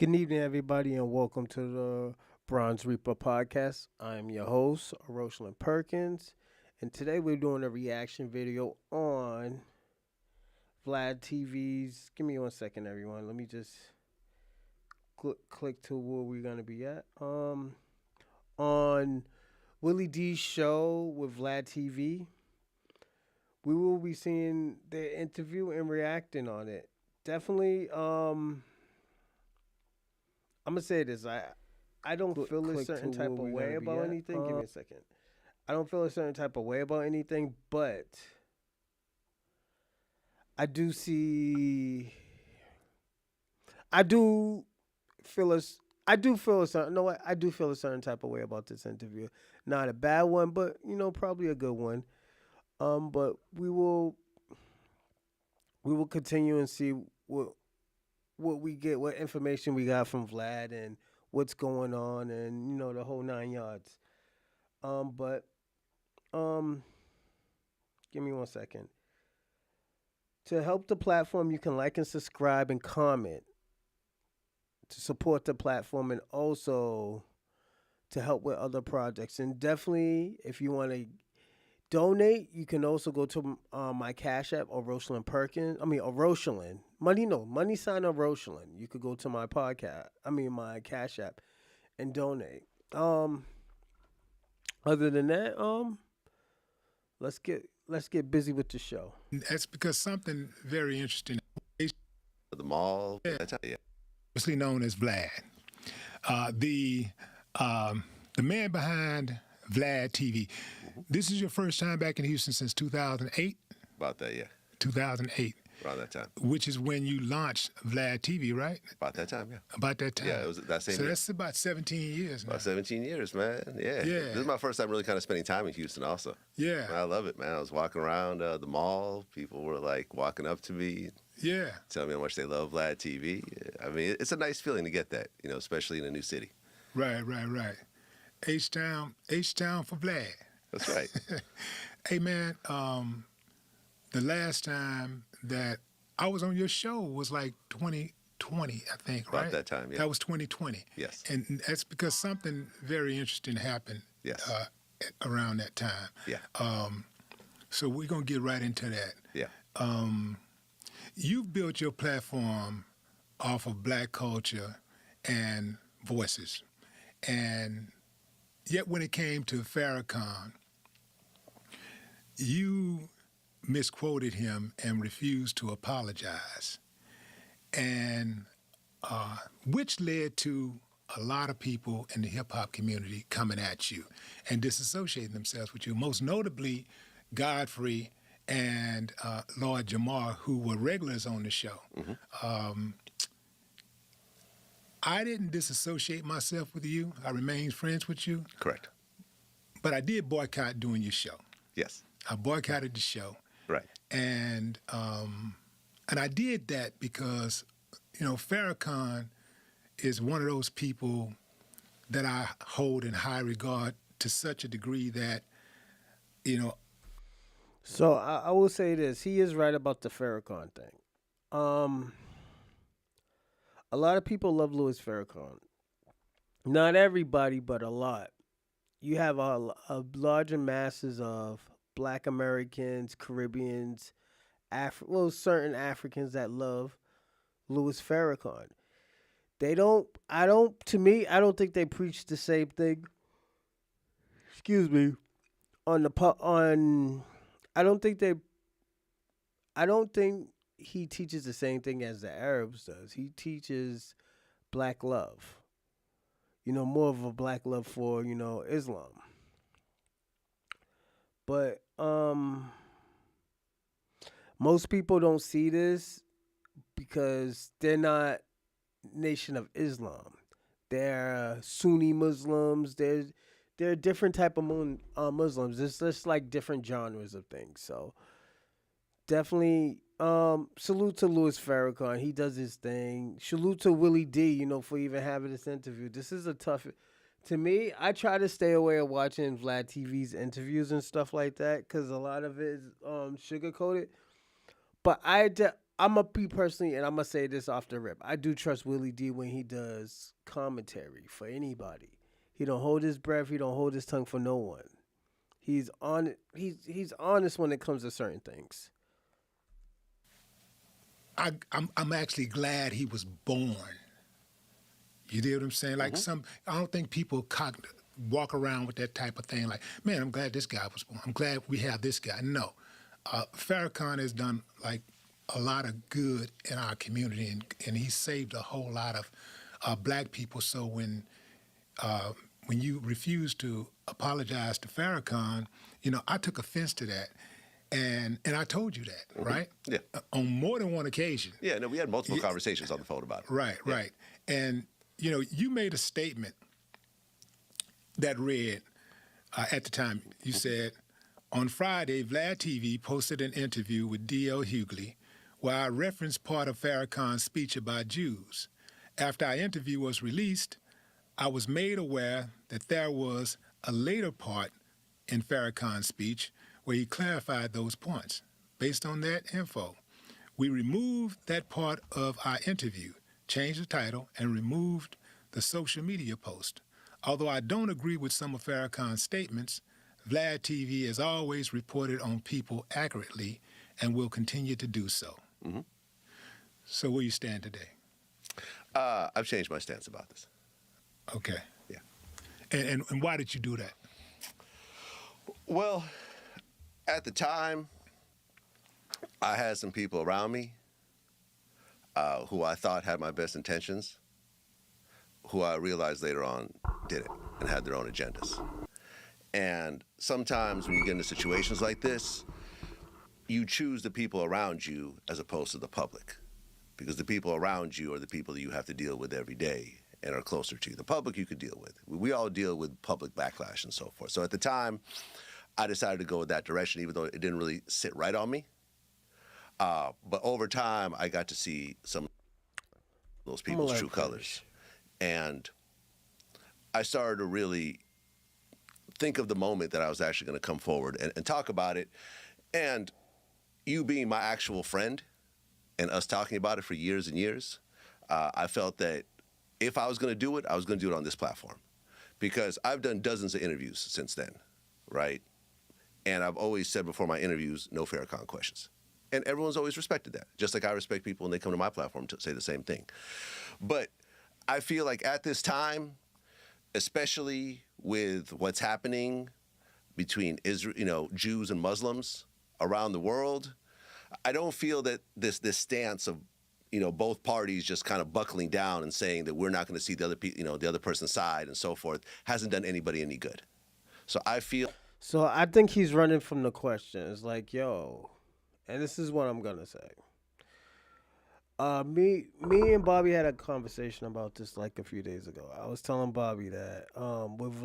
Good evening, everybody, and welcome to the Bronze Reaper podcast. I'm your host, Rosalind Perkins, and today we're doing a reaction video on Vlad TV's. Give me 1 second, everyone. Let me just click to where we're gonna be at. On Willie D's show with Vlad TV, we will be seeing their interview and reacting on it. Definitely, I'm gonna say this. I don't feel a certain type of way about anything. Give me a second. I don't feel a certain type of way about anything, but I do see. I do feel a. I do feel a certain. No, I do feel a certain type of way about this interview. Not a bad one, but probably a good one. But we will continue and see what we get, what information we got from Vlad, and what's going on, and the whole 9 yards. But give me 1 second. To help the platform, you can like and subscribe and comment to support the platform, and also to help with other projects. And definitely, if you want to donate, you can also go to my Cash App, or Rosalind Perkins. Or Rosalind. Money sign of Rosalind. You could go to my podcast. My Cash App, and donate. Other than that, let's get busy with the show. That's because something very interesting. The mall. Yeah. Yeah. Mostly known as Vlad, the man behind Vlad TV. This is your first time back in Houston since 2008. About that, yeah. 2008. Around that time. Which is when you launched Vlad TV, right? About that time, yeah. About that time. Yeah, it was that same So year. that's about 17 years now. About 17 years, man. Yeah. This is my first time really kind of spending time in Houston also. Yeah. I love it, man. I was walking around the mall. People were like walking up to me, Yeah. telling me how much they love Vlad TV. It's a nice feeling to get that, especially in a new city. Right. H-Town for Vlad. That's right. Hey, man, the last time that I was on your show was like 2020, I think, right? About that time, yeah. That was 2020. Yes. And that's because something very interesting happened Yes. Around that time. Yeah. So we're going to get right into that. Yeah. You've built your platform off of black culture and voices. And yet when it came to Farrakhan, you misquoted him and refused to apologize, and which led to a lot of people in the hip-hop community coming at you and disassociating themselves with you, most notably Godfrey and Lord Jamar, who were regulars on the show. I didn't disassociate myself with you. I remained friends with you. Correct. But I did boycott doing your show. Yes. I boycotted the show. Right. And I did that because, Farrakhan is one of those people that I hold in high regard to such a degree that, So I will say this: he is right about the Farrakhan thing. A lot of people love Louis Farrakhan. Not everybody, but a lot. You have a larger masses of Black Americans, Caribbeans, certain Africans that love Louis Farrakhan. They don't. To me, I don't think they preach the same thing. Excuse me. I don't think they. I don't think he teaches the same thing as the Arabs does. He teaches black love. More of a black love for Islam. But most people don't see this because they're not Nation of Islam. They're Sunni Muslims. They're different type of Muslims. It's just like different genres of things. So definitely salute to Louis Farrakhan. He does his thing. Salute to Willie D, for even having this interview. This is a tough. To me, I try to stay away of watching Vlad TV's interviews and stuff like that because a lot of it is sugar coated. But I'm going to be personally, and I'm going to say this off the rip. I do trust Willie D when he does commentary for anybody. He don't hold his breath. He don't hold his tongue for no one. He's on. He's honest when it comes to certain things. I'm actually glad he was born. You know what I'm saying? Like I don't think people walk around with that type of thing. Like, man, I'm glad this guy was born. I'm glad we have this guy. No, Farrakhan has done like a lot of good in our community, and he saved a whole lot of black people. So when you refuse to apologize to Farrakhan, I took offense to that. And I told you that, right? Yeah. On more than one occasion. Yeah, no, we had multiple conversations on the phone about it. Right, right. And, you made a statement that read, at the time, you said, on Friday, Vlad TV posted an interview with D.L. Hughley where I referenced part of Farrakhan's speech about Jews. After our interview was released, I was made aware that there was a later part in Farrakhan's speech where he clarified those points. Based on that info, we removed that part of our interview, changed the title, and removed the social media post. Although I don't agree with some of Farrakhan's statements, Vlad TV has always reported on people accurately and will continue to do so. Mm-hmm. So where you stand today? I've changed my stance about this. Okay. Yeah. And why did you do that? Well, at the time, I had some people around me who I thought had my best intentions, who I realized later on didn't and had their own agendas. And sometimes when you get into situations like this, you choose the people around you as opposed to the public, because the people around you are the people that you have to deal with every day and are closer to you. The public you could deal with. We all deal with public backlash and so forth. So at the time, I decided to go in that direction, even though it didn't really sit right on me. But over time, I got to see some of those people's true colors. And I started to really think of the moment that I was actually going to come forward and talk about it. And you being my actual friend and us talking about it for years and years, I felt that if I was going to do it, I was going to do it on this platform. Because I've done dozens of interviews since then, right? And I've always said before my interviews, no Farrakhan questions. And everyone's always respected that, just like I respect people when they come to my platform to say the same thing. But I feel like at this time, especially with what's happening between Israel, Jews and Muslims around the world, I don't feel that this stance of both parties just kind of buckling down and saying that we're not going to see the other person's side and so forth hasn't done anybody any good. So I feel. So I think he's running from the question. It's like, yo, and this is what I'm gonna say. Me and Bobby had a conversation about this like a few days ago. I was telling Bobby that with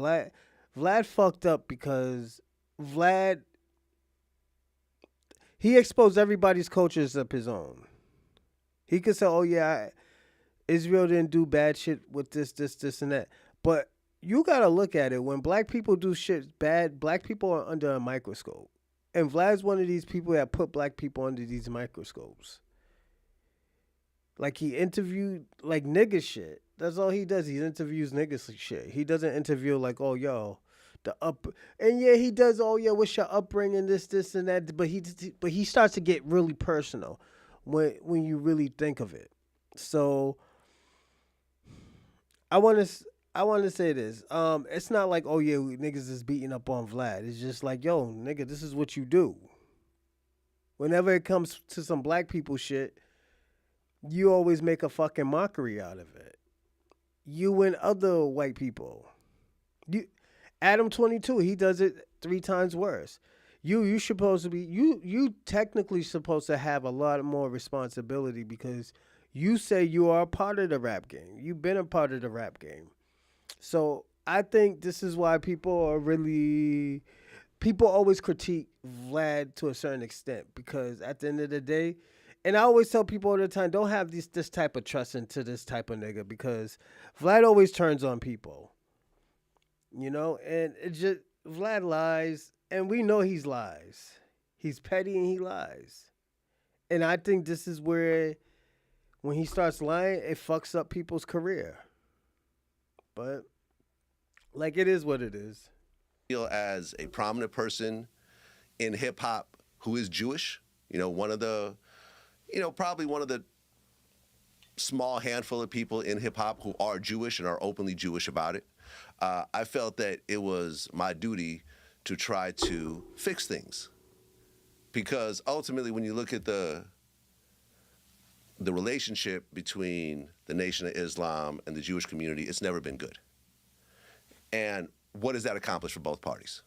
Vlad fucked up because Vlad, he exposed everybody's cultures of his own. He could say, oh yeah, Israel didn't do bad shit with this, and that. But you gotta look at it. When black people do shit bad, black people are under a microscope. And Vlad's one of these people that put black people under these microscopes. Like he interviewed like nigga shit. That's all he does. He interviews nigga shit. He doesn't interview like, oh yo, and yeah, he does. Oh yeah, what's your upbringing? This and that. But he starts to get really personal when you really think of it. So I want to say this. It's not like, oh yeah, niggas is beating up on Vlad. It's just like, yo, nigga, this is what you do. Whenever it comes to some black people shit, you always make a fucking mockery out of it. You and other white people. Adam 22, he does it 3 times worse. You supposed to be you technically supposed to have a lot more responsibility because you say you are a part of the rap game. You've been a part of the rap game. So I think this is why people always critique Vlad to a certain extent, because at the end of the day, and I always tell people all the time, don't have this type of trust into this type of nigga, because Vlad always turns on people. And it just, Vlad lies, and we know he's lies. He's petty and he lies. And I think this is where, when he starts lying, it fucks up people's career. But, like, it is what it is. Feel as a prominent person in hip hop who is Jewish, one of the, probably one of the small handful of people in hip hop who are Jewish and are openly Jewish about it. I felt that it was my duty to try to fix things, because ultimately, when you look at the relationship between the Nation of Islam and the Jewish community, it's never been good. And what does that accomplish for both parties?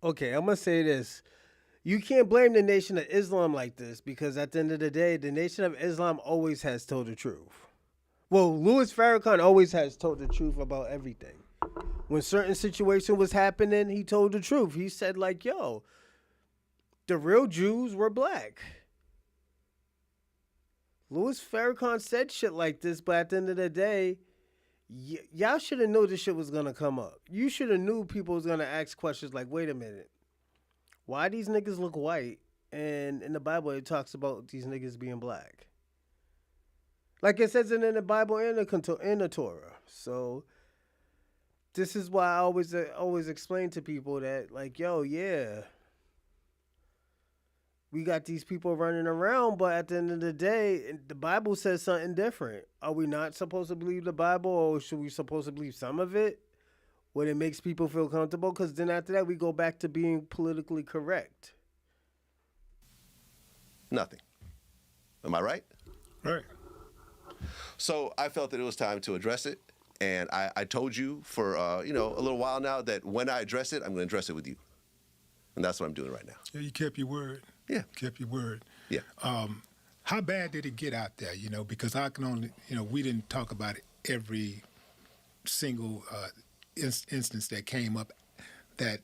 Okay, I'm going to say this. You can't blame the Nation of Islam like this, because at the end of the day, the Nation of Islam always has told the truth. Well, Louis Farrakhan always has told the truth about everything. When certain situation was happening, he told the truth. He said, like, yo, the real Jews were black. Louis Farrakhan said shit like this, but at the end of the day, y'all should have known this shit was going to come up. You should have knew people was going to ask questions like, wait a minute, why these niggas look white? And in the Bible, it talks about these niggas being black. Like it says it in the Bible and the Torah. So this is why I always explain to people that, like, yo, yeah, we got these people running around, but at the end of the day, the Bible says something different. Are we not supposed to believe the Bible, or should we supposed to believe some of it when it makes people feel comfortable? Because then after that, we go back to being politically correct. Nothing. Am I right? Right. So I felt that it was time to address it. And I told you for, a little while now that when I address it, I'm going to address it with you. And that's what I'm doing right now. Yeah, you kept your word. Yeah. Kept your word. Yeah. How bad did it get out there? Because I can only, we didn't talk about every single instance that came up that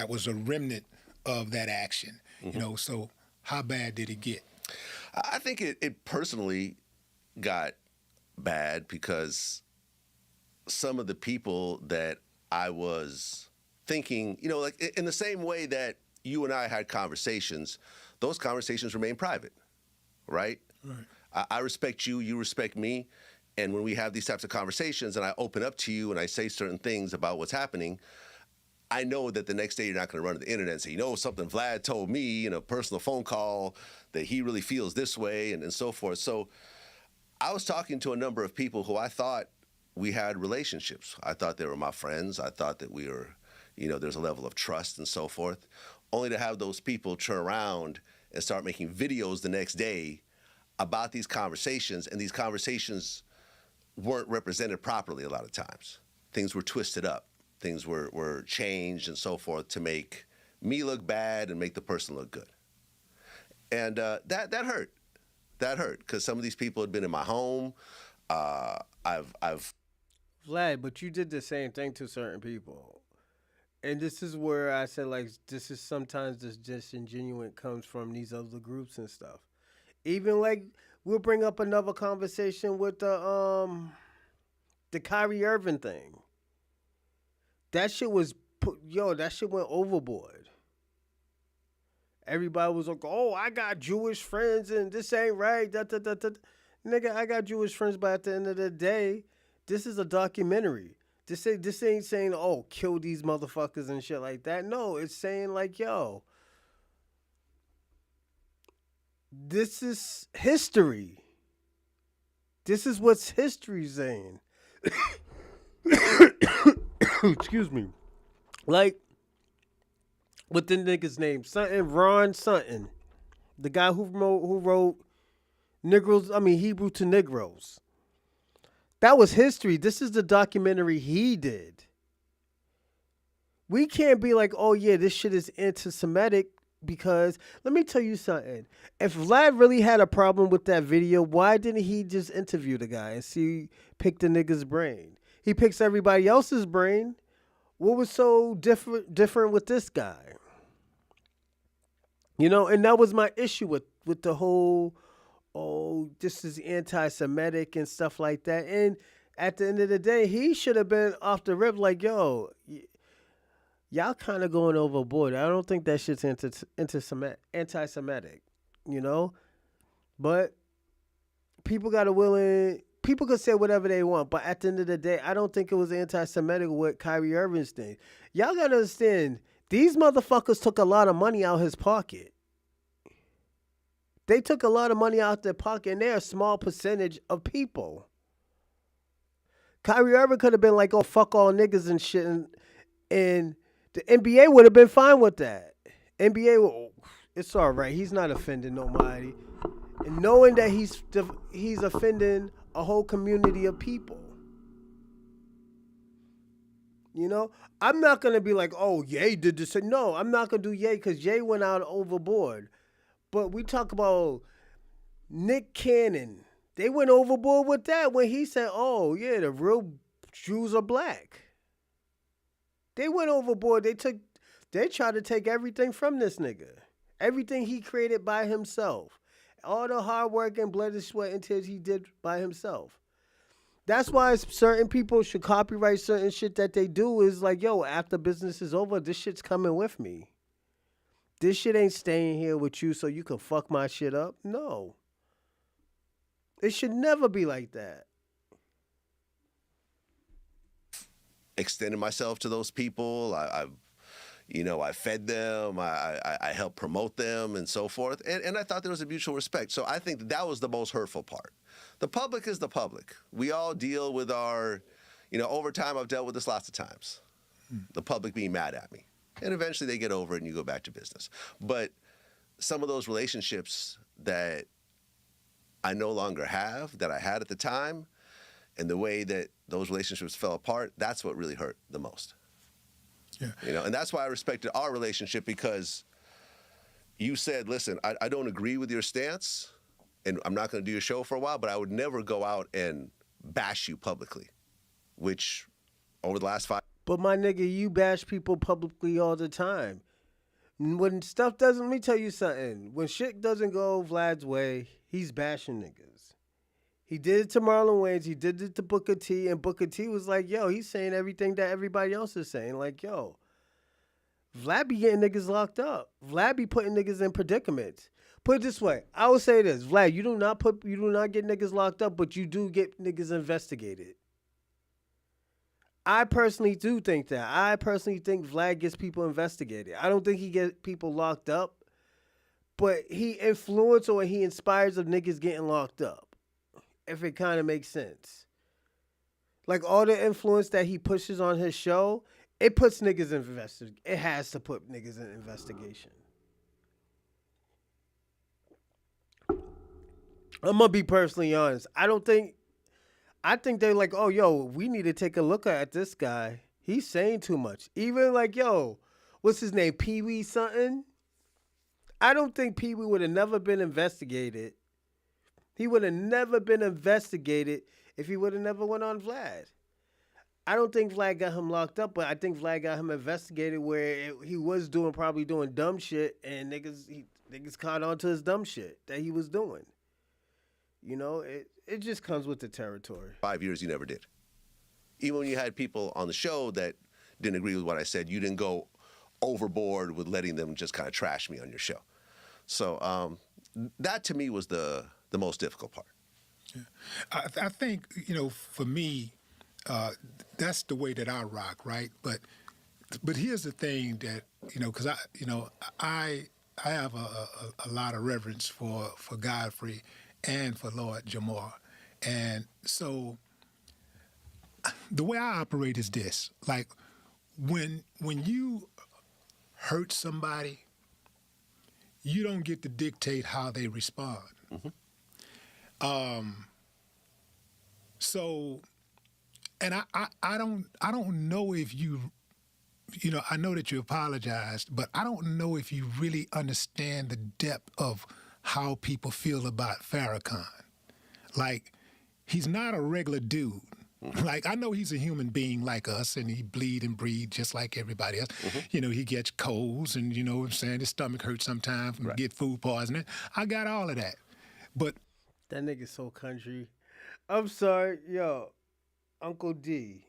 was a remnant of that action. Mm-hmm. So how bad did it get? I think it personally got bad because some of the people that I was thinking, like in the same way that you and I had conversations, those conversations remain private, right? Right. I respect you, you respect me, and when we have these types of conversations and I open up to you and I say certain things about what's happening, I know that the next day you're not going to run to the internet and say, something Vlad told me in a personal phone call that he really feels this way and so forth. So I was talking to a number of people who I thought we had relationships. I thought they were my friends. I thought that we were, there's a level of trust and so forth, only to have those people turn around and start making videos the next day about these conversations, and these conversations weren't represented properly a lot of times. Things were twisted up. Things were changed and so forth to make me look bad and make the person look good. And that hurt. That hurt because some of these people had been in my home. I've Vlad, but you did the same thing to certain people. And this is where I said, like, this is sometimes this disingenuous comes from these other groups and stuff. Even, like, we'll bring up another conversation with the Kyrie Irving thing. That shit was, that shit went overboard. Everybody was like, oh, I got Jewish friends and this ain't right. Nigga, I got Jewish friends, but at the end of the day, this is a documentary. This ain't saying, oh, kill these motherfuckers and shit like that. No, it's saying like, yo, this is history. This is what's history saying. Excuse me. Like, what the nigga's name? Ron Sutton. The guy who wrote Hebrew to Negroes. That was history. This is the documentary he did. We can't be like, oh yeah, this shit is anti-Semitic, because let me tell you something. If Vlad really had a problem with that video, why didn't he just interview the guy and pick the nigga's brain? He picks everybody else's brain. What was so different with this guy? And that was my issue with the whole, oh, this is anti-Semitic and stuff like that. And at the end of the day, he should have been off the rip like, yo, y'all kind of going overboard. I don't think that shit's anti-Semitic. you know. But people got a willing. People could say whatever they want, but at the end of the day, I don't think it was anti-Semitic with Kyrie Irving's thing. Y'all gotta understand, these motherfuckers took a lot of money out his pocket. They took a lot of money out their pocket, and they're a small percentage of people. Kyrie Irving could have been like, "Oh, fuck all niggas and shit," and the NBA would have been fine with that. NBA, it's all right. He's not offending nobody, and knowing that he's offending a whole community of people. You know, I'm not gonna be like, "Oh, Ye did this." No, I'm not gonna do Ye because Ye went out overboard. But we talk about Nick Cannon. They went overboard with that when he said, "Oh yeah, the real Jews are black." They went overboard. They tried to take everything from this nigga. Everything he created by himself. All the hard work and blood and sweat and tears he did by himself. That's why certain people should copyright certain shit that they do is like, yo, after business is over, this shit's coming with me. This shit ain't staying here with you so you can fuck my shit up. No. It should never be like that. Extended myself to those people. I fed them. I helped promote them and so forth. And I thought there was a mutual respect. So I think that was the most hurtful part. The public is the public. We all deal with our, over time I've dealt with this lots of times. The public being mad at me. And eventually they get over it and you go back to business. But some of those relationships that I no longer have, that I had at the time, and the way that those relationships fell apart, that's what really hurt the most. Yeah. And that's why I respected our relationship, because you said, listen, I don't agree with your stance, and I'm not going to do your show for a while, but I would never go out and bash you publicly, which over the last 5. But my nigga, you bash people publicly all the time. When stuff doesn't, let me tell you something. When shit doesn't go Vlad's way, he's bashing niggas. He did it to Marlon Wayans. He did it to Booker T. And Booker T was like, yo, he's saying everything that everybody else is saying. Like, yo, Vlad be getting niggas locked up. Vlad be putting niggas in predicaments. Put it this way. I will say this. Vlad, you do not get niggas locked up, but you do get niggas investigated. I personally do think that. I personally think Vlad gets people investigated. I don't think he gets people locked up, but he influences or he inspires of niggas getting locked up, if it kind of makes sense. Like all the influence that he pushes on his show, it puts niggas in investigation. It has to put niggas in investigation. I'm going to be personally honest. I think they're like, oh, yo, we need to take a look at this guy. He's saying too much. Even like, yo, what's his name? Pee Wee something? I don't think Pee Wee would have never been investigated. He would have never been investigated if he would have never went on Vlad. I don't think Vlad got him locked up, but I think Vlad got him investigated where he was probably doing dumb shit, and niggas caught on to his dumb shit that he was doing. It just comes with the territory. 5 years you never did. Even when you had people on the show that didn't agree with what I said, you didn't go overboard with letting them just kind of trash me on your show. So that to me was the most difficult part. Yeah. I think, for me, that's the way that I rock, right? But here's the thing that, because I have a lot of reverence for Godfrey and for Lord Jamar. And so the way I operate is this. Like, when you hurt somebody, you don't get to dictate how they respond. Mm-hmm. So, and I don't know if I know that you apologized, but I don't know if you really understand the depth of how people feel about Farrakhan. Like, he's not a regular dude. Mm-hmm. Like, I know he's a human being like us, and he bleed and breathe just like everybody else. Mm-hmm. He gets colds, and what I'm saying, his stomach hurts sometimes, and get food poisoning. I got all of that. But that nigga's so country. I'm sorry, yo, Uncle D.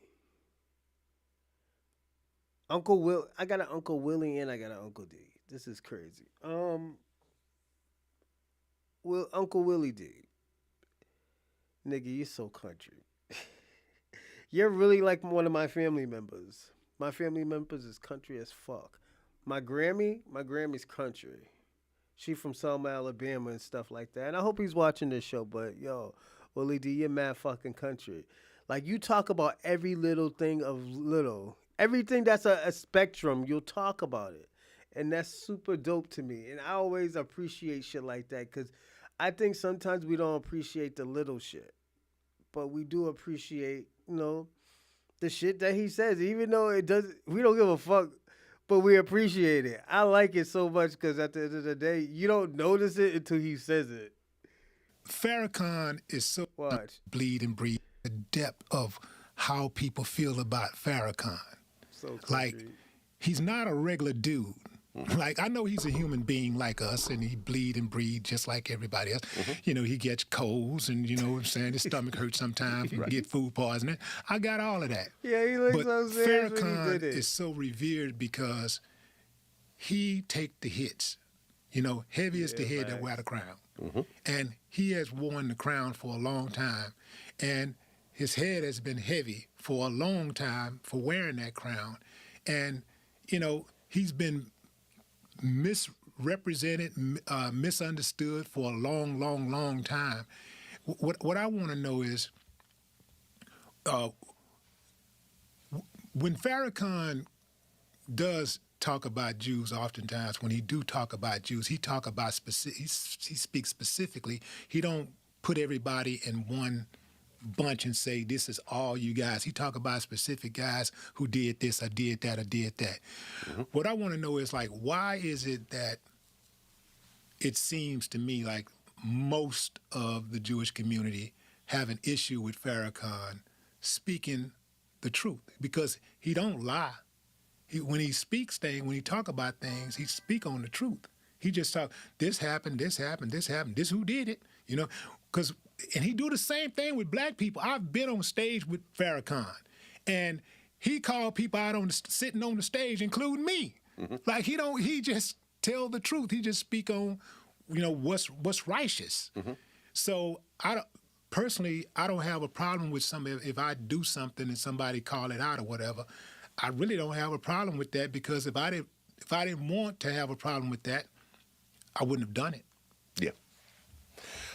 Uncle Will, I got an Uncle Willie and I got an Uncle D. This is crazy. Uncle Willie D. Nigga, you're so country. You're really like one of my family members. My family members is country as fuck. My Grammy's country. She from Selma, Alabama and stuff like that. And I hope he's watching this show, but yo, Willie D, you're mad fucking country. Like you talk about every little thing of little. Everything that's a spectrum, you'll talk about it. And that's super dope to me. And I always appreciate shit like that because I think sometimes we don't appreciate the little shit. But we do appreciate, the shit that he says, even though it does, we don't give a fuck, but we appreciate it. I like it so much because at the end of the day, you don't notice it until he says it. Farrakhan is so bleed and breathe the depth of how people feel about Farrakhan. So like, he's not a regular dude. Like, I know he's a human being like us, and he bleed and breathe just like everybody else. He gets colds, and you know what I'm saying, his stomach hurts sometimes, he can get food poisoning. I got all of that. Yeah, he looks so serious when he Farrakhan did it. is so revered because he take the hits. Heavy is the head that wear the crown. And he has worn the crown for a long time. And his head has been heavy for a long time for wearing that crown. And, he's been misrepresented, misunderstood for a long, long, long time. What I want to know is, when Farrakhan does talk about Jews, oftentimes when he do talk about Jews, he talk about he speaks specifically. He don't put everybody in one bunch and say this is all you guys. He talk about specific guys who did this or did that or did that. What I want to know is, like, why is it that it seems to me like most of the Jewish community have an issue with Farrakhan speaking the truth? Because he don't lie. When he speaks things, when he talk about things, he speak on the truth. He just talk, this happened, this happened, this happened, this who did it, and he do the same thing with black people. I've been on stage with Farrakhan, and he called people out sitting on the stage, including me. Like, he just tell the truth. He just speak on, what's righteous. So I don't have a problem with if I do something and somebody call it out or whatever. I really don't have a problem with that, because if I didn't want to have a problem with that, I wouldn't have done it. Yeah.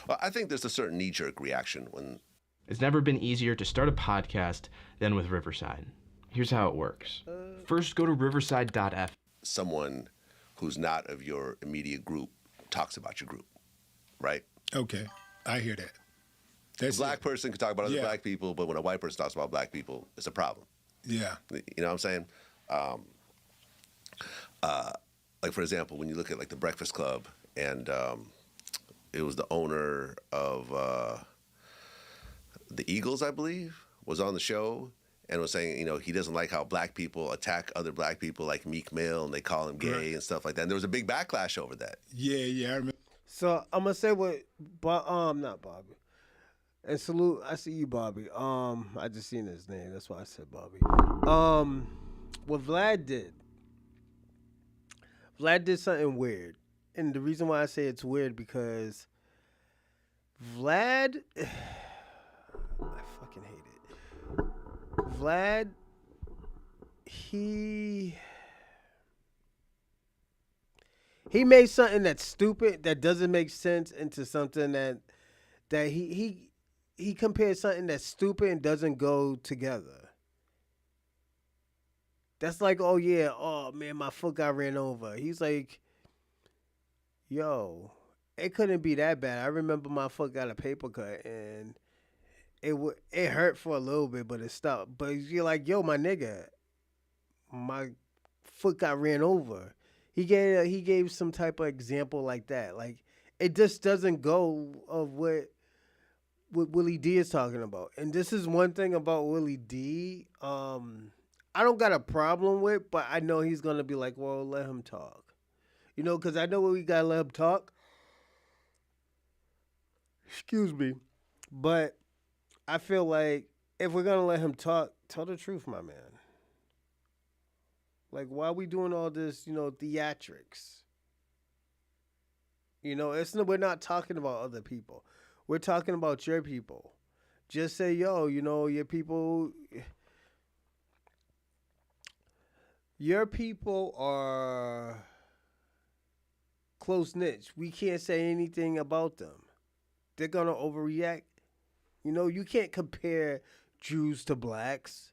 Well, I think there's a certain knee-jerk reaction when... It's never been easier to start a podcast than with Riverside. Here's how it works. First, go to riverside.f. Someone who's not of your immediate group talks about your group, right? Okay, I hear that. A black person can talk about other black people, but when a white person talks about black people, it's a problem. Yeah. You know what I'm saying? Like, for example, when you look at, like, the Breakfast Club, and it was the owner of the Eagles, I believe, was on the show and was saying, he doesn't like how black people attack other black people like Meek Mill, and they call him gay and stuff like that. And there was a big backlash over that. Yeah, I remember. So I'm gonna say what, not Bobby. And salute, I see you, Bobby. I just seen his name, that's why I said Bobby. What Vlad did something weird. And the reason why I say it's weird because Vlad, I fucking hate it. Vlad, he made something that's stupid, that doesn't make sense, into something that he compared something that's stupid and doesn't go together. That's like, oh man, my foot got ran over. He's like, yo, it couldn't be that bad. I remember my foot got a paper cut, and it hurt for a little bit, but it stopped. But you're like, yo, my nigga, my foot got ran over. He gave some type of example like that. Like, it just doesn't go of what Willie D is talking about. And this is one thing about Willie D. I don't got a problem with, but I know he's gonna be like, well, let him talk. Because I know we gotta let him talk. Excuse me. But I feel like if we're gonna let him talk, tell the truth, my man. Like, why are we doing all this, theatrics? We're not talking about other people. We're talking about your people. Just say, yo, your people. Your people are close knit. We can't say anything about them. They're gonna overreact. You can't compare Jews to blacks.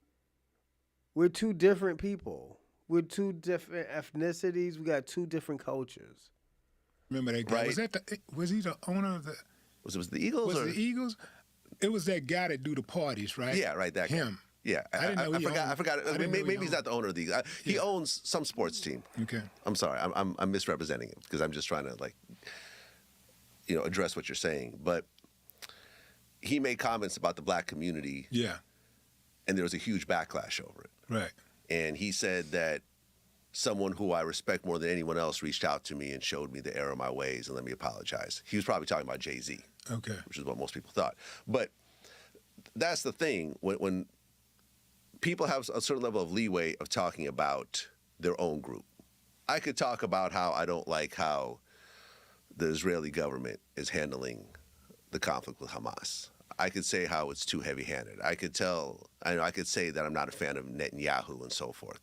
We're two different people. We're two different ethnicities. We got two different cultures. Remember that guy? Right. Was he the owner of the? Was it the Eagles? Was it the Eagles? It was that guy that do the parties, right? Yeah, right. That guy. Him. Yeah, I didn't know I forgot. Maybe he's not the owner of the Eagles. He owns some sports team. Okay. I'm sorry. I'm misrepresenting him because I'm just trying to address what you're saying. But he made comments about the black community. Yeah. And there was a huge backlash over it. Right. And he said that someone who I respect more than anyone else reached out to me and showed me the error of my ways and let me apologize. He was probably talking about Jay-Z. Okay. Which is what most people thought. But that's the thing. When people have a certain level of leeway of talking about their own group. I could talk about how I don't like how the Israeli government is handling the conflict with Hamas. I could say how it's too heavy-handed. I could say that I'm not a fan of Netanyahu and so forth.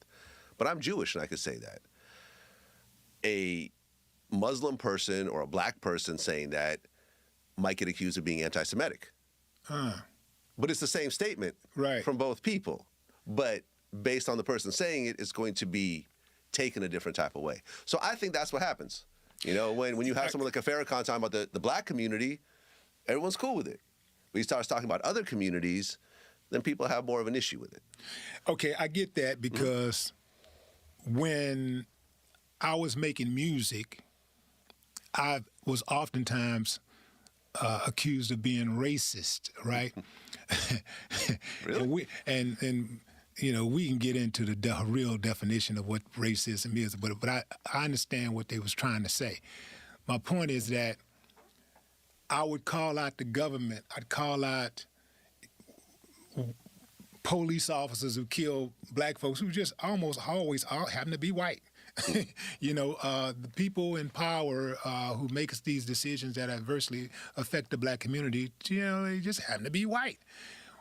But I'm Jewish and I could say that. A Muslim person or a black person saying that might get accused of being anti-Semitic. But it's the same statement from both people. But based on the person saying it, it's going to be taken a different type of way. So I think that's what happens. When you have someone like a Farrakhan talking about the black community, everyone's cool with it. When he starts talking about other communities, then people have more of an issue with it. Okay, I get that because when I was making music, I was oftentimes accused of being racist, right? Really? And we can get into the real definition of what racism is, but I understand what they was trying to say. My point is that I would call out the government. I'd call out police officers who kill black folks who just almost always happen to be white. The people in power who make these decisions that adversely affect the black community, they just happen to be white.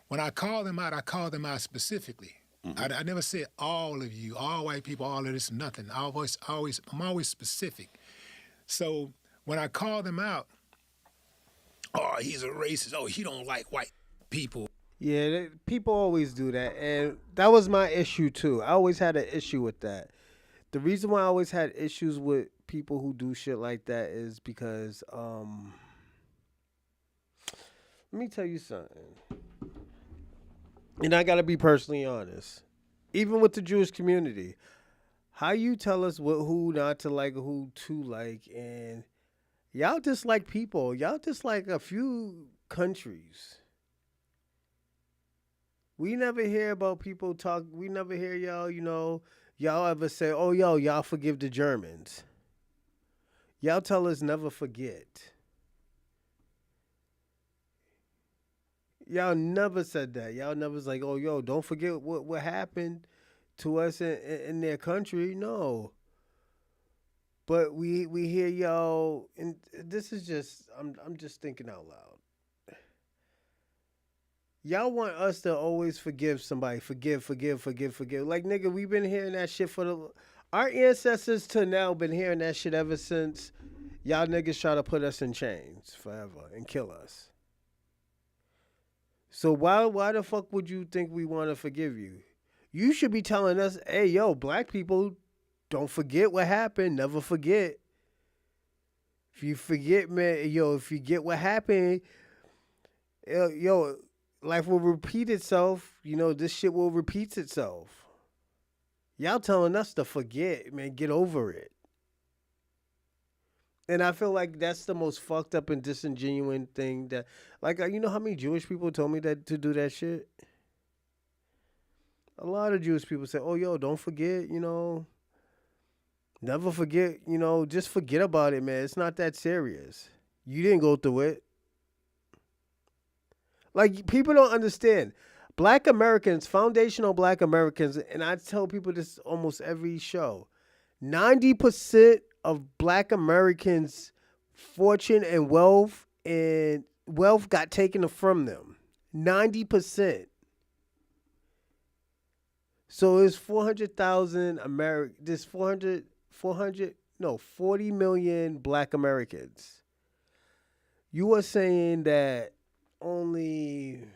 When I call them out, I call them out specifically. Mm-hmm. I never said all of you, all white people, all of this, nothing. I'm always specific. So when I call them out, oh, he's a racist. Oh, he don't like white people. Yeah, people always do that, and that was my issue too. I always had an issue with that. The reason why I always had issues with people who do shit like that is because, let me tell you something. And I gotta be personally honest. Even with the Jewish community, how you tell us who not to like, who to like, and y'all dislike people. Y'all dislike a few countries. We never hear about people talk. We never hear y'all, y'all ever say, oh, y'all forgive the Germans. Y'all tell us never forget. Y'all never said that. Y'all never was like, oh, don't forget what happened to us in their country. No. But we hear y'all, and this is just, I'm just thinking out loud. Y'all want us to always forgive somebody. Forgive. Like, nigga, we've been hearing that shit our ancestors to now been hearing that shit ever since y'all niggas try to put us in chains forever and kill us. So why the fuck would you think we want to forgive you? You should be telling us, hey, yo, black people, don't forget what happened. Never forget. If you forget, man, if you get what happened, life will repeat itself. This shit will repeat itself. Y'all telling us to forget, man, get over it. And I feel like that's the most fucked up and disingenuous thing that, like, you know how many Jewish people told me that to do that shit? A lot of Jewish people say, oh, yo, don't forget, never forget, just forget about it, man. It's not that serious. You didn't go through it. Like, people don't understand. Black Americans, foundational Black Americans, and I tell people this almost every show, 90% of Black Americans fortune and wealth got taken from them. 90%. So it's 400,000 There's 40 million black Americans. You are saying that only, if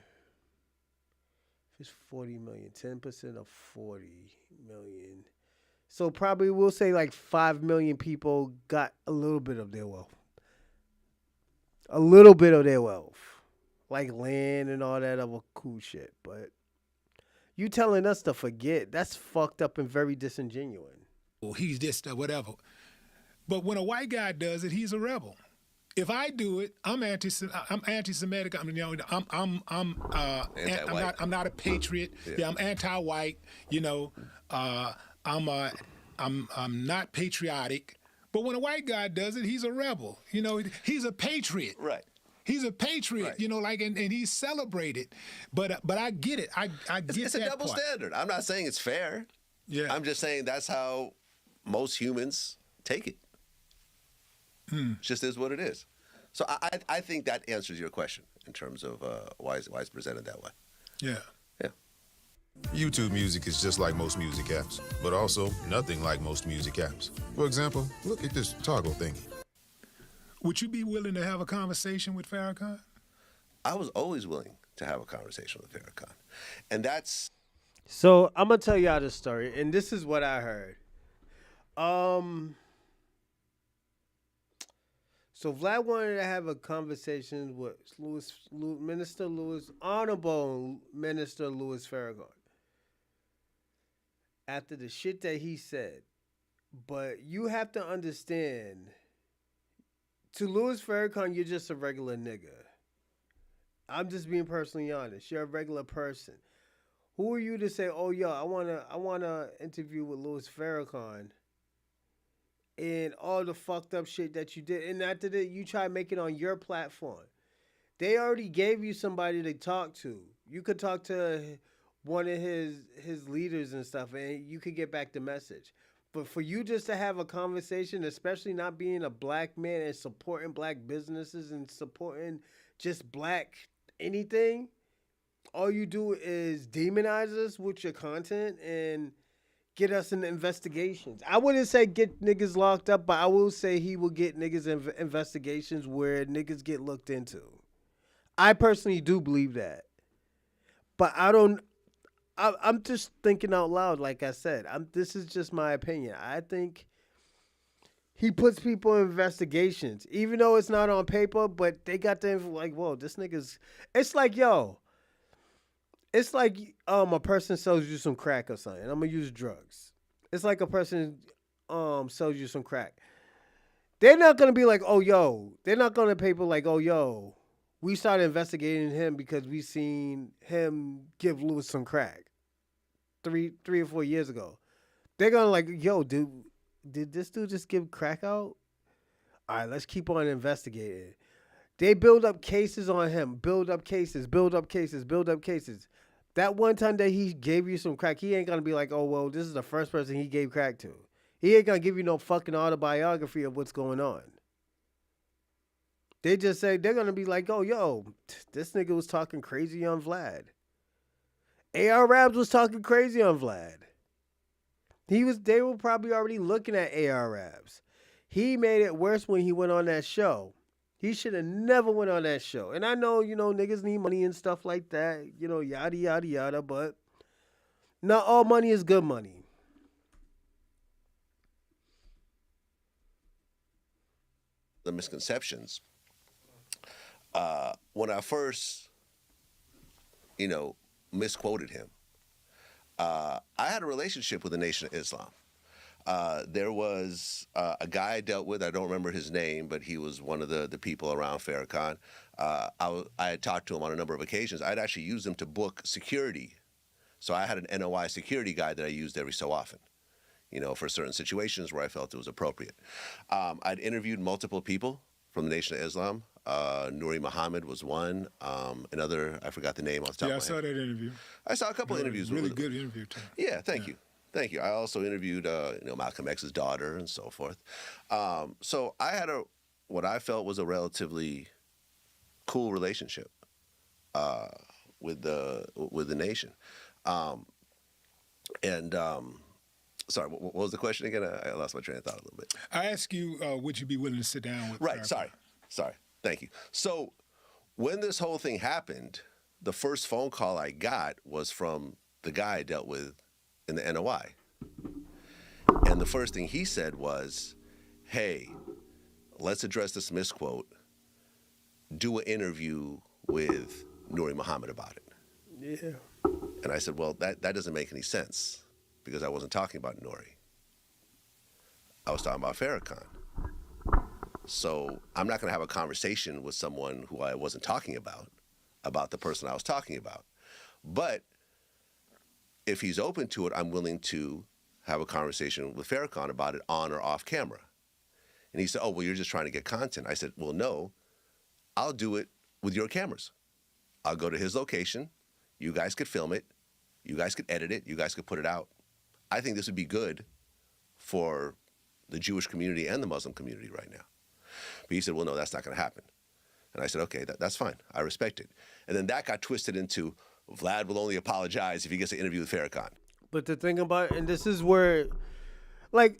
it's 40 million, 10% of 40 million. So probably we'll say like 5 million people got a little bit of their wealth. A little bit of their wealth. Like land and all that other cool shit. But you telling us to forget, that's fucked up and very disingenuous. Oh, he's this, whatever. But when a white guy does it, he's a rebel. If I do it, I'm anti-Semitic. I'm not a patriot. Yeah, I'm anti-white. I'm not patriotic. But when a white guy does it, he's a rebel. He's a patriot. Right. He's a patriot. Right. And he's celebrated. But I get it. I get it's that a double part. standard. I'm not saying it's fair. Yeah. I'm just saying that's how most humans take it. It just is what it is. So I think that answers your question in terms of why it's presented that way. Yeah. Yeah. YouTube Music is just like most music apps, but also nothing like most music apps. For example, look at this toggle thingy. Would you be willing to have a conversation with Farrakhan? I was always willing to have a conversation with Farrakhan. And that's... So I'm going to tell y'all this story, and this is what I heard. So Vlad wanted to have a conversation with Honorable Minister Louis Farrakhan after the shit that he said. But you have to understand, to Louis Farrakhan, you're just a regular nigga. I'm just being personally honest. You're a regular person. Who are you to say, oh, yo, I wanna interview with Louis Farrakhan and all the fucked up shit that you did, and after that, you try to make it on your platform. They already gave you somebody to talk to. You could talk to one of his leaders and stuff, and you could get back the message. But for you just to have a conversation, especially not being a black man and supporting black businesses and supporting just black anything, all you do is demonize us with your content and get us in investigations. I wouldn't say get niggas locked up, but I will say he will get niggas in investigations where niggas get looked into. I personally do believe that. But I'm just thinking out loud, like I said. This is just my opinion. I think he puts people in investigations, even though it's not on paper, but they got them like, whoa, this nigga's... It's like, yo... It's like a person sells you some crack or something. I'm going to use drugs. It's like a person sells you some crack. They're not going to be like, oh, yo. They're not going to paper like, oh, yo. We started investigating him because we seen him give Lewis some crack 3 or 4 years ago. They're going to like, yo, dude, did this dude just give crack out? All right, let's keep on investigating. They build up cases on him. Build up cases. That one time that he gave you some crack, he ain't going to be like, oh, well, this is the first person he gave crack to. He ain't going to give you no fucking autobiography of what's going on. They just say, they're going to be like, oh, yo, this nigga was talking crazy on Vlad. AR Rabs was talking crazy on Vlad. They were probably already looking at AR Rabs. He made it worse when he went on that show. He should have never went on that show. And I know, niggas need money and stuff like that, yada, yada, yada, but not all money is good money. The misconceptions. When I first, misquoted him, I had a relationship with the Nation of Islam. There was a guy I dealt with. I don't remember his name, but he was one of the people around Farrakhan. I had talked to him on a number of occasions. I'd actually used him to book security. So I had an NOI security guy that I used every so often, for certain situations where I felt it was appropriate. I'd interviewed multiple people from the Nation of Islam. Nuri Muhammad was one. Another, I forgot the name off the top of my head. Yeah, I saw that interview. I saw a couple interviews. Really good interview, too. Yeah, thank you. Thank you. I also interviewed, Malcolm X's daughter and so forth. So I had a what I felt was a relatively cool relationship with the nation. Sorry, what was the question again? I lost my train of thought a little bit. I asked you, would you be willing to sit down with Right, Farrakhan? sorry. Thank you. So when this whole thing happened, the first phone call I got was from the guy I dealt with in the NOI. And the first thing he said was, hey, let's address this misquote. Do an interview with Nuri Muhammad about it. Yeah. And I said, well, that doesn't make any sense because I wasn't talking about Nuri. I was talking about Farrakhan. So I'm not going to have a conversation with someone who I wasn't talking about the person I was talking about. But if he's open to it, I'm willing to have a conversation with Farrakhan about it on or off camera. And he said, oh, well, you're just trying to get content. I said, well, no, I'll do it with your cameras. I'll go to his location. You guys could film it. You guys could edit it. You guys could put it out. I think this would be good for the Jewish community and the Muslim community right now. But he said, well, no, that's not going to happen. And I said, okay, that's fine. I respect it. And then that got twisted into Vlad will only apologize if he gets an interview with Farrakhan. But the thing about, and this is where, like,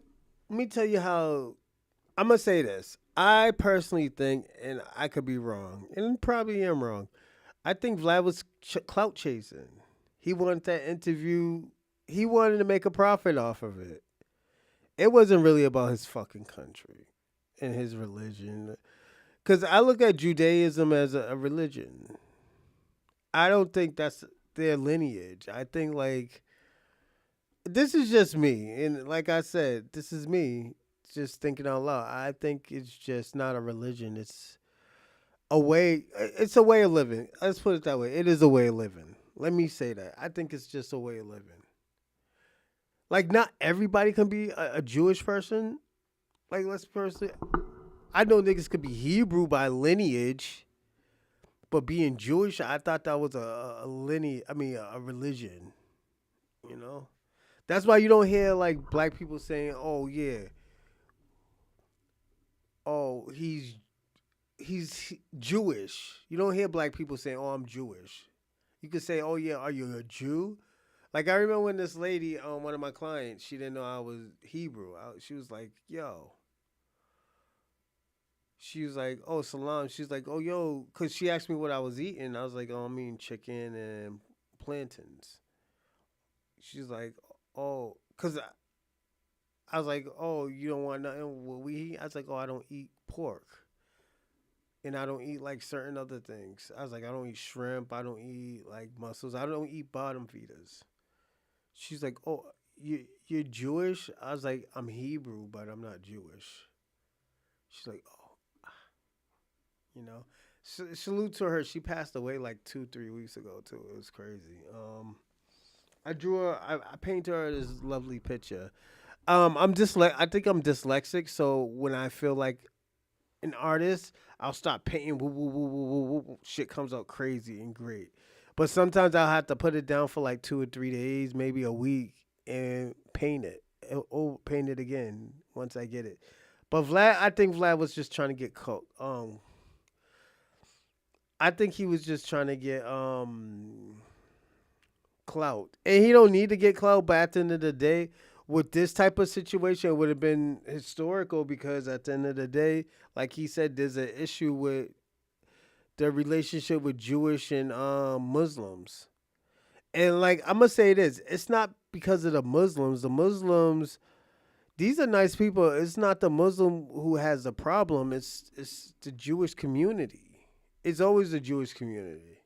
let me tell you how, I'm going to say this. I personally think, and I could be wrong, and probably am wrong, I think Vlad was clout chasing. He wanted that interview. He wanted to make a profit off of it. It wasn't really about his fucking country and his religion. Because I look at Judaism as a religion. I don't think that's their lineage. I think, like, this is just me. And like I said, this is me just thinking out loud. I think it's just not a religion. It's a way of living. Let's put it that way. It is a way of living. Let me say that. I think it's just a way of living. Like, not everybody can be a Jewish person. Like, I know niggas could be Hebrew by lineage, but being Jewish, I thought that was a religion. You know? That's why you don't hear, like, black people saying, oh, yeah. Oh, he's Jewish. You don't hear black people saying, oh, I'm Jewish. You could say, oh, yeah, are you a Jew? Like, I remember when this lady, one of my clients, she didn't know I was Hebrew. She was like, yo. She was like, oh, salam. She's like, oh, yo. Because she asked me what I was eating. I was like, oh, I mean chicken and plantains. She's like, oh. Because I was like, oh, you don't want nothing what we eat? I was like, oh, I don't eat pork. And I don't eat, like, certain other things. I was like, I don't eat shrimp. I don't eat, like, mussels. I don't eat bottom feeders. She's like, oh, you're Jewish? I was like, I'm Hebrew, but I'm not Jewish. She's like, oh. You know? Salute to her. She passed away, like, 2-3 weeks ago, too. It was crazy. I painted her this lovely picture. I think I'm dyslexic, so when I feel like an artist, I'll stop painting. Woo, woo, woo, woo, woo, woo. Shit comes out crazy and great. But sometimes I'll have to put it down for like 2 or 3 days, maybe a week, and paint it. Or paint it again once I get it. But I think Vlad was just trying to get clout. I think he was just trying to get clout. And he don't need to get clout, but at the end of the day, with this type of situation, it would have been historical because at the end of the day, like he said, there's an issue with the relationship with Jewish and Muslims. And, like, I'm going to say this. It's not because of the Muslims. The Muslims, these are nice people. It's not the Muslim who has the problem. It's the Jewish community. It's always the Jewish community.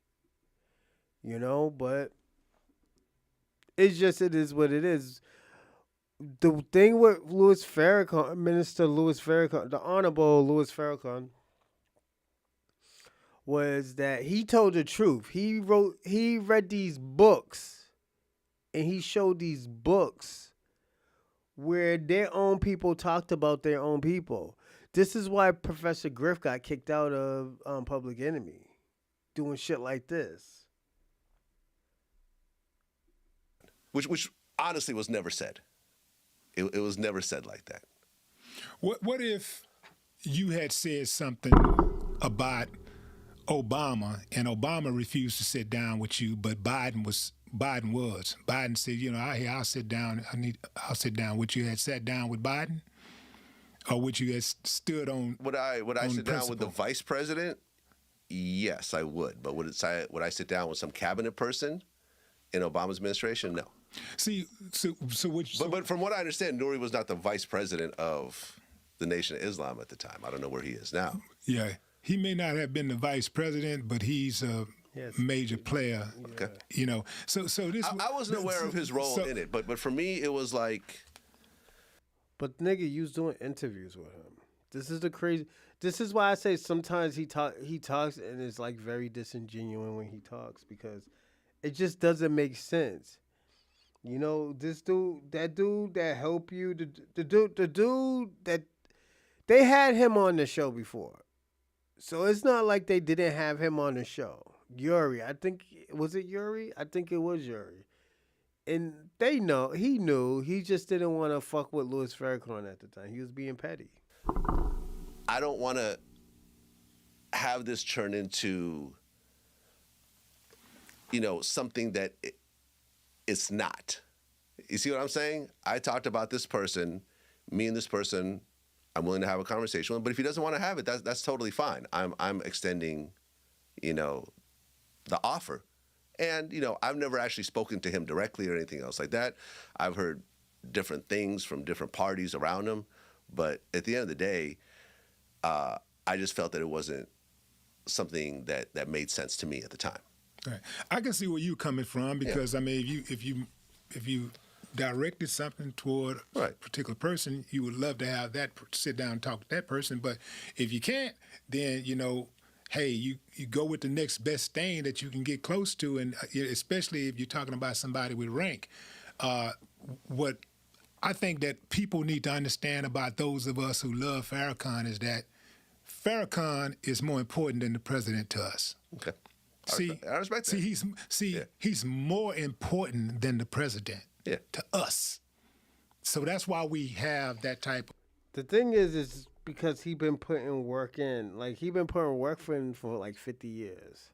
You know, but it is what it is. The thing with Louis Farrakhan, Minister Louis Farrakhan, the Honorable Louis Farrakhan, was that he told the truth. He read these books, and he showed these books where their own people talked about their own people. This is why Professor Griff got kicked out of Public Enemy, doing shit like this. Which honestly was never said. It was never said like that. What if you had said something about Obama, and Obama refused to sit down with you, but Biden was. Biden said, I'll sit down. I'll sit down. Would you had sat down with Biden, or would you have stood on? Would I on sit down with the principle? vice president? Yes, I would. But would I sit down with some cabinet person in Obama's administration? No. See, so which? But from what I understand, Nuri was not the vice president of the Nation of Islam at the time. I don't know where he is now. Yeah, he may not have been the vice president, but he's a major player. Okay. So this. I wasn't aware of his role in it, but for me, it was like. But nigga, you was doing interviews with him. This is the crazy. This is why I say sometimes he talks and it's like very disingenuous when he talks because it just doesn't make sense. This dude, that dude that helped you, the dude that they had him on the show before, so it's not like they didn't have him on the show. Yuri, I think was it Yuri? I think it was Yuri. And he knew. He just didn't want to fuck with Louis Farrakhan at the time. He was being petty. I don't want to have this turn into, something that it's not. You see what I'm saying? I talked about this person, me and this person, I'm willing to have a conversation with him, but if he doesn't want to have it, that's totally fine. I'm extending, the offer. And, I've never actually spoken to him directly or anything else like that. I've heard different things from different parties around him. But at the end of the day, I just felt that it wasn't something that made sense to me at the time. Right. I can see where you're coming from because, I mean, if you directed something toward a particular person, you would love to have that sit down and talk to that person. But if you can't, then, hey, you go with the next best thing that you can get close to, and especially if you're talking about somebody with rank. What I think that people need to understand about those of us who love Farrakhan is that Farrakhan is more important than the president to us. Okay. I respect that. He's more important than the president to us. So that's why we have that type. The thing is because he been putting work in. Like, he been putting work for like 50 years.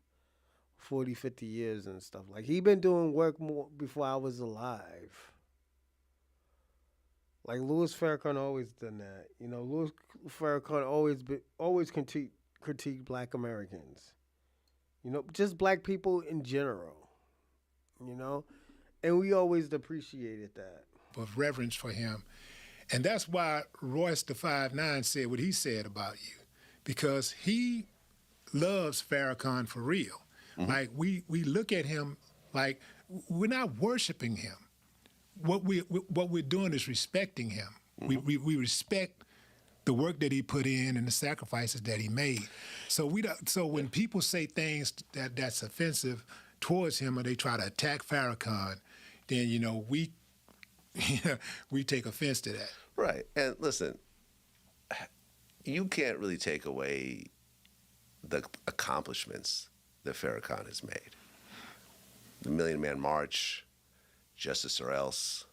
40, 50 years and stuff. Like, he been doing work more before I was alive. Like, Louis Farrakhan always done that. Louis Farrakhan always critique Black Americans. Just Black people in general. And we always appreciated that. Of reverence for him. And that's why Royce the 5'9" said what he said about you. Because he loves Farrakhan for real. Mm-hmm. Like, we look at him like we're not worshiping him. What we're doing is respecting him. Mm-hmm. We respect the work that he put in and the sacrifices that he made. So when people say things that's offensive towards him or they try to attack Farrakhan, then we take offense to that. Right. And listen, you can't really take away the accomplishments that Farrakhan has made. The Million Man March, Justice or Else,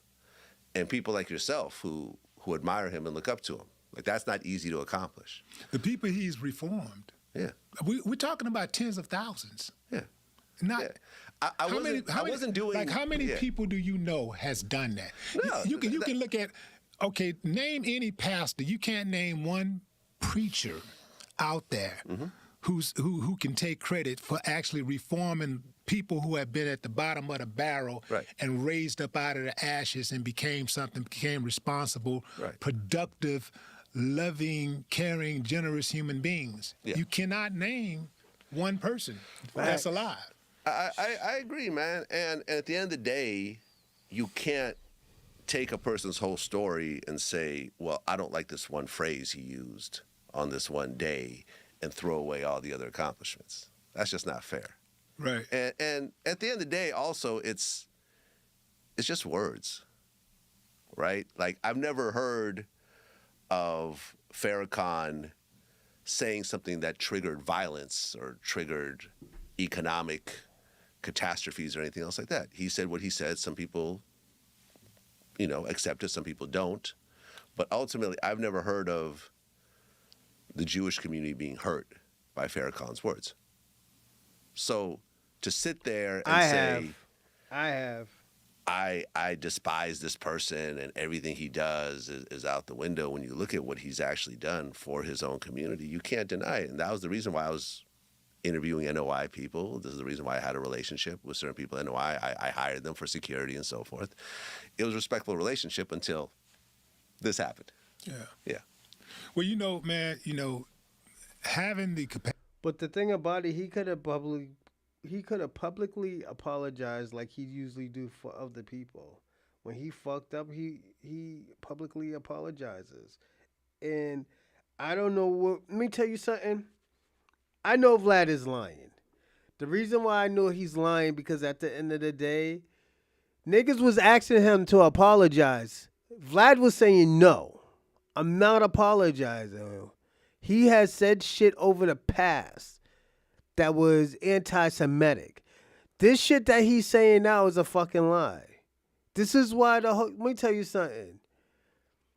and people like yourself who admire him and look up to him. Like, that's not easy to accomplish. The people he's reformed. Yeah. We're talking about tens of thousands. Yeah. Not. Yeah. I wasn't doing. Like, how many people do you know has done that? No, you can look at. Okay, name any pastor. You can't name one preacher out there who can take credit for actually reforming people who have been at the bottom of the barrel and raised up out of the ashes and became responsible, productive, loving, caring, generous human beings. Yeah. You cannot name one person that's alive. I agree, man. And at the end of the day, you can't take a person's whole story and say, well, I don't like this one phrase he used on this one day and throw away all the other accomplishments. That's just not fair. Right. And at the end of the day, also, it's just words, right? Like, I've never heard of Farrakhan saying something that triggered violence or triggered economic catastrophes or anything else like that. He said what he said. Some people, accept it. Some people don't. But ultimately, I've never heard of the Jewish community being hurt by Farrakhan's words. So to sit there and I have. I despise this person and everything he does is out the window. When you look at what he's actually done for his own community, you can't deny it. And that was the reason why I was interviewing NOI people. This is the reason why I had a relationship with certain people at NOI. I hired them for security and so forth. It was a respectful relationship until this happened. Yeah. Yeah. Well, man, having the capacity. But the thing about it, he could have publicly apologized like he usually do for other people. When he fucked up, he publicly apologizes. And I don't know what. Let me tell you something. I know Vlad is lying. The reason why I know he's lying because at the end of the day, niggas was asking him to apologize. Vlad was saying no. I'm not apologizing. He has said shit over the past that was anti-Semitic. This shit that he's saying now is a fucking lie. This is why let me tell you something.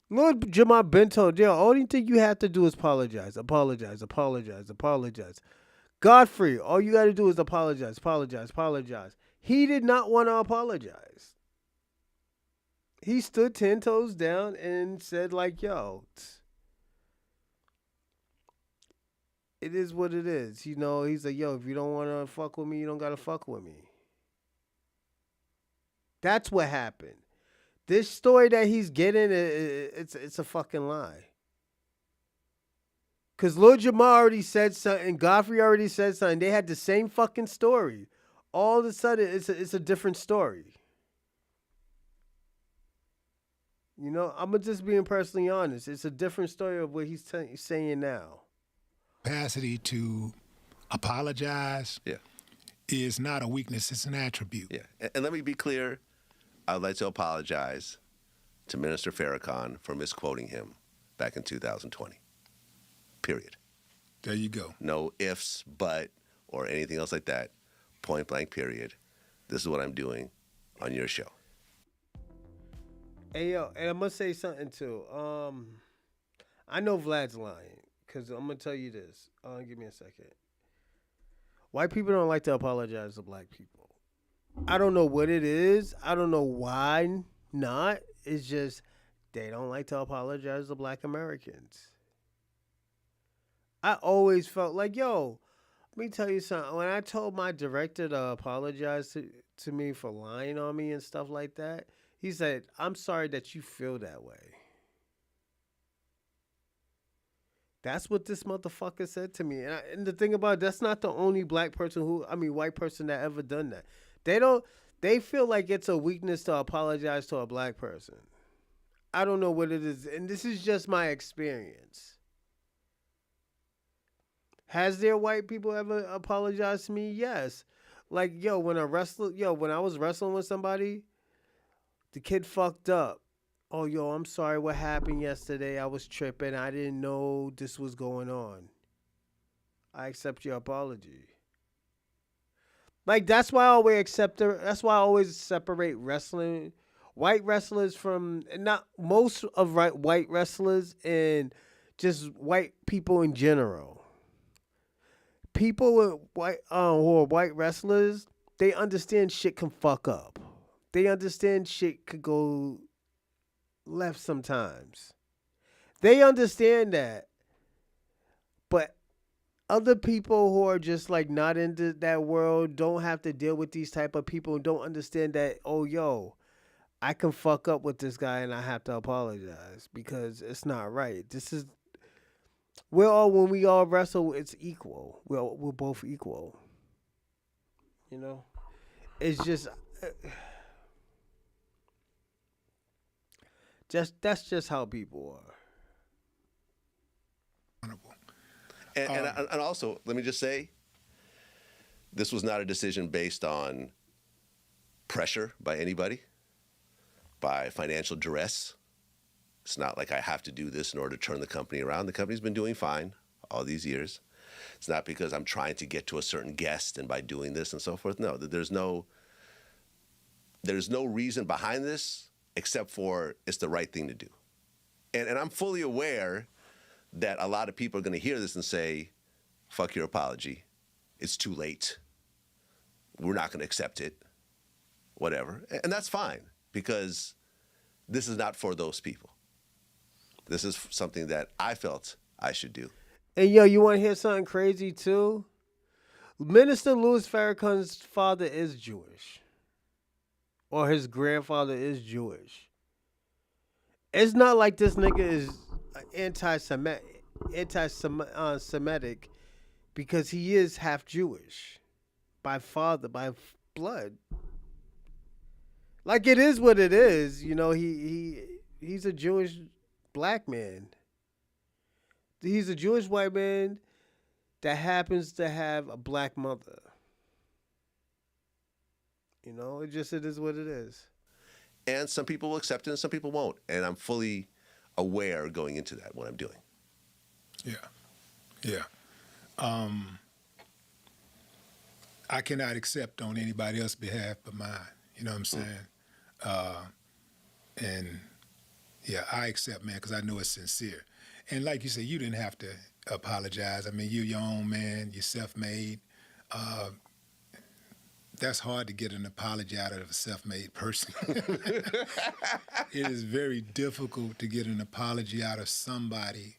Lord Jamar Ben told you, only thing you have to do is apologize. Godfrey, all you got to do is apologize. He did not want to apologize. He stood 10 toes down and said like, yo, it is what it is. He's like, yo, if you don't want to fuck with me, you don't got to fuck with me. That's what happened. This story that he's getting, it's a fucking lie. Because Lil Jamar already said something. Godfrey already said something. They had the same fucking story. All of a sudden, it's a different story. I'm just being personally honest. It's a different story of what he's saying now. Capacity to apologize is not a weakness. It's an attribute. Yeah. And let me be clear. I would like to apologize to Minister Farrakhan for misquoting him back in 2020. Period. There you go. No ifs, but, or anything else like that. Point blank, period. This is what I'm doing on your show. Hey, yo, and I'm going to say something, too. I know Vlad's lying, because I'm going to tell you this. Give me a second. White people don't like to apologize to black people. I don't know what it is. I don't know why not. It's just they don't like to apologize to black Americans. I always felt like, yo, let me tell you something. When I told my director to apologize to me for lying on me and stuff like that, he said, I'm sorry that you feel that way. That's what this motherfucker said to me. And the thing about it, that's not the only white person that ever done that. They feel like it's a weakness to apologize to a black person. I don't know what it is. And this is just my experience. Has there white people ever apologized to me? Yes. Like, when I was wrestling with somebody, the kid fucked up. Oh, I'm sorry what happened yesterday. I was tripping. I didn't know this was going on. I accept your apology. Like, that's why I always separate wrestling, white wrestlers from, not most of white wrestlers, and just white people in general. People with who are white wrestlers, they understand shit can fuck up. They understand shit could go left sometimes. They understand that. But other people who are just like not into that world don't have to deal with these type of people and don't understand that, I can fuck up with this guy and I have to apologize because it's not right. When we all wrestle, it's equal. We're both equal. It's just that's just how people are. And also, let me just say, this was not a decision based on pressure by anybody, by financial duress. It's not like I have to do this in order to turn the company around. The company's been doing fine all these years. It's not because I'm trying to get to a certain guest and by doing this and so forth. No, there's no reason behind this except for it's the right thing to do. And I'm fully aware that a lot of people are going to hear this and say, fuck your apology. It's too late. We're not going to accept it. Whatever. And that's fine, because this is not for those people. This is something that I felt I should do. And yo, you want to hear something crazy too? Minister Louis Farrakhan's father is Jewish, or his grandfather is Jewish. It's not like this nigga is anti-Semitic, because he is half Jewish by father, by blood. Like, it is what it is, you know. He's a Jewish black man. He's a Jewish white man that happens to have a black mother. You know, it is what it is. And some people will accept it and some people won't. And I'm fully aware going into that, what I'm doing. Yeah. I cannot accept on anybody else's behalf but mine. You know what I'm saying? And yeah, I accept, man, because I know it's sincere. And like you said, you didn't have to apologize. I mean, you're your own man. You're self-made. That's hard to get an apology out of a self-made person. It is very difficult to get an apology out of somebody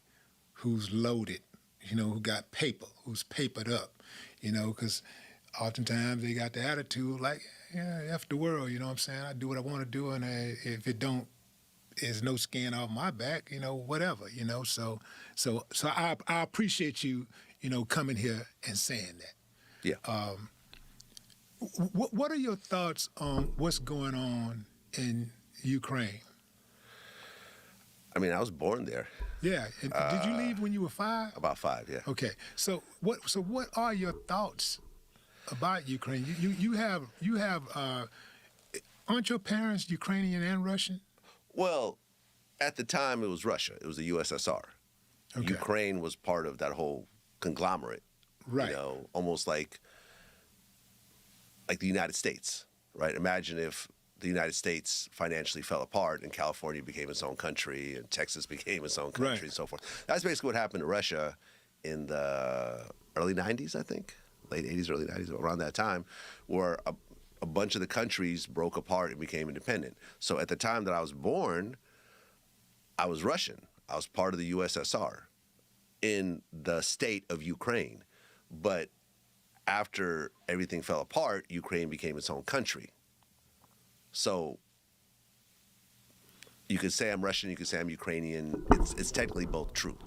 who's loaded, you know, who got paper, who's papered up, you know, because oftentimes they got the attitude like, yeah, F the world, you know what I'm saying? I do what I want to do, and if it don't, there's no skin off my back, you know, whatever, you know. So I appreciate you, you know, coming here and saying that. Yeah. What are your thoughts on what's going on in Ukraine? I mean, I was born there. Yeah. And did you leave when you were 5? About 5, yeah. Okay. So what are your thoughts about Ukraine? You have aren't your parents Ukrainian and Russian? Well, at the time it was Russia. It was the USSR. Okay. Ukraine was part of that whole conglomerate. Right. You know, almost like the United States, right? Imagine if the United States financially fell apart and California became its own country and Texas became its own country, and so forth. That's basically what happened to Russia in the early 90s, I think. Late 80s, early 90s, around that time, where a bunch of the countries broke apart and became independent. So at the time that I was born, I was Russian. I was part of the USSR in the state of Ukraine. But after everything fell apart, Ukraine became its own country. So you could say I'm Russian, you could say I'm Ukrainian. It's technically both true.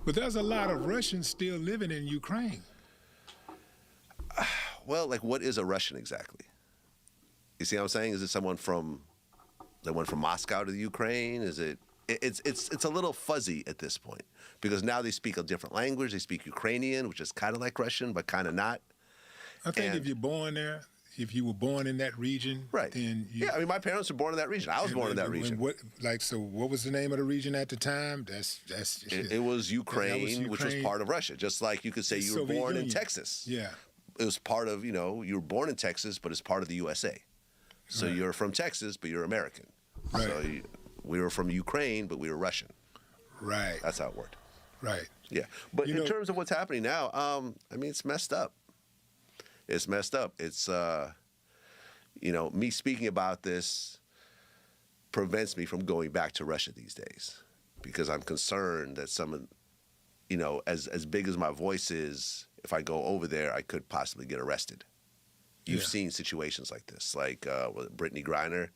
But there's a lot of Russians still living in Ukraine. Well, like, what is a Russian exactly? You see what I'm saying? Is it someone that went from Moscow to the Ukraine? Is it? It's a little fuzzy at this point, because now they speak a different language. They speak Ukrainian, which is kind of like Russian, but kind of not. I think if you're born there, if you were born in that region, right? Then I mean, my parents were born in that region. I was born in that region. What was the name of the region at the time? It was Ukraine, which was part of Russia. Just like you could say you were born in Texas. Yeah. It was part of, you know, you were born in Texas, but it's part of the USA. So you're from Texas, but you're American. Right. So we were from Ukraine, but we were Russian. Right. That's how it worked. Right. Yeah. But in terms of what's happening now, I mean, it's messed up. It's messed up. It's, you know, me speaking about this prevents me from going back to Russia these days, because I'm concerned that you know, as big as my voice is, if I go over there, I could possibly get arrested. You've seen situations like this, like Brittany Griner,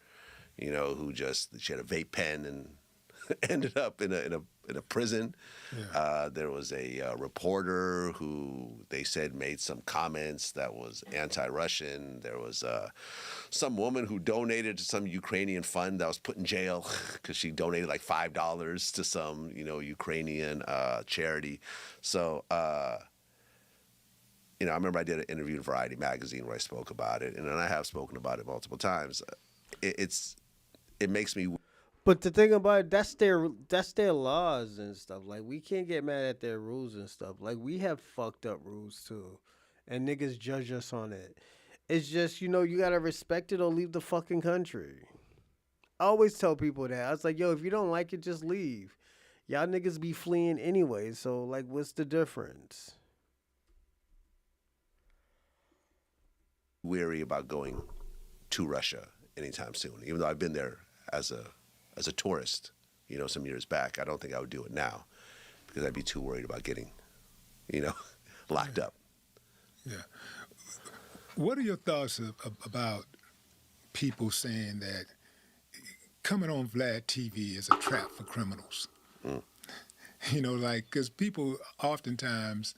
you know, she had a vape pen and ended up in a prison. Yeah. There was a reporter who they said made some comments that was anti-Russian. There was some woman who donated to some Ukrainian fund that was put in jail because she donated like $5 to some, you know, Ukrainian charity. So, you know, I remember I did an interview in Variety magazine where I spoke about it, and then I have spoken about it multiple times. It makes me. But the thing about it, that's their laws and stuff. Like, we can't get mad at their rules and stuff. Like, we have fucked up rules too, and niggas judge us on it. It's just, you know, you gotta respect it or leave the fucking country. I always tell people that. I was like, yo, if you don't like it, just leave. y'all niggas be fleeing anyway. So like, what's the difference? Weary about going to Russia anytime soon, even though I've been there as a tourist, some years back. I don't think I would do it now because I'd be too worried about getting, locked up. Yeah. What are your thoughts about people saying that coming on Vlad TV is a trap for criminals? Mm. Because people oftentimes,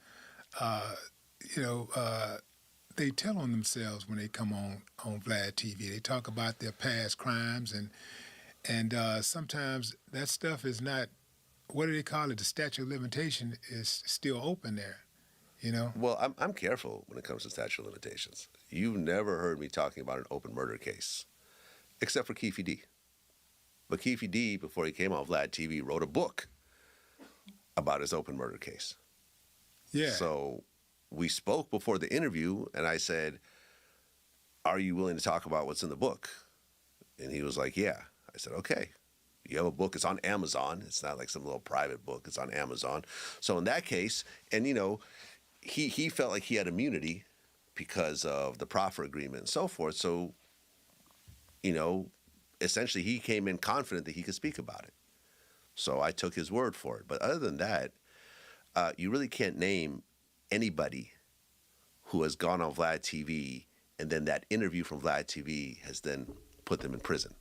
they tell on themselves when they come on Vlad TV. They talk about their past crimes, and sometimes that stuff is not, what do they call it? The statute of limitation is still open there, Well, I'm careful when it comes to statute of limitations. You've never heard me talking about an open murder case, except for Keefe D. But Keefe D, before he came on Vlad TV, wrote a book about his open murder case. Yeah. So we spoke before the interview, and I said, are you willing to talk about what's in the book? And he was like, yeah. I said, okay. You have a book. It's on Amazon. It's not like some little private book. It's on Amazon. So in that case, and, he felt like he had immunity because of the proffer agreement and so forth. So, essentially he came in confident that he could speak about it. So I took his word for it. But other than that, you really can't name anybody who has gone on Vlad TV and then that interview from Vlad TV has then put them in prison.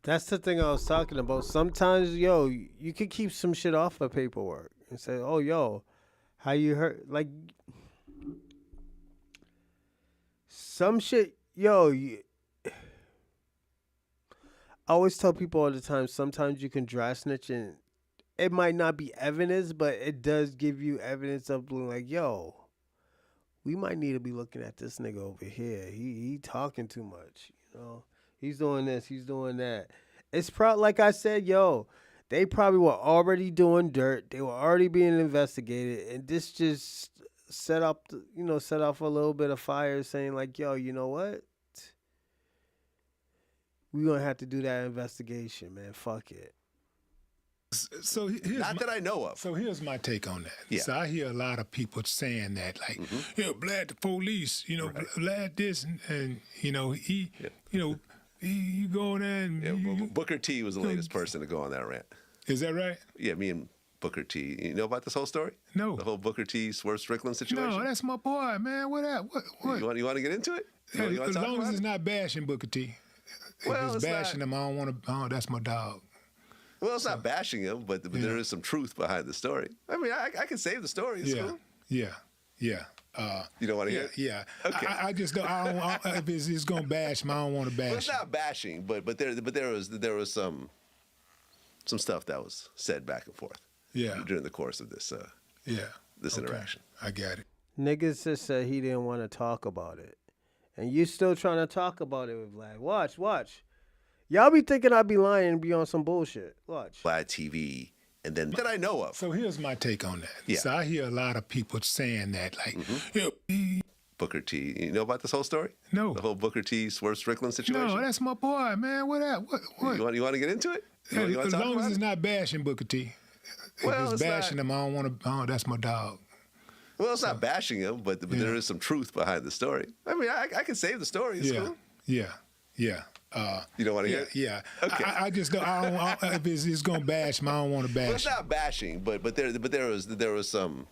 That's the thing I was talking about. Sometimes, you could keep some shit off of paperwork and say, oh, how you hurt? Like, some shit, I always tell people all the time, sometimes you can dry snitch and it might not be evidence, but it does give you evidence of like, we might need to be looking at this nigga over here. He talking too much, He's doing this, he's doing that. It's probably, like I said, they probably were already doing dirt. They were already being investigated. And this just set off a little bit of fire saying like, you know what? We're going to have to do that investigation, man. Fuck it. So not that I know of. So here's my take on that. Yeah. So I hear a lot of people saying that, like, Vlad the police, right. Vlad this, and he go there and... Booker T was the latest person to go on that rant. Is that right? Yeah, me and Booker T. You know about this whole story? No. The whole Booker T. Swerve Strickland situation? No, that's my boy, man. What? You want to get into it? As long as it's not bashing Booker T. Well, if it's bashing him, I don't want to... that's my dog. Well, it's not bashing him, but there is some truth behind the story. I mean, I can save the story. It's cool. Yeah. You don't want to hear it? Yeah. Okay. I just don't. If it's gonna bash him, I don't want to bash. Well, it's not bashing, but there was some stuff that was said back and forth. Yeah. During the course of this this interaction. I got it. Niggas just said he didn't want to talk about it, and you still trying to talk about it with Vlad. Watch. Y'all be thinking I'd be lying and be on some bullshit. Watch. Vlad TV, and then that I know of. So here's my take on that. Yeah. So I hear a lot of people saying that, like, Booker T. You know about this whole story? No. The whole Booker T. Swerve Strickland situation? No, that's my boy, man. What? You want to get into it? As long as it's not bashing Booker T. Well, if it's bashing him, I don't want to. That's my dog. Well, it's not bashing him, but there is some truth behind the story. I mean, I can save the story. It's cool. Yeah. You don't want to hear it? Yeah. Okay. I just don't. If it's gonna bash him, I don't want to bash. Well, it's not bashing, but there was some.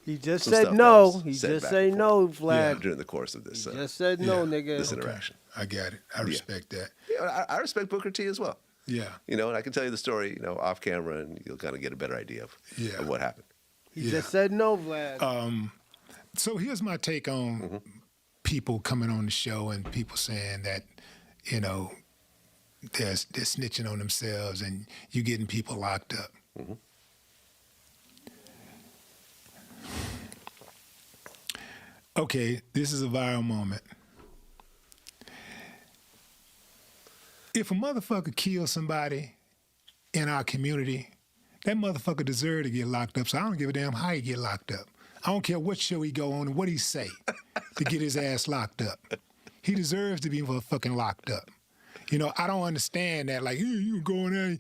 He just said no. He just said no, Vlad. During the course of this. Just said no, nigga. This interaction. I got it. I respect that. Yeah, I respect Booker T as well. Yeah. And I can tell you the story, off camera, and you'll kind of get a better idea of what happened. He just said no, Vlad. So here's my take on people coming on the show and people saying that, they're snitching on themselves and you getting people locked up. Mm-hmm. Okay, this is a viral moment. If a motherfucker kills somebody in our community, that motherfucker deserves to get locked up, so I don't give a damn how he get locked up. I don't care what show he go on and what he say to get his ass locked up. He deserves to be fucking locked up. You know, I don't understand that. Like, you going there,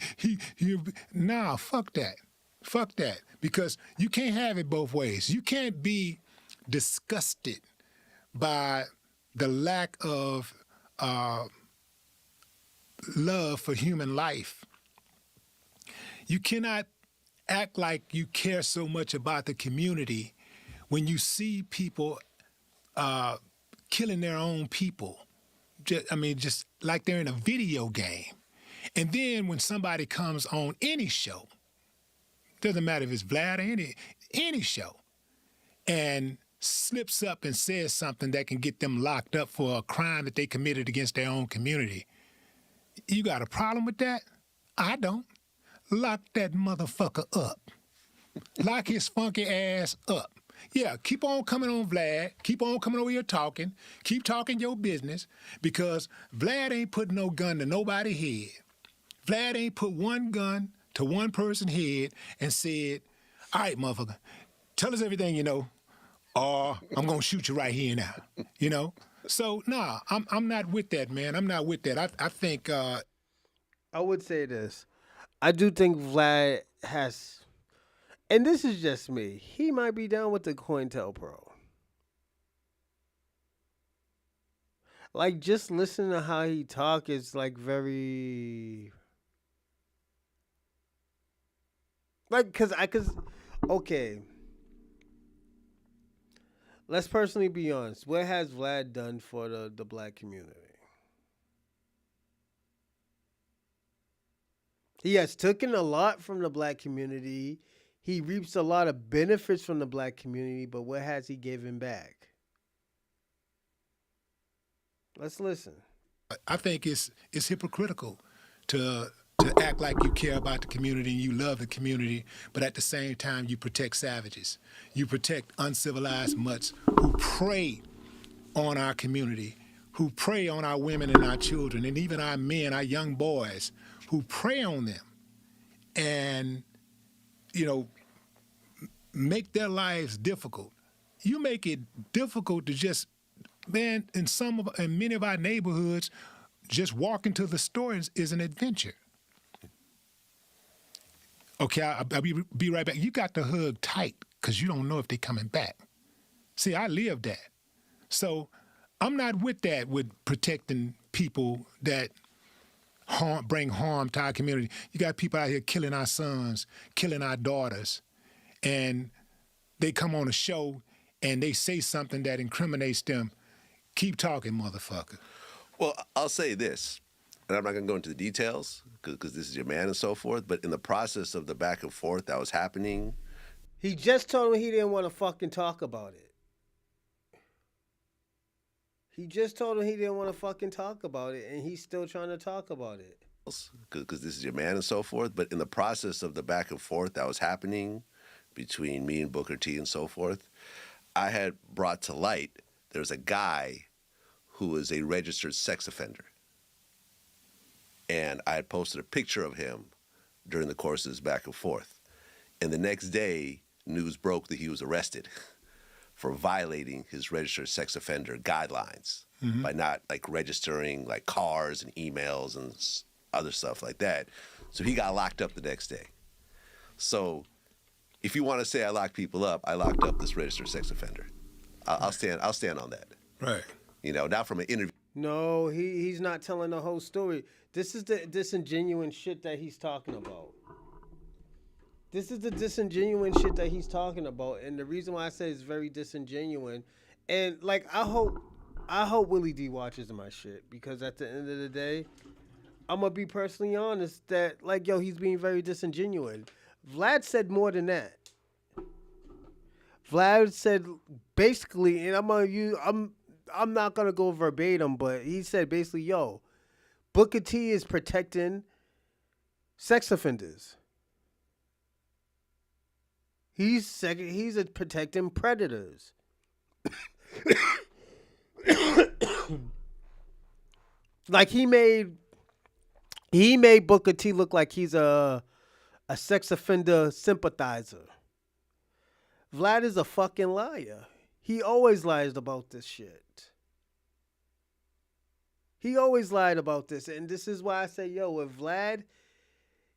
nah, fuck that. Fuck that. Because you can't have it both ways. You can't be disgusted by the lack of love for human life. You cannot act like you care so much about the community when you see people killing their own people. Just like they're in a video game. And then when somebody comes on any show, doesn't matter if it's Vlad or any show, and slips up and says something that can get them locked up for a crime that they committed against their own community, you got a problem with that? I don't. Lock that motherfucker up. Lock his funky ass up. Yeah, keep on coming on Vlad. Keep on coming over here talking. Keep talking your business, because Vlad ain't put no gun to nobody's head. Vlad ain't put one gun to one person's head and said, all right, motherfucker, tell us everything you know, or I'm going to shoot you right here now, you know? So, nah, I'm not with that, man. I'm not with that. I think... I would say this. I do think Vlad has... And this is just me. He might be down with the COINTELPRO. Like, just listening to how he talk is like very... Like, cause okay. Let's personally be honest. What has Vlad done for the black community? He has taken a lot from the black community. He reaps a lot of benefits from the black community, but what has he given back? Let's listen. I think it's hypocritical to act like you care about the community and you love the community, but at the same time you protect savages. You protect uncivilized mutts who prey on our community, who prey on our women and our children, and even our men, our young boys, who prey on them and, you know, make their lives difficult. You make it difficult to just, man, in many of our neighborhoods, just walking to the store is an adventure. Okay, I'll be right back. You got to hug tight because you don't know if they're coming back. See, I lived that. So I'm not with that, with protecting people that bring harm to our community. You got people out here killing our sons, killing our daughters, and they come on a show and they say something that incriminates them. Keep talking, motherfucker. Well, I'll say this, and I'm not going to go into the details because this is your man and so forth, but in the process of the back and forth that was happening... He just told him he didn't want to fucking talk about it. He just told him he didn't want to fucking talk about it, and he's still trying to talk about it. Because this is your man and so forth, but in the process of the back and forth that was happening between me and Booker T and so forth, I had brought to light there's a guy who is a registered sex offender. And I had posted a picture of him during the course of this back and forth. And the next day, news broke that he was arrested for violating his registered sex offender guidelines by not like registering like cars and emails and other stuff like that. So he got locked up the next day. So if you want to say I locked people up, I locked up this registered sex offender. I'll stand on that. Right. You know, not from an interview. No, he's not telling the whole story. This is the disingenuous shit that he's talking about. This is the disingenuous shit that he's talking about, and the reason why I say it's very disingenuous, and like I hope Willie D watches my shit, because at the end of the day, I'm gonna be personally honest that like he's being very disingenuous. Vlad said more than that. Vlad said basically, and I'm not gonna go verbatim, but he said basically, Booker T is protecting sex offenders. He's protecting predators. Like he made Booker T look like he's a sex offender sympathizer. Vlad is a fucking liar. He always lies about this shit. He always lied about this, and this is why I say, yo, with Vlad,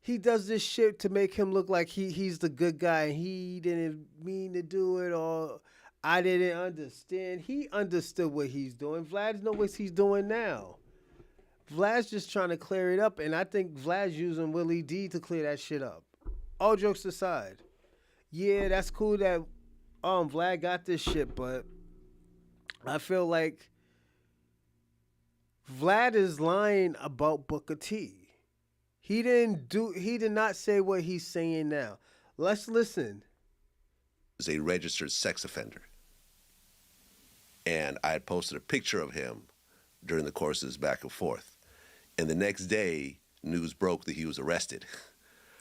he does this shit to make him look like he's the good guy, and he didn't mean to do it, or I didn't understand. He understood what he's doing. Vlad knows what he's doing now. Vlad's just trying to clear it up, and I think Vlad's using Willie D to clear that shit up. All jokes aside, yeah, that's cool that Vlad got this shit, but I feel like Vlad is lying about Booker T. He did not say what he's saying now. Let's listen. Is a registered sex offender. And I had posted a picture of him during the course of his back and forth. And the next day, news broke that he was arrested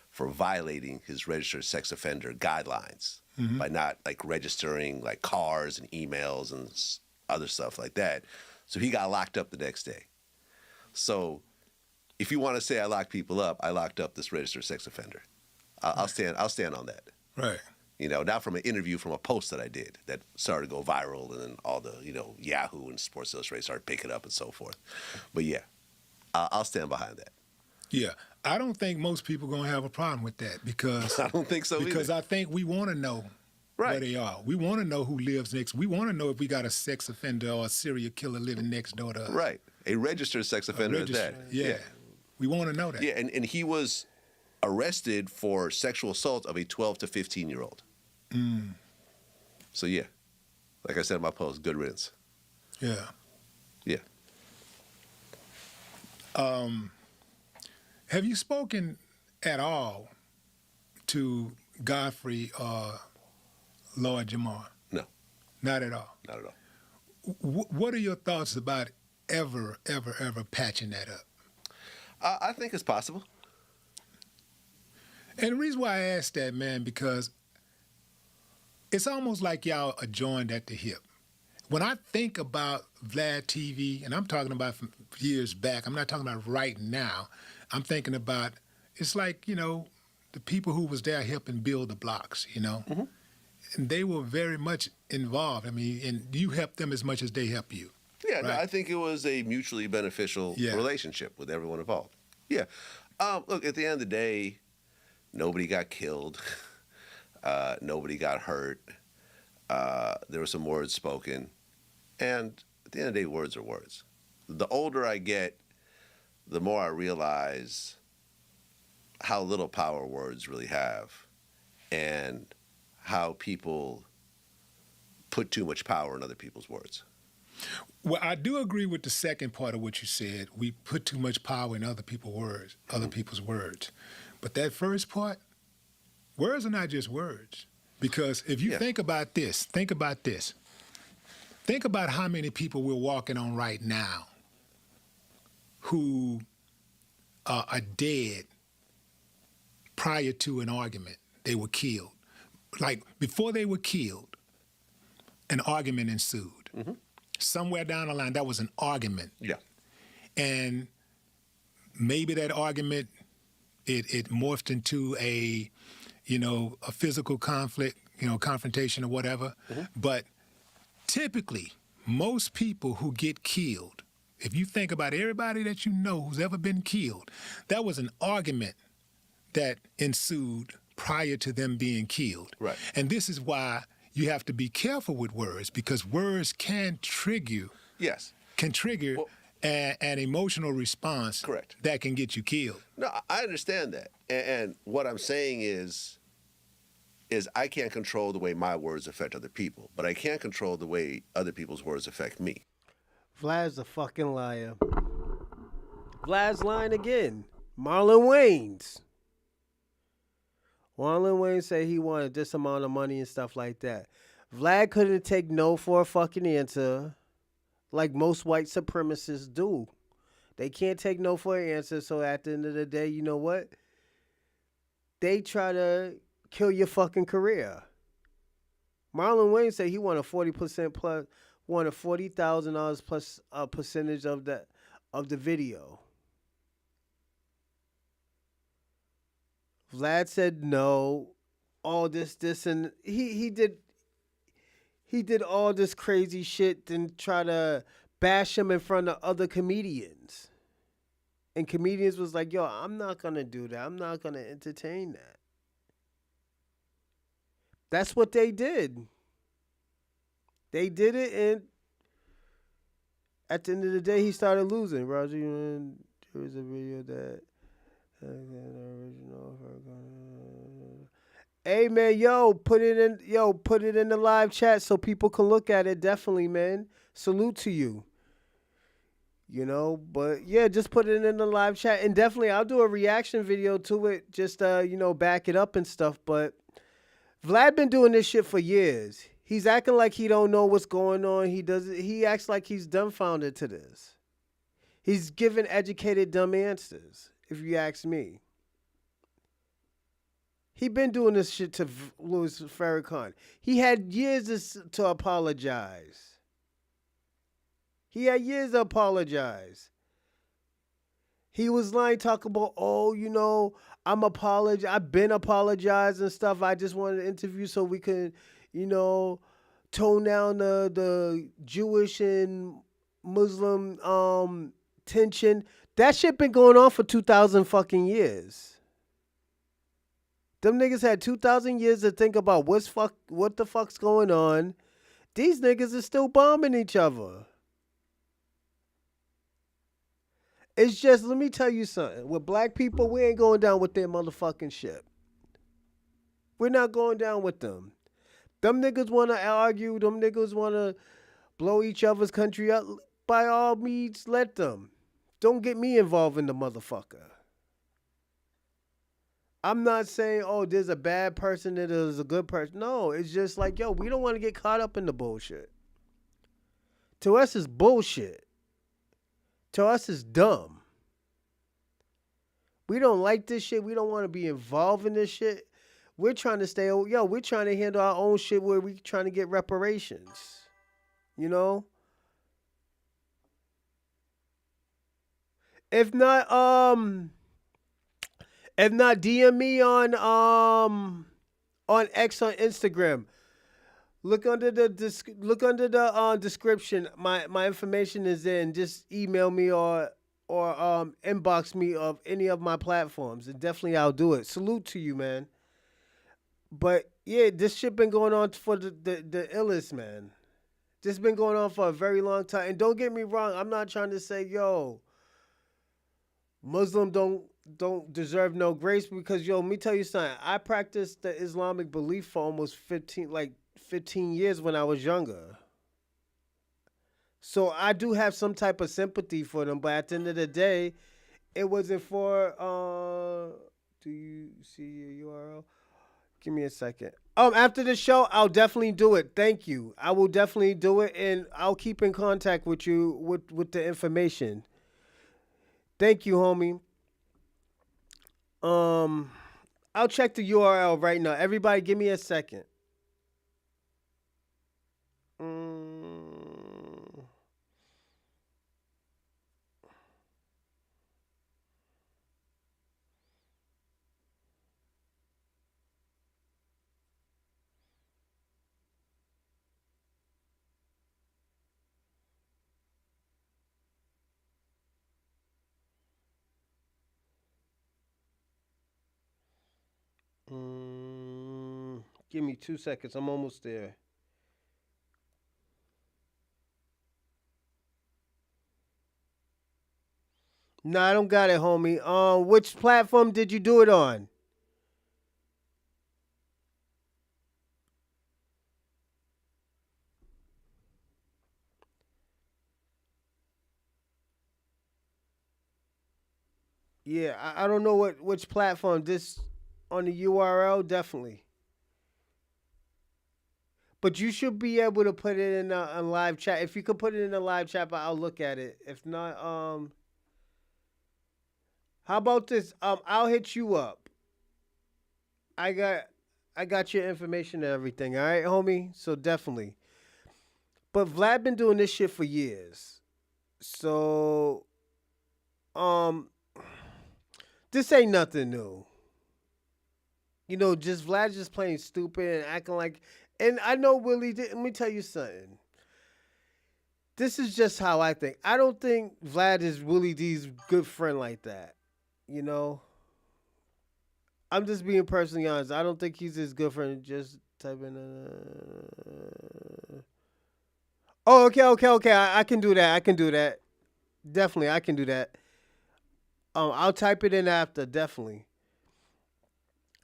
for violating his registered sex offender guidelines by not like registering like cars and emails and other stuff like that. So he got locked up the next day. So if you want to say I locked people up, I locked up this registered sex offender. I'll stand on that. Right. You know, not from an interview, from a post that I did that started to go viral, and then all the, you know, Yahoo and Sports Illustrated started picking up and so forth. But yeah, I'll stand behind that. Yeah. I don't think most people going to have a problem with that because I don't think so because either. I think we want to know where they are. We want to know who lives next. We want to know if we got a sex offender or a serial killer living next door to us. Right. A registered sex offender at that. Yeah. We want to know that. Yeah, and he was arrested for sexual assault of a 12 to 15-year-old. So yeah, like I said in my post, good riddance. Yeah. Yeah. Have you spoken at all to Godfrey or Lord Jamar? No, Not at all. not at all. What are your thoughts about ever patching that up? I think it's possible. And the reason why I asked that, man, because it's almost like y'all are joined at the hip. When I think about Vlad TV, and I'm talking about from years back, I'm not talking about right now. I'm thinking about, it's like, you know, the people who was there helping build the blocks, you know? And they were very much involved. I mean, and you helped them as much as they help you. Yeah, no, Right. I think it was a mutually beneficial relationship with everyone involved. Yeah. Look, at the end of the day, nobody got killed. Nobody got hurt. There were some words spoken. And at the end of the day, words are words. The older I get, the more I realize how little power words really have and how people put too much power in other people's words. Well, I do agree with the second part of what you said. We put too much power in other people's words. But that first part, words are not just words. Because if you think about this. Think about how many people we're walking on right now who are dead prior to an argument. They were killed. Like, before they were killed, an argument ensued. Somewhere down the line, that was an argument. Yeah. And maybe that argument, it morphed into a physical conflict, confrontation or whatever. But typically, most people who get killed, if you think about everybody that you know who's ever been killed, that was an argument that ensued prior to them being killed. Right. And this is why you have to be careful with words, because words can trigger an emotional response. Correct. That can get you killed. No, I understand that. And what I'm saying is I can't control the way my words affect other people, but I can control the way other people's words affect me. Vlad's a fucking liar. Vlad's lying again. Marlon Wayans. Marlon Wayans said he wanted this amount of money and stuff like that. Vlad couldn't take no for a fucking answer like most white supremacists do. They can't take no for an answer, so at the end of the day, you know what? They try to kill your fucking career. Marlon Wayans said he wanted 40% plus, wanted $40,000 plus a percentage of the video. Vlad said no. All this, and he did all this crazy shit and try to bash him in front of other comedians. And comedians was like, yo, I'm not going to do that. I'm not going to entertain that. That's what they did. They did it, and at the end of the day, he started losing. Roger, there was a video that original. Hey man, put it in the live chat so people can look at it. Definitely, man. Salute to you. But yeah, just put it in the live chat, and definitely I'll do a reaction video to it. Just back it up and stuff. But Vlad been doing this shit for years. He's acting like he don't know what's going on. He acts like he's dumbfounded to this. He's giving educated dumb answers, if you ask me. He been doing this shit to Louis Farrakhan. He had years to apologize. He had years to apologize. He was lying, talking about, I've been apologized and stuff. I just wanted an interview so we could, tone down the Jewish and Muslim tension. That shit been going on for 2,000 fucking years. Them niggas had 2,000 years to think about what the fuck's going on. These niggas are still bombing each other. It's just, let me tell you something. With black people, we ain't going down with their motherfucking shit. We're not going down with them. Them niggas want to argue. Them niggas want to blow each other's country up. By all means, let them. Don't get me involved in the motherfucker. I'm not saying, there's a bad person and there's a good person. No, it's just like, we don't want to get caught up in the bullshit. To us, it's bullshit. To us, it's dumb. We don't like this shit. We don't want to be involved in this shit. We're trying to we're trying to handle our own shit where we're trying to get reparations. If not, DM me on X on Instagram. Look under the description. My information is there, and just email me or inbox me of any of my platforms, and definitely I'll do it. Salute to you, man. But yeah, this shit been going on for the illest, man. This been going on for a very long time. And don't get me wrong, I'm not trying to say, Muslim don't deserve no grace, because let me tell you something. I practiced the Islamic belief for almost 15 years when I was younger. So I do have some type of sympathy for them, but at the end of the day, it wasn't for do you see your URL? Give me a second. After the show, I'll definitely do it. Thank you. I will definitely do it, and I'll keep in contact with you with the information. Thank you, homie. I'll check the URL right now. Everybody, give me a second. Give me 2 seconds. I'm almost there. No, I don't got it, homie. Which platform did you do it on? Yeah, I don't know which platform. This on the URL, definitely. But you should be able to put it in a live chat. If you could put it in a live chat, I'll look at it. If not, how about this? I'll hit you up. I got your information and everything. All right, homie. So definitely. But Vlad been doing this shit for years. So, this ain't nothing new. Just Vlad just playing stupid and acting like. And I know Willie D. Let me tell you something. this is just how I think. I don't think Vlad is Willie D's good friend like that. You know? I'm just being personally honest. I don't think he's his good friend. Just type in. Oh, okay. I can do that. I can do that. Definitely, I can do that. I'll type it in after, definitely.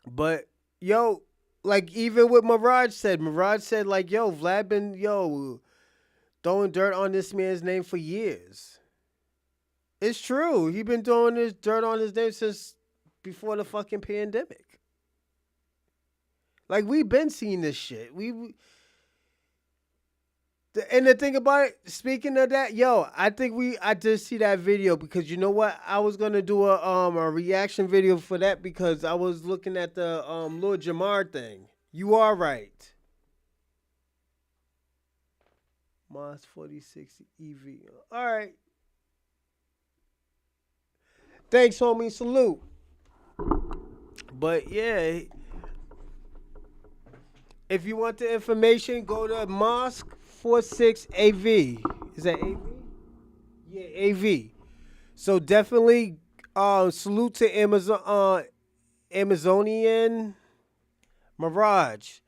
But yo, like even what Mirage said, like, yo, Vlad been throwing dirt on this man's name for years. It's true. He been throwing this dirt on his name since before the fucking pandemic. Like we been seeing this shit. And the thing about it, speaking of that, I think I did see that video because you know what? I was gonna do a reaction video for that because I was looking at the Lord Jamar thing. You are right. Moss 4060 EV. All right. Thanks, homie. Salute. But yeah, if you want the information, go to Mosque 46 AV. Is that AV? Yeah, AV. So definitely salute to Amazonian Mirage.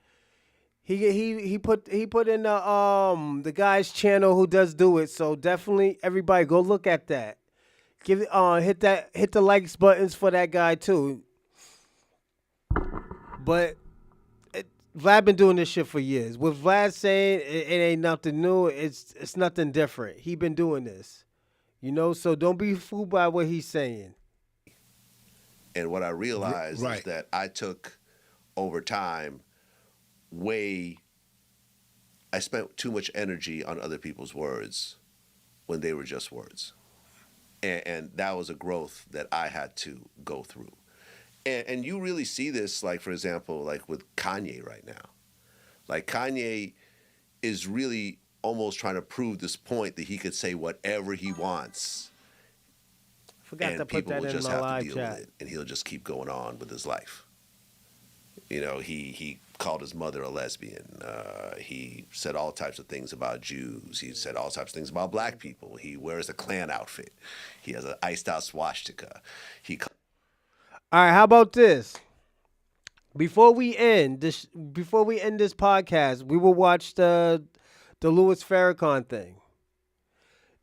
He put in the guy's channel who does do it. So definitely everybody go look at that. Hit the likes buttons for that guy too. But Vlad been doing this shit for years. With Vlad saying it ain't nothing new, it's nothing different. He been doing this, So don't be fooled by what he's saying. And what I realized is that I took over time I spent too much energy on other people's words when they were just words. And that was a growth that I had to go through. And you really see this, like, for example, like with Kanye right now. Like, Kanye is really almost trying to prove this point that he could say whatever he wants. Forgot to put that in my live chat. With it, and he'll just keep going on with his life. He called his mother a lesbian. He said all types of things about Jews. He said all types of things about black people. He wears a Klan outfit. He has an iced out swastika. All right, how about this? Before we end this podcast, we will watch the Louis Farrakhan thing.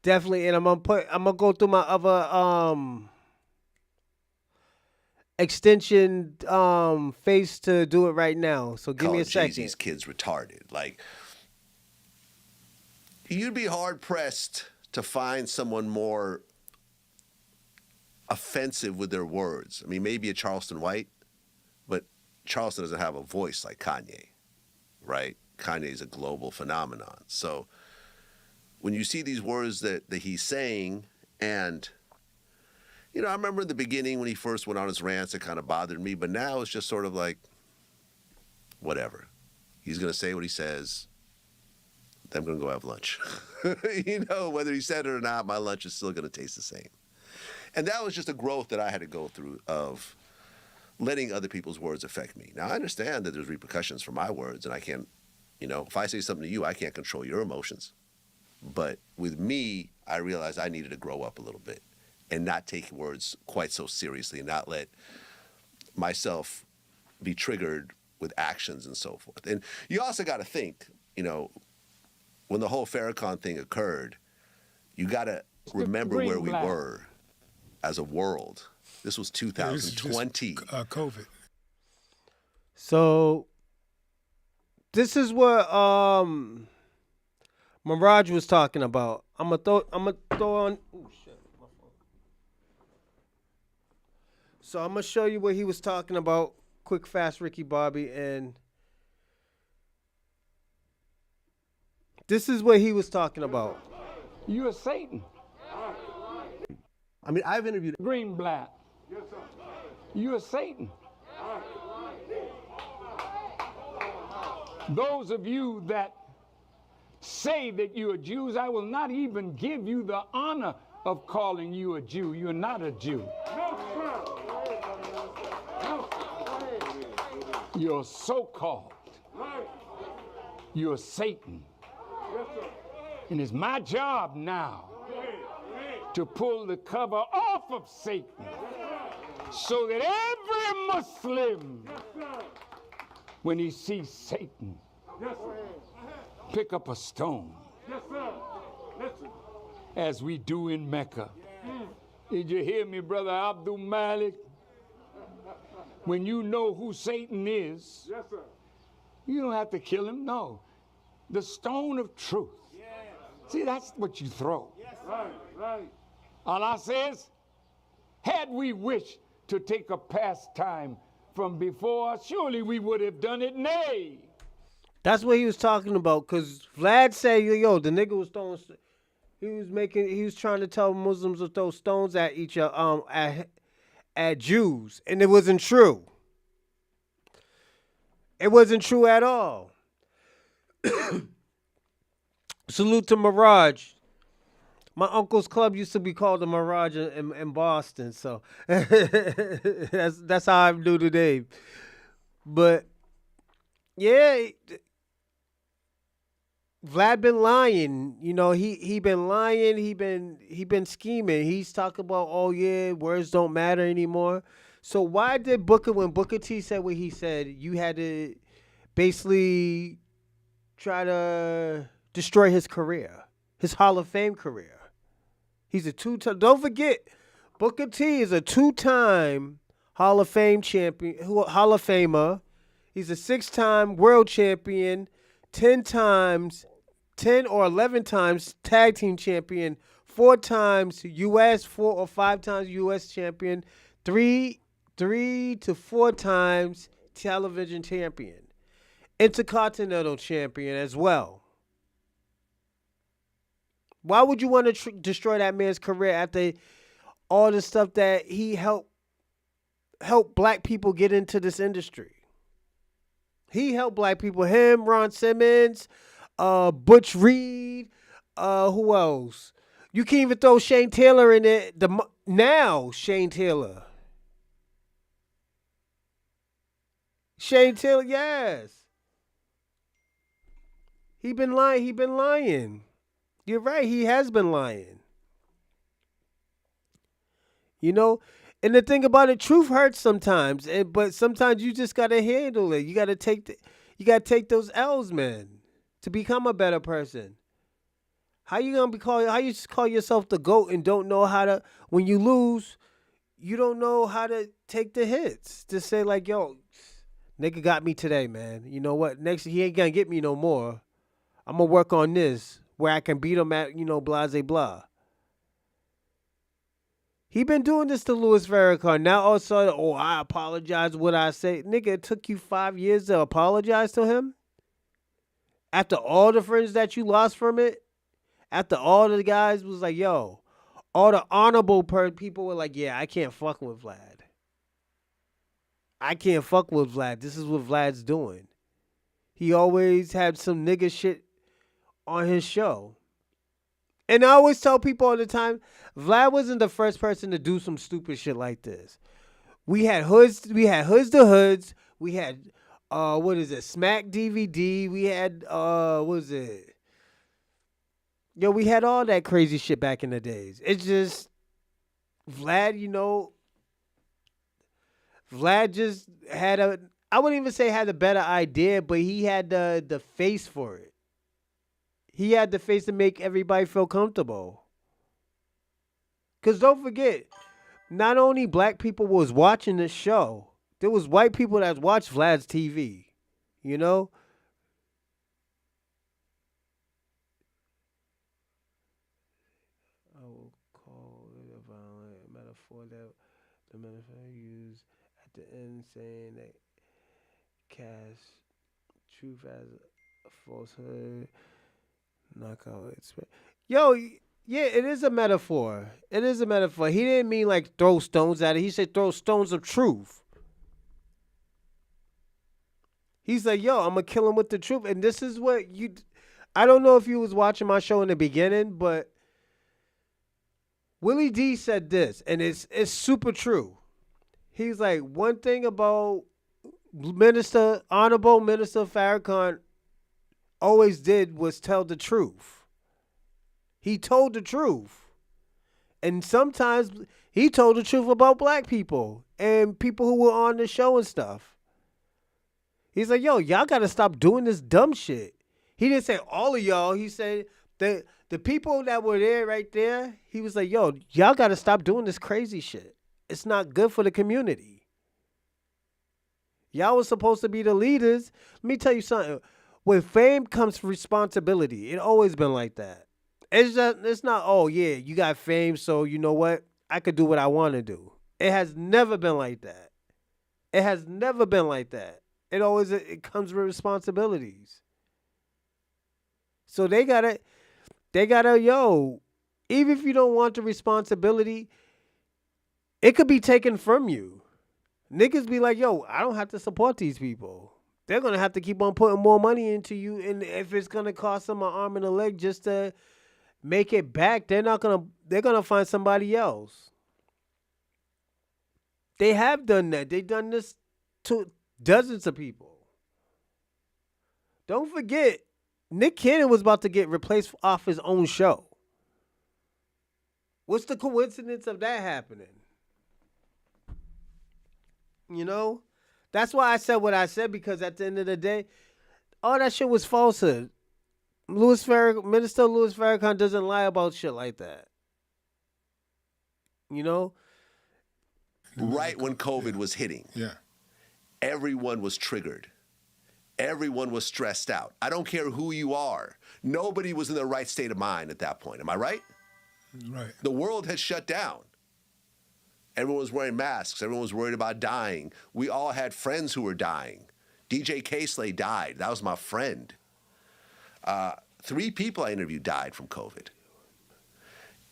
Definitely, and I'm gonna go through my other extension face to do it right now. So give me a second. Jay-Z's kids retarded. Like, you'd be hard pressed to find someone more offensive with their words. I mean, maybe a Charleston White, but Charleston doesn't have a voice like Kanye, right? Kanye's a global phenomenon. So when you see these words that he's saying, and, I remember in the beginning when he first went on his rants, it kind of bothered me, but now it's just sort of like, whatever. He's going to say what he says. I'm going to go have lunch. Whether he said it or not, my lunch is still going to taste the same. And that was just a growth that I had to go through of letting other people's words affect me. Now, I understand that there's repercussions for my words, and I can't, if I say something to you, I can't control your emotions. But with me, I realized I needed to grow up a little bit and not take words quite so seriously and not let myself be triggered with actions and so forth. And you also got to think, when the whole Farrakhan thing occurred, you got to remember where we were as a world. This was 2020. COVID. So this is what Mirage was talking about. I'm gonna throw on. Oh shit, my phone. So I'm gonna show you what he was talking about. Quick, fast, Ricky Bobby, and this is what he was talking about. You are Satan. I mean, I've interviewed Greenblatt. Yes, sir. You are Satan. Those of you that say that you are Jews, I will not even give you the honor of calling you a Jew. You're not a Jew. You're so-called. You're Satan. And it's my job now to pull the cover off of Satan so that every Muslim, when he sees Satan, pick up a stone. As we do in Mecca. Did you hear me, Brother Abdul Malik? When you know who Satan is, you don't have to kill him, no. The stone of truth. See, that's what you throw. Right. Allah says, had we wished to take a pastime from before, surely we would have done it, nay. That's what he was talking about, because Vlad said, yo, the nigga was throwing, he was trying to tell Muslims to throw stones at each other, at Jews, and it wasn't true. It wasn't true at all. Salute to Mirage. My uncle's club used to be called the Mirage in Boston, so that's how I do today. But yeah, Vlad been lying. You know, he been lying. He been scheming. He's talking about, oh yeah, words don't matter anymore. So why did when Booker T said what he said, you had to basically try to destroy his career, his Hall of Fame career? He's a two-time. Don't forget, Booker T is a two-time Hall of Fame champion, Hall of Famer. He's a 6-time world champion, 10 or 11 times tag team champion, 4 times U.S., 4 or 5 times U.S. champion, 3 to 4 times television champion, intercontinental champion as well. Why would you want to destroy that man's career after all the stuff that he helped black people get into this industry? He helped black people. Him, Ron Simmons, Butch Reed, who else? You can't even throw Shane Taylor in it. Shane Taylor. Shane Taylor, yes. He been lying. You're right, he has been lying. You know, and the thing about it, truth hurts sometimes, but sometimes you just gotta handle it. You gotta take those L's, man, to become a better person. How you just call yourself the GOAT and don't know how to, when you lose, you don't know how to take the hits. To say like, yo, nigga got me today, man. You know what? Next, he ain't gonna get me no more. I'm gonna work on this where I can beat him at, blah, blah. He been doing this to Louis Farrakhan. Now all of a sudden, I apologize what I say. Nigga, it took you 5 years to apologize to him? After all the friends that you lost from it? After all the guys was like, yo, all the honorable people were like, yeah, I can't fuck with Vlad. I can't fuck with Vlad. This is what Vlad's doing. He always had some nigga shit on his show. And I always tell people all the time, Vlad wasn't the first person to do some stupid shit like this. We had Hoods to Hoods. We had Smack DVD. We had we had all that crazy shit back in the days. It's just Vlad, Vlad just had I wouldn't even say had a better idea, but he had the face for it. He had the face to make everybody feel comfortable. Because don't forget, not only black people was watching this show, there was white people that watched Vlad's TV. You know? I will call it a violent metaphor that the metaphor used at the end, saying that cast truth as a falsehood. Knockout. Yo, yeah, it is a metaphor. It is a metaphor. He didn't mean like throw stones at it. He said throw stones of truth. He's like, yo, I'm going to kill him with the truth. And this is what I don't know if you was watching my show in the beginning, but Willie D said this, and it's super true. He's like, one thing about Honorable Minister Farrakhan always did was tell the truth. He told the truth. And sometimes he told the truth about black people and people who were on the show and stuff. He's like, yo, y'all got to stop doing this dumb shit. He didn't say all of y'all. He said that the people that were there right there, he was like, yo, y'all got to stop doing this crazy shit. It's not good for the community. Y'all was supposed to be the leaders. Let me tell you something. With fame comes responsibility. It always been like that. It's not, oh yeah, you got fame, so you know what? I could do what I want to do. It has never been like that. It has never been like that. It comes with responsibilities. So they gotta, yo, even if you don't want the responsibility, it could be taken from you. Niggas be like, yo, I don't have to support these people. They're gonna have to keep on putting more money into you, and if it's gonna cost them an arm and a leg just to make it back, they're gonna find somebody else. They have done that. They've done this to dozens of people. Don't forget, Nick Cannon was about to get replaced off his own show. What's the coincidence of that happening? You know? That's why I said what I said, because at the end of the day, all that shit was falsehood. Minister Louis Farrakhan doesn't lie about shit like that. You know? Right when COVID was hitting, everyone was triggered. Everyone was stressed out. I don't care who you are. Nobody was in the right state of mind at that point. Am I right? Right. The world had shut down. Everyone was wearing masks. Everyone was worried about dying. We all had friends who were dying. DJ K-Slay died. That was my friend. 3 people I interviewed died from COVID.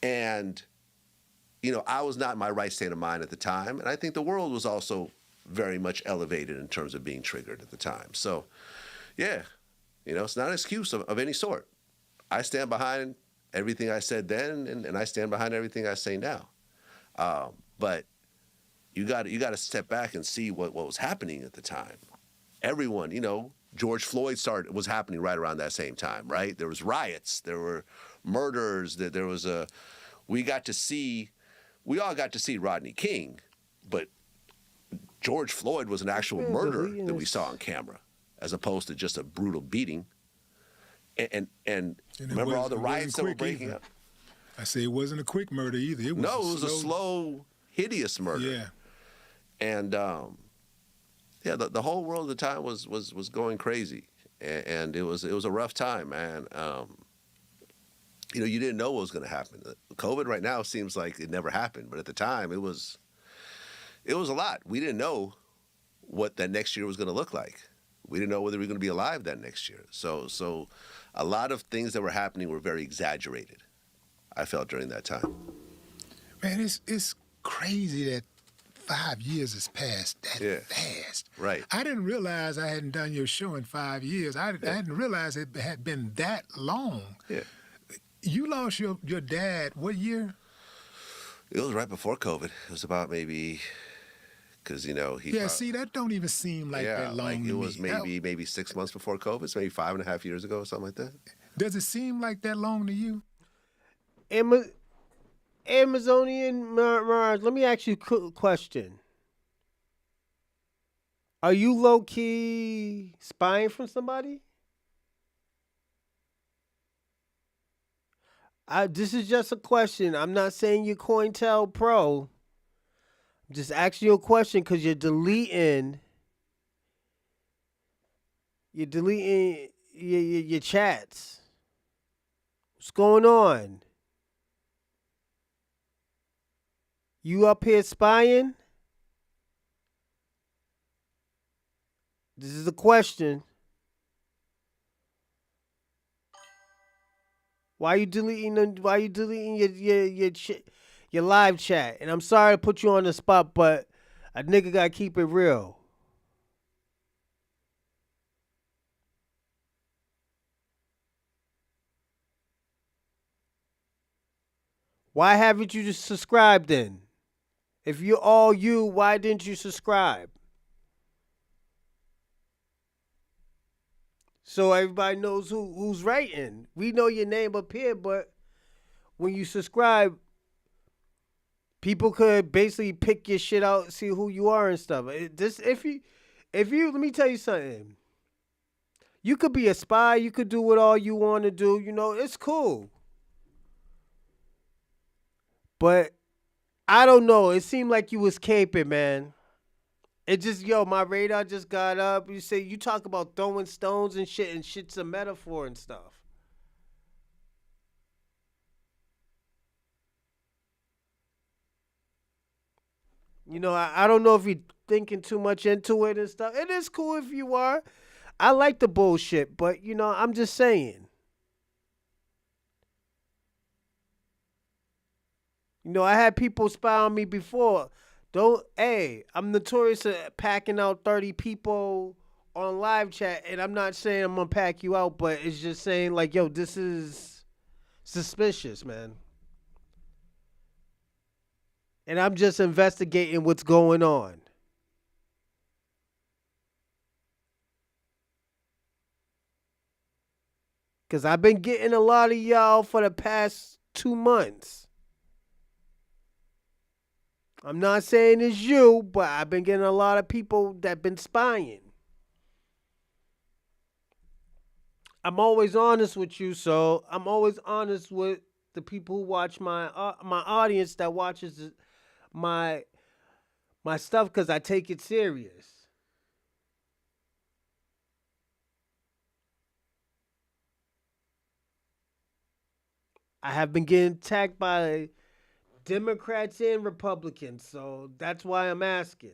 And, you know, I was not in my right state of mind at the time. And I think the world was also very much elevated in terms of being triggered at the time. So, yeah, you know, it's not an excuse of any sort. I stand behind everything I said then, and I stand behind everything I say now. But you got to step back and see what was happening at the time. Everyone, you know, George Floyd was happening right around that same time, right? There was riots, there were murders, there was we all got to see Rodney King, but George Floyd was an actual murder that we saw on camera, as opposed to just a brutal beating. And remember all the riots that were breaking up? I say it wasn't a quick murder either. It was a slow, hideous murder. Yeah. And the whole world at the time was going crazy, and it was a rough time, man. You know, you didn't know what was going to happen. COVID right now seems like it never happened, but at the time it was a lot. We didn't know what that next year was going to look like. We didn't know whether we were going to be alive that next year. So a lot of things that were happening were very exaggerated, I felt, during that time. Man, it's crazy that 5 years has passed that fast. Right. I didn't realize I hadn't done your show in 5 years. I hadn't realized it had been that long. Yeah. You lost your dad what year? It was right before COVID. It was about maybe, because, you know, he... Yeah, see, that don't even seem like that long to me. It was maybe 6 months before COVID, so maybe 5.5 years ago or something like that. Does it seem like that long to you? Amazonian Mirage, let me ask you a question. Are you low-key spying from somebody? This is just a question. I'm not saying you're COINTELPRO. I'm just asking you a question because you're deleting your chats. What's going on? You up here spying? This is a question. Why are you deleting your live chat? And I'm sorry to put you on the spot, but a nigga gotta keep it real. Why haven't you just subscribed then? If you're all you, why didn't you subscribe? So everybody knows who's writing. We know your name up here, but when you subscribe, people could basically pick your shit out, see who you are and stuff. If you, let me tell you something. You could be a spy. You could do what all you want to do. You know, it's cool. But I don't know. It seemed like you was caping, man. It just, my radar just got up. You talk about throwing stones and shit's a metaphor and stuff. You know, I don't know if you're thinking too much into it and stuff. It is cool if you are. I like the bullshit, but, I'm just saying. I had people spy on me before. I'm notorious at packing out 30 people on live chat, and I'm not saying I'm going to pack you out, but it's just saying, like, yo, this is suspicious, man. And I'm just investigating what's going on. Because I've been getting a lot of y'all for the past 2 months. I'm not saying it's you, but I've been getting a lot of people that been spying. I'm always honest with you, so I'm always honest with the people who watch my audience that watches my stuff, because I take it serious. I have been getting attacked by Democrats and Republicans, so that's why I'm asking.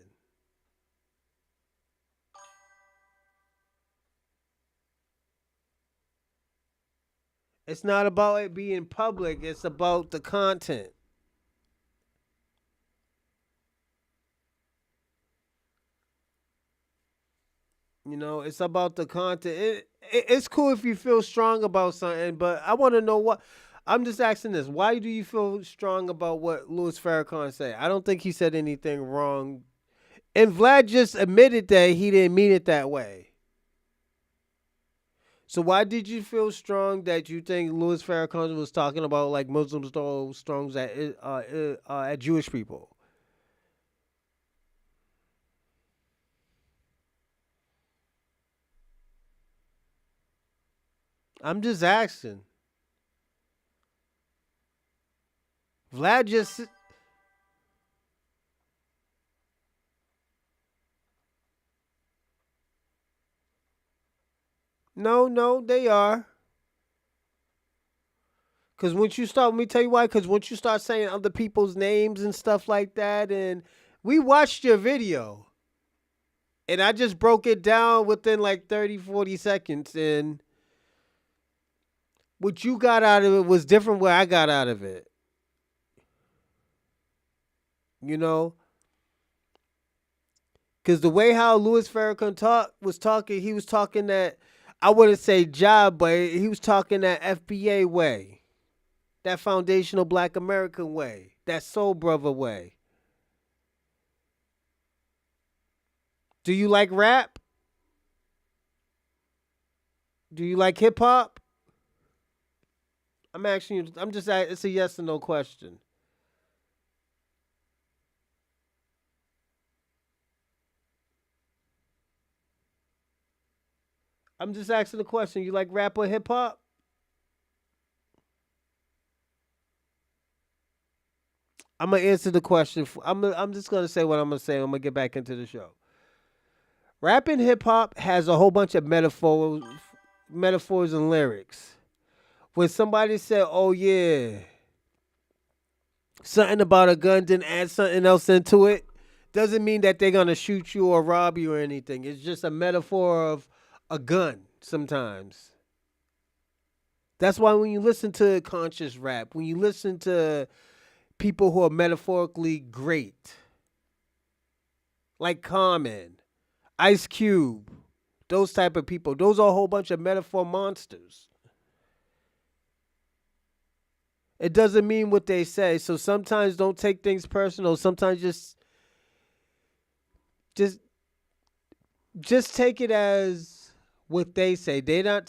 It's not about it being public, it's about the content. It's about the content. It's cool if you feel strong about something, but I want to know what. I'm just asking this. Why do you feel strong about what Louis Farrakhan said? I don't think he said anything wrong. And Vlad just admitted that he didn't mean it that way. So why did you feel strong that you think Louis Farrakhan was talking about like Muslims throw stones at Jewish people? I'm just asking. Vlad just... No, they are. Because once you start, let me tell you why. Because once you start saying other people's names and stuff like that, and we watched your video, and I just broke it down within like 30, 40 seconds, and what you got out of it was different where I got out of it. Because the way how Louis Farrakhan was talking, he was talking that, I wouldn't say job, but he was talking that FBA way. That foundational Black American way. That soul brother way. Do you like rap? Do you like hip hop? I'm asking you, it's a yes or no question. I'm just asking the question. You like rap or hip hop? I'm gonna answer the question. I'm just gonna say what I'm gonna say. I'm gonna get back into the show. Rap and hip hop has a whole bunch of metaphors and lyrics. When somebody said, "Oh yeah," something about a gun, then add something else into it, doesn't mean that they're gonna shoot you or rob you or anything. It's just a metaphor of a gun sometimes. That's why when you listen to conscious rap, when you listen to people who are metaphorically great, like Common, Ice Cube, those type of people, those are a whole bunch of metaphor monsters. It doesn't mean what they say. So sometimes don't take things personal. Sometimes just take it as what they say. They're not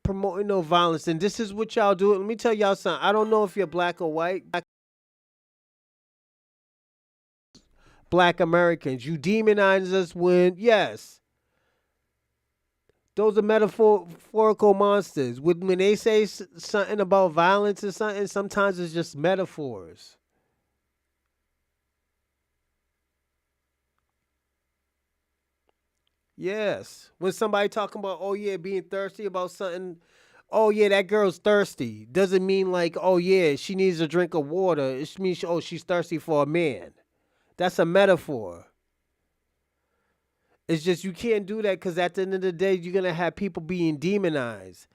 promoting no violence. And this is what y'all do. Let me tell y'all something. I don't know if you're black or white. Black Americans. You demonize us when, yes. Those are metaphorical monsters. When they say something about violence or something, sometimes it's just metaphors. Yes. When somebody talking about, oh yeah, being thirsty about something, oh yeah, that girl's thirsty. Doesn't mean like, oh yeah, she needs a drink of water. It means, oh, she's thirsty for a man. That's a metaphor. It's just you can't do that because at the end of the day, you're gonna have people being demonized.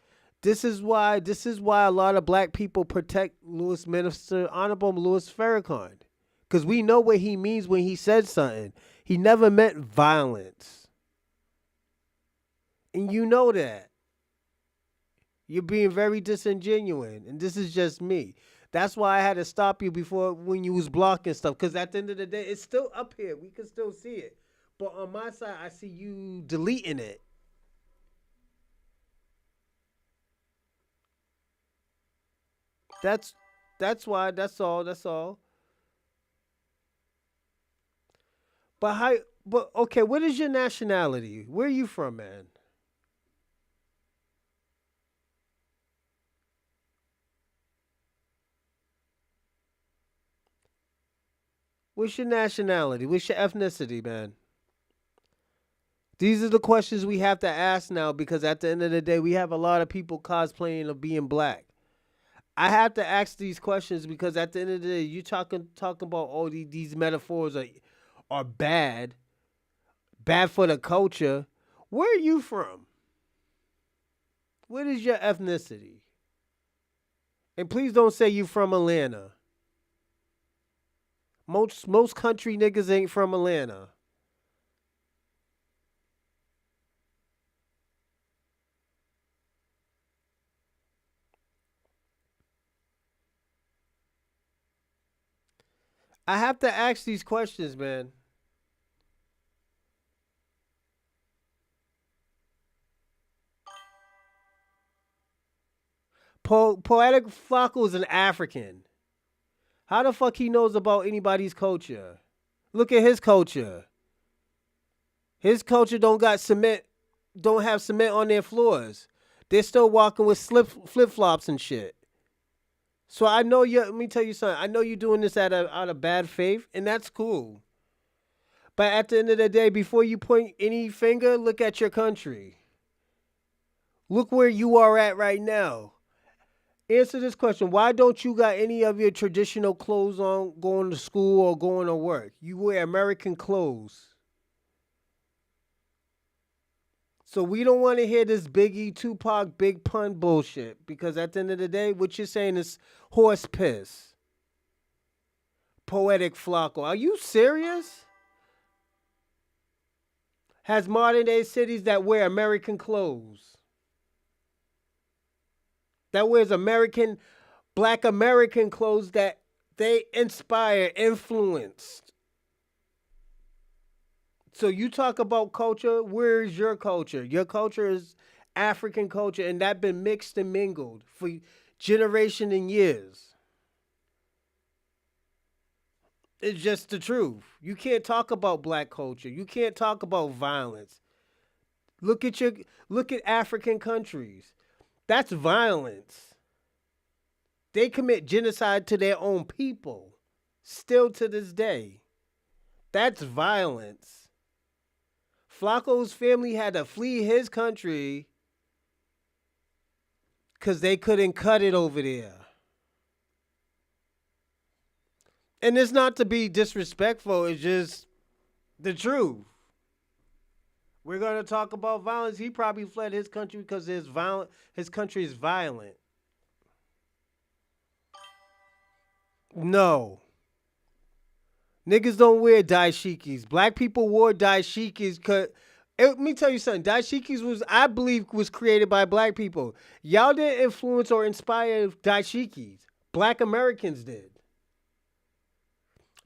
This is why a lot of black people protect Louis Minister, Honorable Louis Farrakhan. Because we know what he means when he said something. He never meant violence. And you know that. You're being very disingenuous. And this is just me. That's why I had to stop you before when you was blocking stuff. Because at the end of the day, it's still up here. We can still see it. But on my side, I see you deleting it. That's why. That's all. But okay, what is your nationality? Where are you from, man? What's your nationality? What's your ethnicity, man? These are the questions we have to ask now because at the end of the day, we have a lot of people cosplaying of being black. I have to ask these questions because at the end of the day, you talking about all these metaphors are bad for the culture. Where are you from? What is your ethnicity? And please don't say you from Atlanta. Most country niggas ain't from Atlanta. I have to ask these questions, man. Poetic Flacco is an African. How the fuck he knows about anybody's culture? Look at his culture. His culture don't have cement on their floors. They're still walking with flip flops and shit. So I know you. Let me tell you something. I know you're doing this out of bad faith, and that's cool. But at the end of the day, before you point any finger, look at your country. Look where you are at right now. Answer this question. Why don't you got any of your traditional clothes on going to school or going to work? You wear American clothes. So we don't want to hear this Biggie, Tupac, Big Pun bullshit. Because at the end of the day, what you're saying is horse piss. Poetic Flacco. Are you serious? Has modern day cities that wear American clothes. That wears black American clothes that they inspire, influenced. So you talk about culture, where is your culture? Your culture is African culture, and that been mixed and mingled for generation and years. It's just the truth. You can't talk about black culture. You can't talk about violence. Look at African countries. That's violence. They commit genocide to their own people, still to this day. That's violence. Flacco's family had to flee his country because they couldn't cut it over there. And it's not to be disrespectful, it's just the truth. We're going to talk about violence. He probably fled his country because his country is violent. No. Niggas don't wear dashikis. Black people wore dashikis because... Let me tell you something. Dashikis I believe, was created by black people. Y'all didn't influence or inspire dashikis. Black Americans did.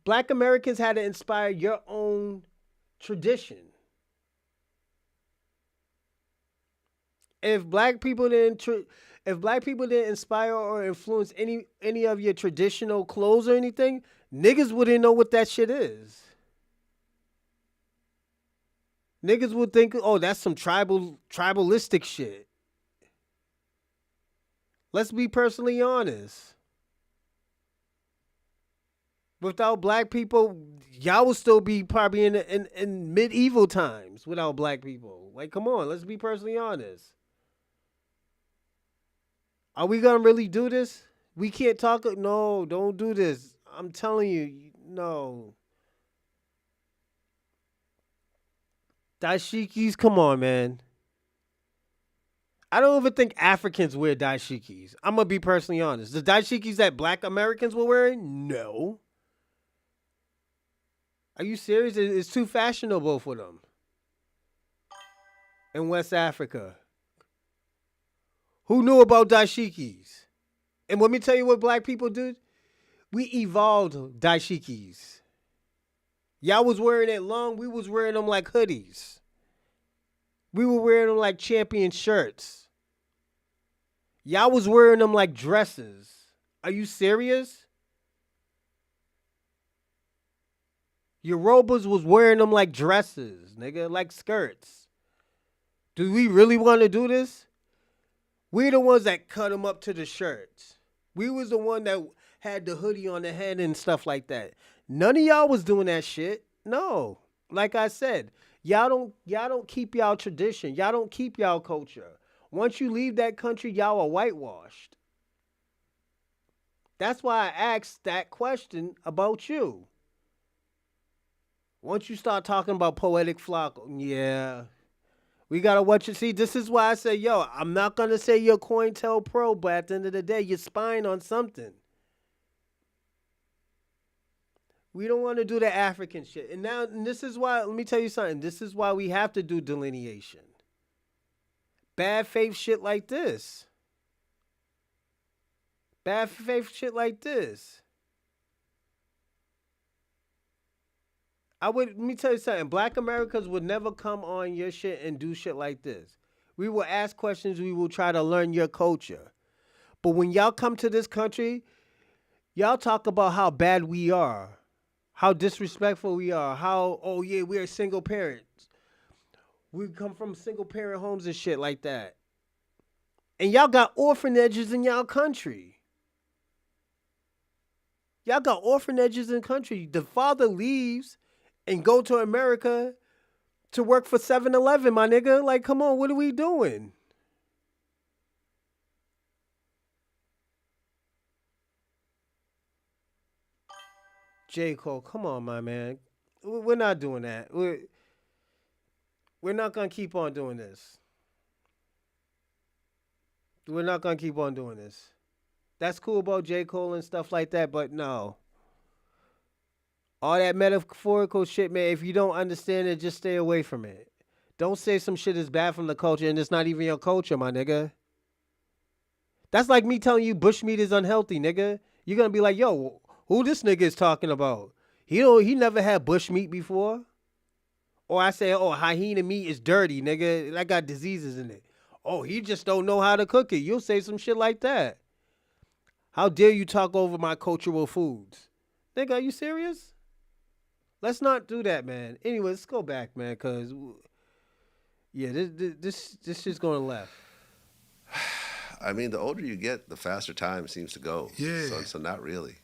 Black Americans had to inspire your own tradition. If black people didn't inspire or influence any of your traditional clothes or anything, niggas wouldn't know what that shit is. Niggas would think, oh, that's some tribalistic shit. Let's be personally honest. Without black people, y'all would still be probably in medieval times without black people. Like, come on, let's be personally honest. Are we gonna really do this? We can't talk. No, don't do this. I'm telling you, no. Dashikis, come on, man. I don't even think Africans wear dashikis. I'm gonna be personally honest. The dashikis that black Americans were wearing, no. Are you serious? It's too fashionable for them. In West Africa. Who knew about dashikis? And let me tell you what black people did. We evolved dashikis. Y'all was wearing it long. We was wearing them like hoodies. We were wearing them like champion shirts. Y'all was wearing them like dresses. Are you serious? Yorubas was wearing them like dresses, nigga, like skirts. Do we really want to do this? We the ones that cut them up to the shirts. We was the one that had the hoodie on the head and stuff like that. None of y'all was doing that shit. No. Like I said, y'all don't keep y'all tradition. Y'all don't keep y'all culture. Once you leave that country, y'all are whitewashed. That's why I asked that question about you. Once you start talking about poetic flock, yeah. We gotta watch it. See, this is why I say, yo, I'm not gonna say you're COINTELPRO, but at the end of the day, you're spying on something. We don't want to do the African shit. And now, and this is why, let me tell you something. This is why we have to do delineation. Bad faith shit like this. Bad faith shit like this. Let me tell you something. Black Americans would never come on your shit and do shit like this. We will ask questions. We will try to learn your culture. But when y'all come to this country, y'all talk about how bad we are. How disrespectful we are. How, oh yeah, we're single parents. We come from single parent homes and shit like that. And y'all got orphanages in y'all country. Y'all got orphanages in country. The father leaves and go to America to work for 7-Eleven, my nigga. Like, come on, what are we doing? J. Cole, come on, my man. We're not doing that. We're not going to keep on doing this. We're not going to keep on doing this. That's cool about J. Cole and stuff like that, but no. All that metaphorical shit, man, if you don't understand it, just stay away from it. Don't say some shit is bad from the culture and it's not even your culture, my nigga. That's like me telling you bushmeat is unhealthy, nigga. You're going to be like, yo, who this nigga is talking about? He never had bushmeat before. Or I say, oh, hyena meat is dirty, nigga. That got diseases in it. Oh, he just don't know how to cook it. You'll say some shit like that. How dare you talk over my cultural foods? Nigga, are you serious? Let's not do that, man. Anyway, let's go back, man, because, yeah, this shit's going left. I mean, the older you get, the faster time seems to go. Yeah. So not really.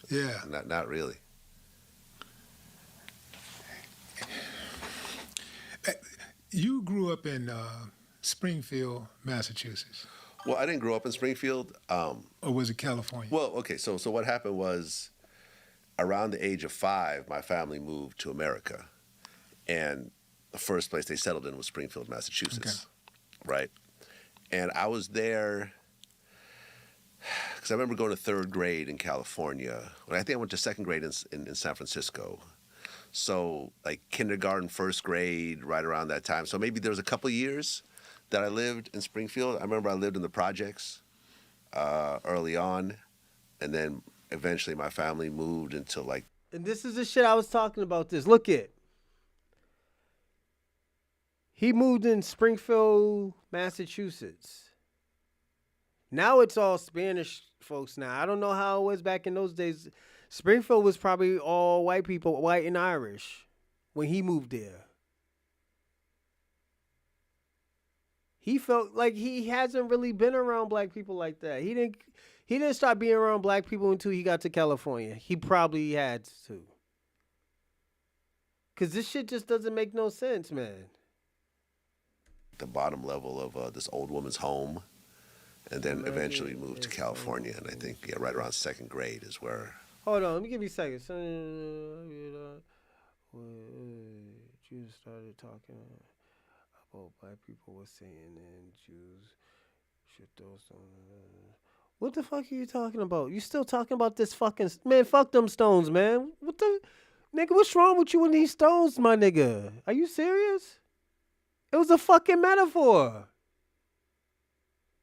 Yeah. Not really. You grew up in Springfield, Massachusetts. Well, I didn't grow up in Springfield. Or was it California? Well, okay, so what happened was around the age of 5, my family moved to America. And the first place they settled in was Springfield, Massachusetts. Okay. Right? And I was there because I remember going to 3rd grade in California. I think I went to 2nd grade in San Francisco. So like kindergarten, 1st grade, right around that time. So maybe there was a couple of years that I lived in Springfield. I remember I lived in the projects early on. And then eventually my family moved into like... And this is the shit I was talking about this. Look it. He moved in Springfield, Massachusetts. Now it's all Spanish folks now. I don't know how it was back in those days. Springfield was probably all white people, white and Irish, when he moved there. He felt like he hasn't really been around black people like that. He didn't start being around black people until he got to California. He probably had to. Cause this shit just doesn't make no sense, man. The bottom level of this old woman's home, and then eventually moved to California. And I think right around second grade is where. Hold on, let me give you a second. Jews started talking about black people were saying and Jews should throw stones. What the fuck are you talking about? You still talking about this fucking man? Fuck them stones, man. What the nigga? What's wrong with you and these stones, my nigga? Are you serious? It was a fucking metaphor.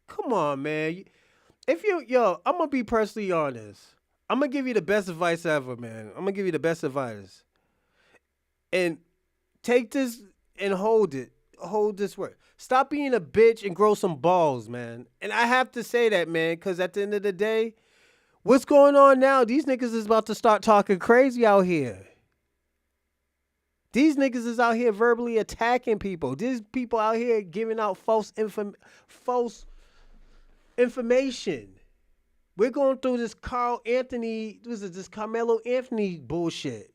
Come on, man. I'm gonna be personally honest. I'm gonna give you the best advice ever, man. I'm gonna give you the best advice. And take this and hold it. Hold this word. Stop being a bitch and grow some balls, man. And I have to say that, man, because at the end of the day, what's going on now? These niggas is about to start talking crazy out here. These niggas is out here verbally attacking people. These people out here giving out false information. We're going through this Carmelo Anthony bullshit.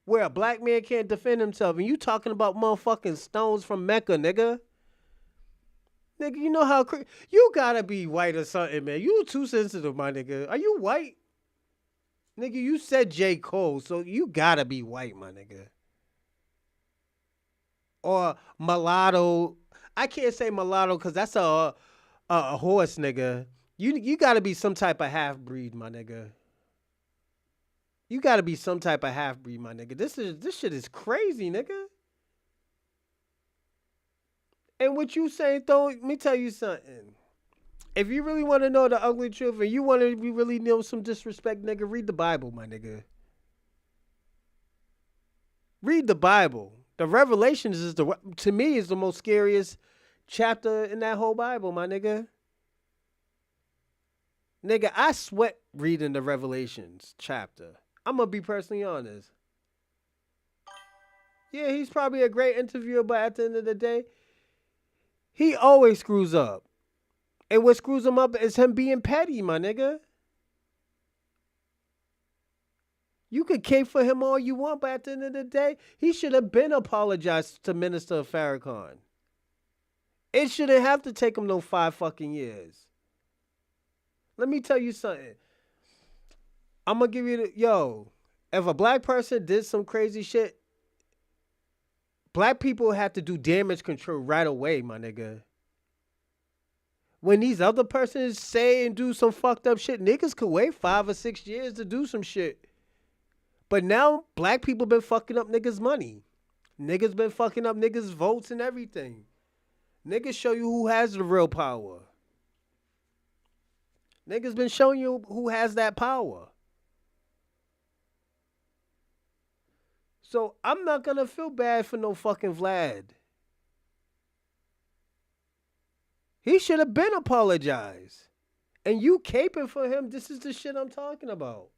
Where a black man can't defend himself. And you talking about motherfucking stones from Mecca, nigga. Nigga, you know how... You gotta be white or something, man. You too sensitive, my nigga. Are you white? Nigga, you said J. Cole, so you gotta be white, my nigga. Or mulatto. I can't say mulatto because that's a horse, nigga. You gotta be some type of half-breed, my nigga. You gotta be some type of half-breed, my nigga. This shit is crazy, nigga. And what you saying, though, let me tell you something. If you really want to know the ugly truth and you want to really know some disrespect, nigga, read the Bible, my nigga. Read the Bible. The Revelations to me is the most scariest chapter in that whole Bible, my nigga. Nigga, I sweat reading the Revelations chapter. I'm going to be personally honest. Yeah, he's probably a great interviewer, but at the end of the day, he always screws up. And what screws him up is him being petty, my nigga. You could cape for him all you want, but at the end of the day, he should have been apologized to Minister Farrakhan. It shouldn't have to take him no 5 fucking years. Let me tell you something. I'm going to give you if a black person did some crazy shit, black people have to do damage control right away, my nigga. When these other persons say and do some fucked up shit, niggas could wait 5 or 6 years to do some shit. But now, black people been fucking up niggas' money. Niggas been fucking up niggas' votes and everything. Niggas show you who has the real power. Niggas been showing you who has that power. So I'm not gonna feel bad for no fucking Vlad. He should have been apologized. And you caping for him, this is the shit I'm talking about.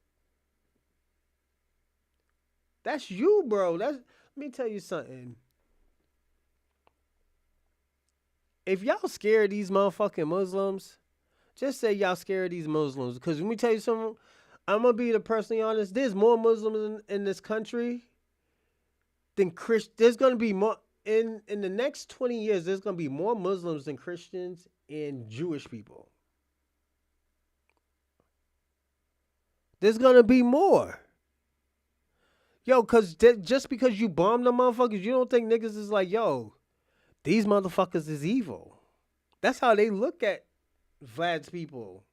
That's you, bro. Let me tell you something. If y'all scared of these motherfucking Muslims, just say y'all scared of these Muslims. Because let me tell you something, I'm going to be the personally honest. There's more Muslims in this country than Christians. There's going to be more, in the next 20 years, there's going to be more Muslims than Christians and Jewish people. There's going to be more. Yo, because just because you bomb them motherfuckers, you don't think niggas is like, yo, these motherfuckers is evil. That's how they look at Vlad's people.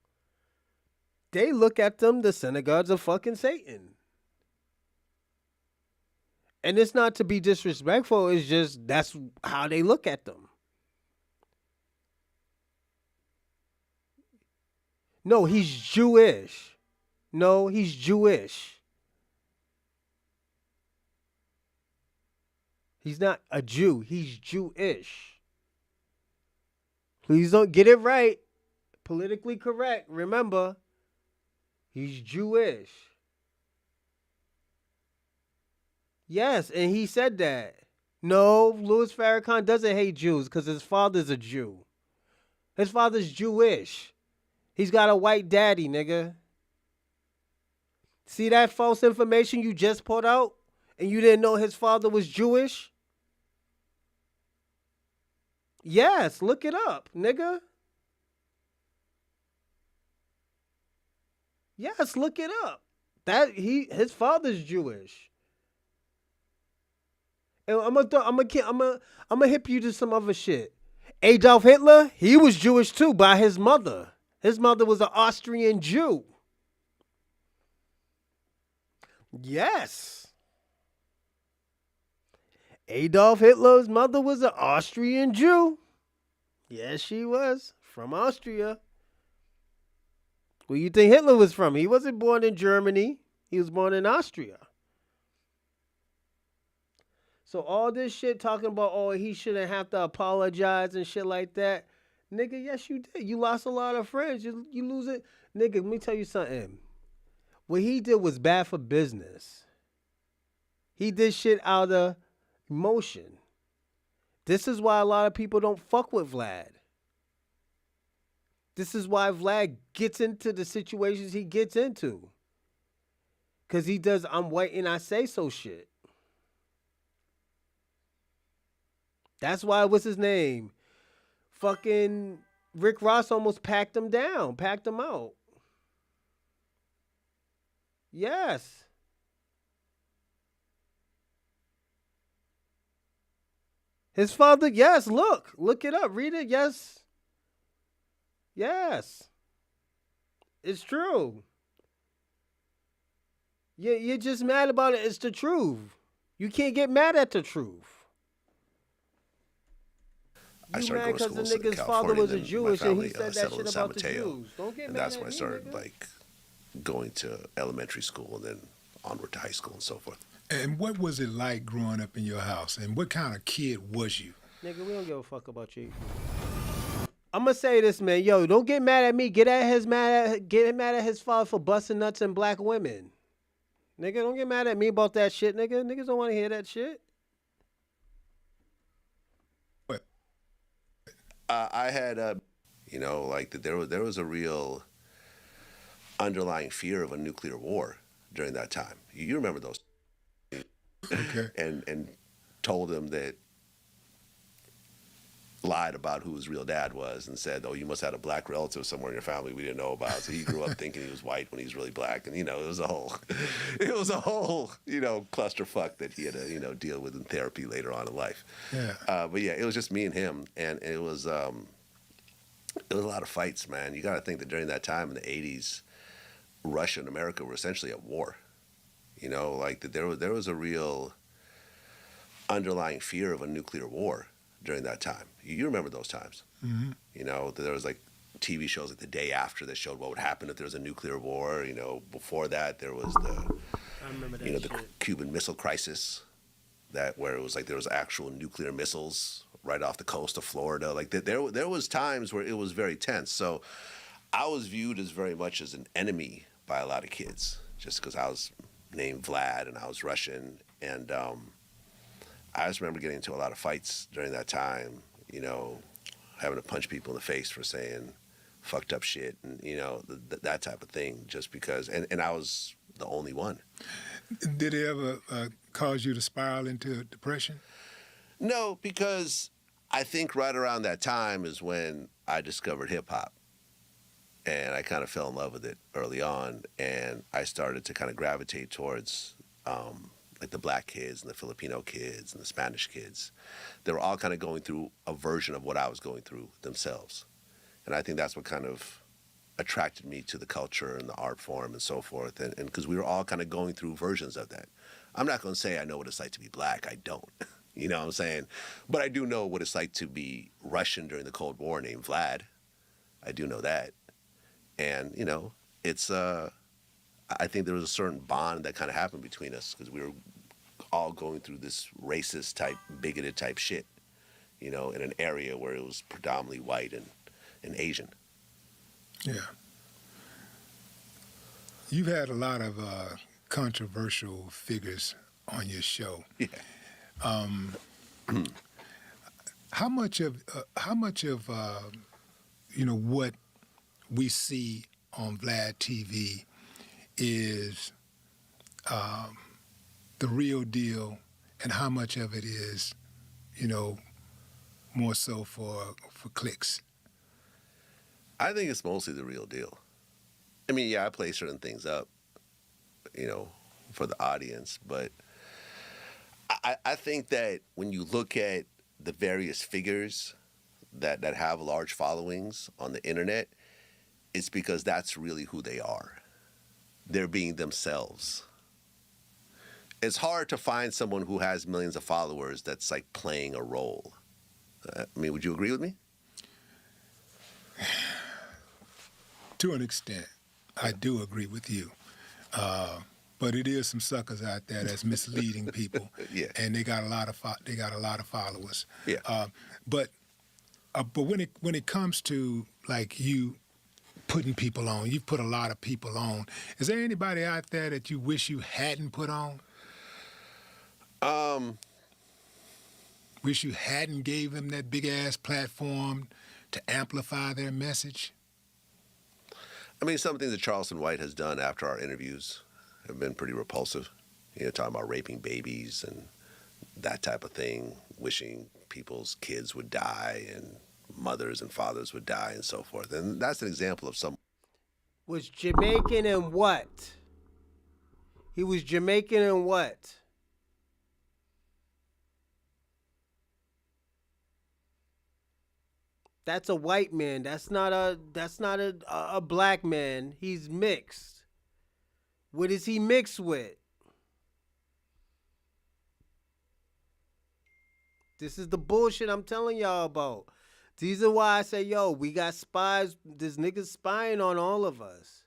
They look at them, the synagogues of fucking Satan. And it's not to be disrespectful, it's just that's how they look at them. No, he's Jewish. No, he's Jewish. He's not a Jew. He's Jewish. Please don't get it right. Politically correct. Remember, he's Jewish. Yes, and he said that. No, Louis Farrakhan doesn't hate Jews because his father's a Jew. His father's Jewish. He's got a white daddy, nigga. See that false information you just put out? And you didn't know his father was Jewish? Yes, look it up, nigga. Yes, look it up. His father's Jewish. And I'm gonna hip you to some other shit. Adolf Hitler, he was Jewish too by his mother. His mother was an Austrian Jew. Yes. Adolf Hitler's mother was an Austrian Jew. Yes, she was. From Austria. Where you think Hitler was from? He wasn't born in Germany. He was born in Austria. So all this shit talking about, oh, he shouldn't have to apologize and shit like that. Nigga, yes, you did. You lost a lot of friends. You lose it. Nigga, let me tell you something. What he did was bad for business. He did shit out of emotion. This is why a lot of people don't fuck with Vlad. This is why Vlad gets into the situations he gets into. Because he does I'm white and I say so shit. That's why, what's his name? Fucking Rick Ross almost packed him down, packed him out. Yes. His father, yes, look it up, read it, yes. Yes. It's true. You're just mad about it, it's the truth. You can't get mad at the truth. I You started mad going to because the school in nigga's California, father was a and my Jewish and he family, said that settled shit in San about the Mateo. Jews. Don't get And mad that's at when I me, started nigga. like going to elementary school and then onward to high school and so forth. And what was it like growing up in your house? And what kind of kid was you? Nigga, we don't give a fuck about you. I'm gonna say this, man. Yo, don't get mad at me. Get mad at his father for busting nuts and black women. Nigga, don't get mad at me about that shit, nigga. Niggas don't want to hear that shit. What? I had, like there was a real underlying fear of a nuclear war during that time. You remember those? Okay. and told him that, lied about who his real dad was and said, oh, you must have had a black relative somewhere in your family we didn't know about. So he grew up thinking he was white when he was really black. And, it was a whole, clusterfuck that he had to, deal with in therapy later on in life. Yeah. But yeah, it was just me and him. And it was a lot of fights, man. You got to think that during that time in the 80s, Russia and America were essentially at war. That there was a real underlying fear of a nuclear war during that time. You remember those times. Mm-hmm. There was like TV shows like The Day After that showed what would happen if there was a nuclear war. Before that there was the the Cuban Missile Crisis, where it was like there was actual nuclear missiles right off the coast of Florida. Like there was times where it was very tense. So I was viewed as very much as an enemy by a lot of kids just because I was named Vlad and I was Russian. And I just remember getting into a lot of fights during that time, having to punch people in the face for saying fucked up shit and, that type of thing just because, and I was the only one. Did it ever cause you to spiral into depression? No, because I think right around that time is when I discovered hip hop. And I kind of fell in love with it early on, and I started to kind of gravitate towards like the black kids and the Filipino kids and the Spanish kids. They were all kind of going through a version of what I was going through themselves. And I think that's what kind of attracted me to the culture and the art form and so forth. And because we were all kind of going through versions of that. I'm not going to say I know what it's like to be black. I don't. You know what I'm saying? But I do know what it's like to be Russian during the Cold War named Vlad. I do know that. And, it's, I think there was a certain bond that kind of happened between us because we were all going through this racist type, bigoted type shit, you know, in an area where it was predominantly white and Asian. Yeah. You've had a lot of controversial figures on your show. Yeah. How much of you know, what we see on Vlad TV is the real deal, and how much of it is, you know, more so for clicks? I think it's mostly the real deal. I mean, yeah, I play certain things up, you know, for the audience, but I think that when you look at the various figures that have large followings on the internet, it's because that's really who they are. They're being themselves. It's hard to find someone who has millions of followers that's like playing a role. I mean, would you agree with me? To an extent, I do agree with you. But it is some suckers out there that's misleading people. Yeah. And they got a lot of followers. Yeah. But when it comes to like you putting people on, you've put a lot of people on. Is there anybody out there that you wish you hadn't put on? Wish you hadn't gave them that big ass platform to amplify their message? I mean, some things that Charleston White has done after our interviews have been pretty repulsive. You know, talking about raping babies and that type of thing, wishing people's kids would die and mothers and fathers would die and so forth. And that's an example of some. Was Jamaican and what? He was Jamaican and what? That's a white man. That's not a black man. He's mixed. What is he mixed with? This is the bullshit I'm telling y'all about. These are why I say, yo, we got spies. This nigga's spying on all of us.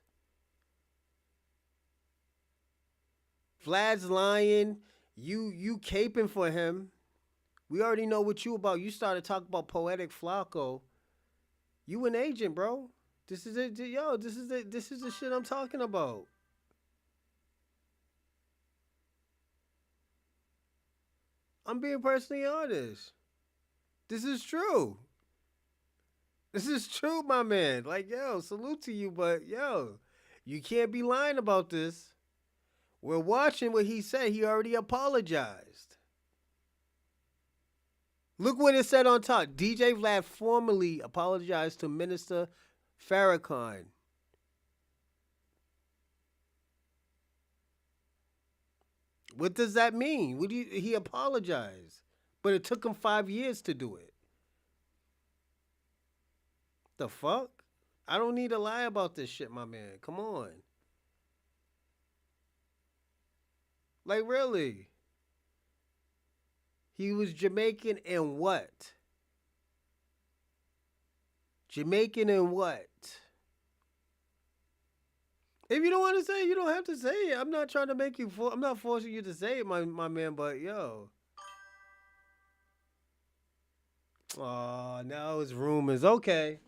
Vlad's lying. You caping for him. We already know what you about. You started talking about Poetic Flacco. You an agent, bro. This is it, yo. This is the shit I'm talking about. I'm being personally honest. This is true. This is true, my man. Like, yo, salute to you, but yo, you can't be lying about this. We're watching what he said. He already apologized. Look what it said on top. DJ Vlad formally apologized to Minister Farrakhan. What does that mean? He apologized, but it took him 5 years to do it. The fuck? I don't need to lie about this shit, my man. Come on. Like, really? He was Jamaican and what? Jamaican and what? If you don't want to say it, you don't have to say it. I'm not trying to make you. I'm not forcing you to say it, my man. But yo, now it's rumors. Okay,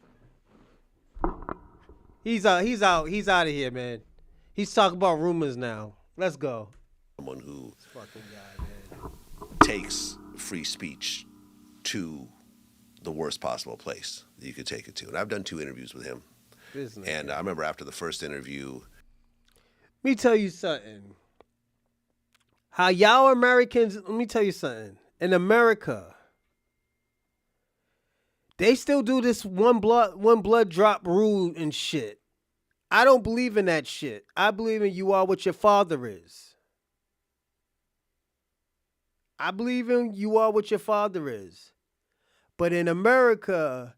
he's out. He's out of here, man. He's talking about rumors now. Let's go. Someone who fucking guy, man, takes free speech to the worst possible place that you could take it to. And I've done 2 interviews with him. And I remember after the first interview. Let me tell you something. How y'all Americans, let me tell you something. In America, they still do this one blood drop rule and shit. I don't believe in that shit. I believe in you are what your father is. I believe in you are what your father is. But in America,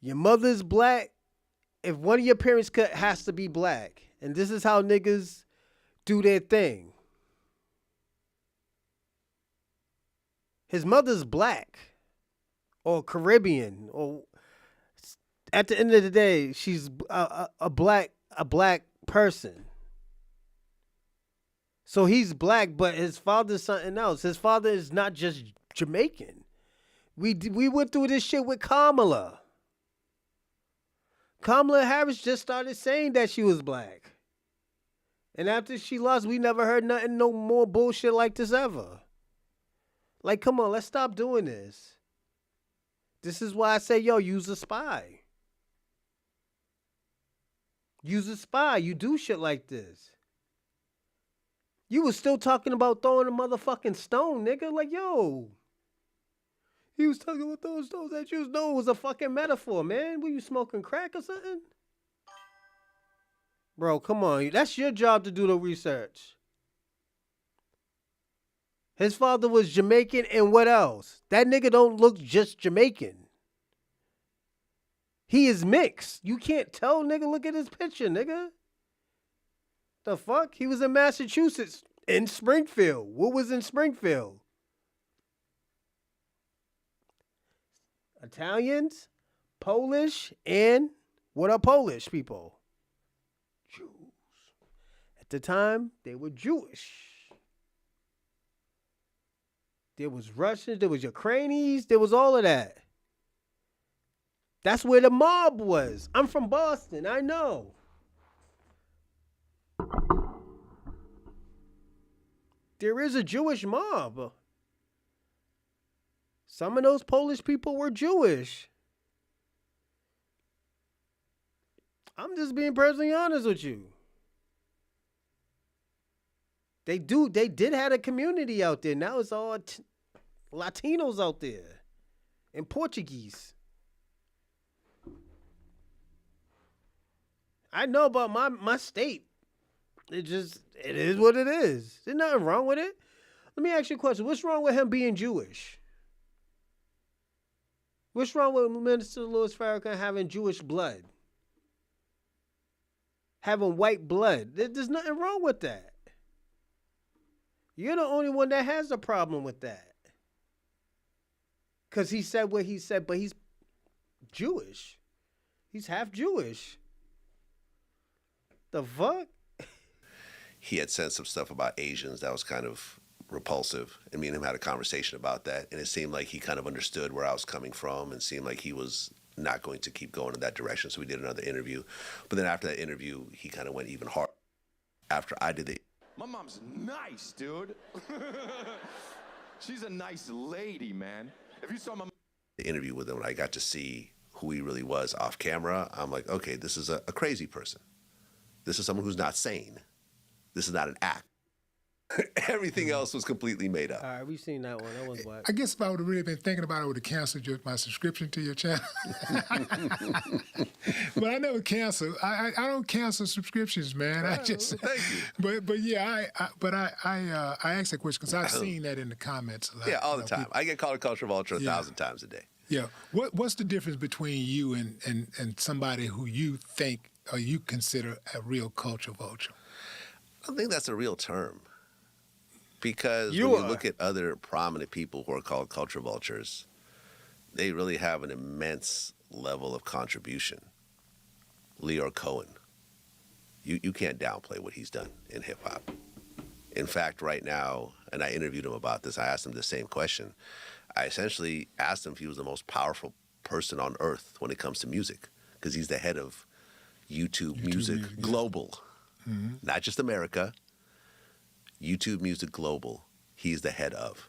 your mother's black. If one of your parents has to be black, and this is how niggas do their thing. His mother's black or Caribbean, or at the end of the day, she's a black person. So he's black, but his father's something else. His father is not just Jamaican. We went through this shit with Kamala. Kamala Harris just started saying that she was black. And after she lost, we never heard nothing, no more bullshit like this ever. Like, come on, let's stop doing this. This is why I say, yo, use a spy. Use a spy. You do shit like this. You was still talking about throwing a motherfucking stone, nigga. Like, yo. He was talking about throwing stones at you. No, it was a fucking metaphor, man. Were you smoking crack or something? Bro, come on. That's your job to do the research. His father was Jamaican and what else? That nigga don't look just Jamaican. He is mixed. You can't tell, nigga. Look at his picture, nigga. The fuck? He was in Massachusetts, in Springfield. What was in Springfield? Italians, Polish, and what are Polish people? Jews. At the time, they were Jewish. There was Russians, there was Ukrainians, there was all of that. That's where the mob was. I'm from Boston, I know. There is a Jewish mob. Some of those Polish people were Jewish. I'm just being personally honest with you. They did have a community out there. Now it's all Latinos out there and Portuguese. I know about my state. It is what it is. There's nothing wrong with it. Let me ask you a question. What's wrong with him being Jewish? What's wrong with Minister Louis Farrakhan having Jewish blood? Having white blood? There's nothing wrong with that. You're the only one that has a problem with that. Because he said what he said, but he's Jewish. He's half Jewish. The fuck? He had said some stuff about Asians that was kind of repulsive, and me and him had a conversation about that, and it seemed like he kind of understood where I was coming from and seemed like he was not going to keep going in that direction, so we did another interview. But then after that interview, he kind of went even harder. After I did it. My mom's nice, dude. She's a nice lady, man. If you saw the interview with him, and I got to see who he really was off camera, I'm like, okay, this is a crazy person. This is someone who's not sane. This is not an act. Everything else was completely made up. All right, we've seen that one. That was black. I guess if I would have really been thinking about it, I would have canceled my subscription to your channel. But I never cancel. I don't cancel subscriptions, man. I just. Thank you. But yeah, I asked that question because I've seen that in the comments a lot. Yeah, all the time. People. I get called a culture vulture 1,000 times a day. Yeah. What's the difference between you and somebody who you think or you consider a real culture vulture? I don't think that's a real term. Because when you look at other prominent people who are called culture vultures, they really have an immense level of contribution. Lyor Cohen, you can't downplay what he's done in hip-hop. In fact, right now, and I interviewed him about this, I asked him the same question. I essentially asked him if he was the most powerful person on earth when it comes to music, because he's the head of YouTube Music Global, not just America. YouTube Music Global, he's the head of.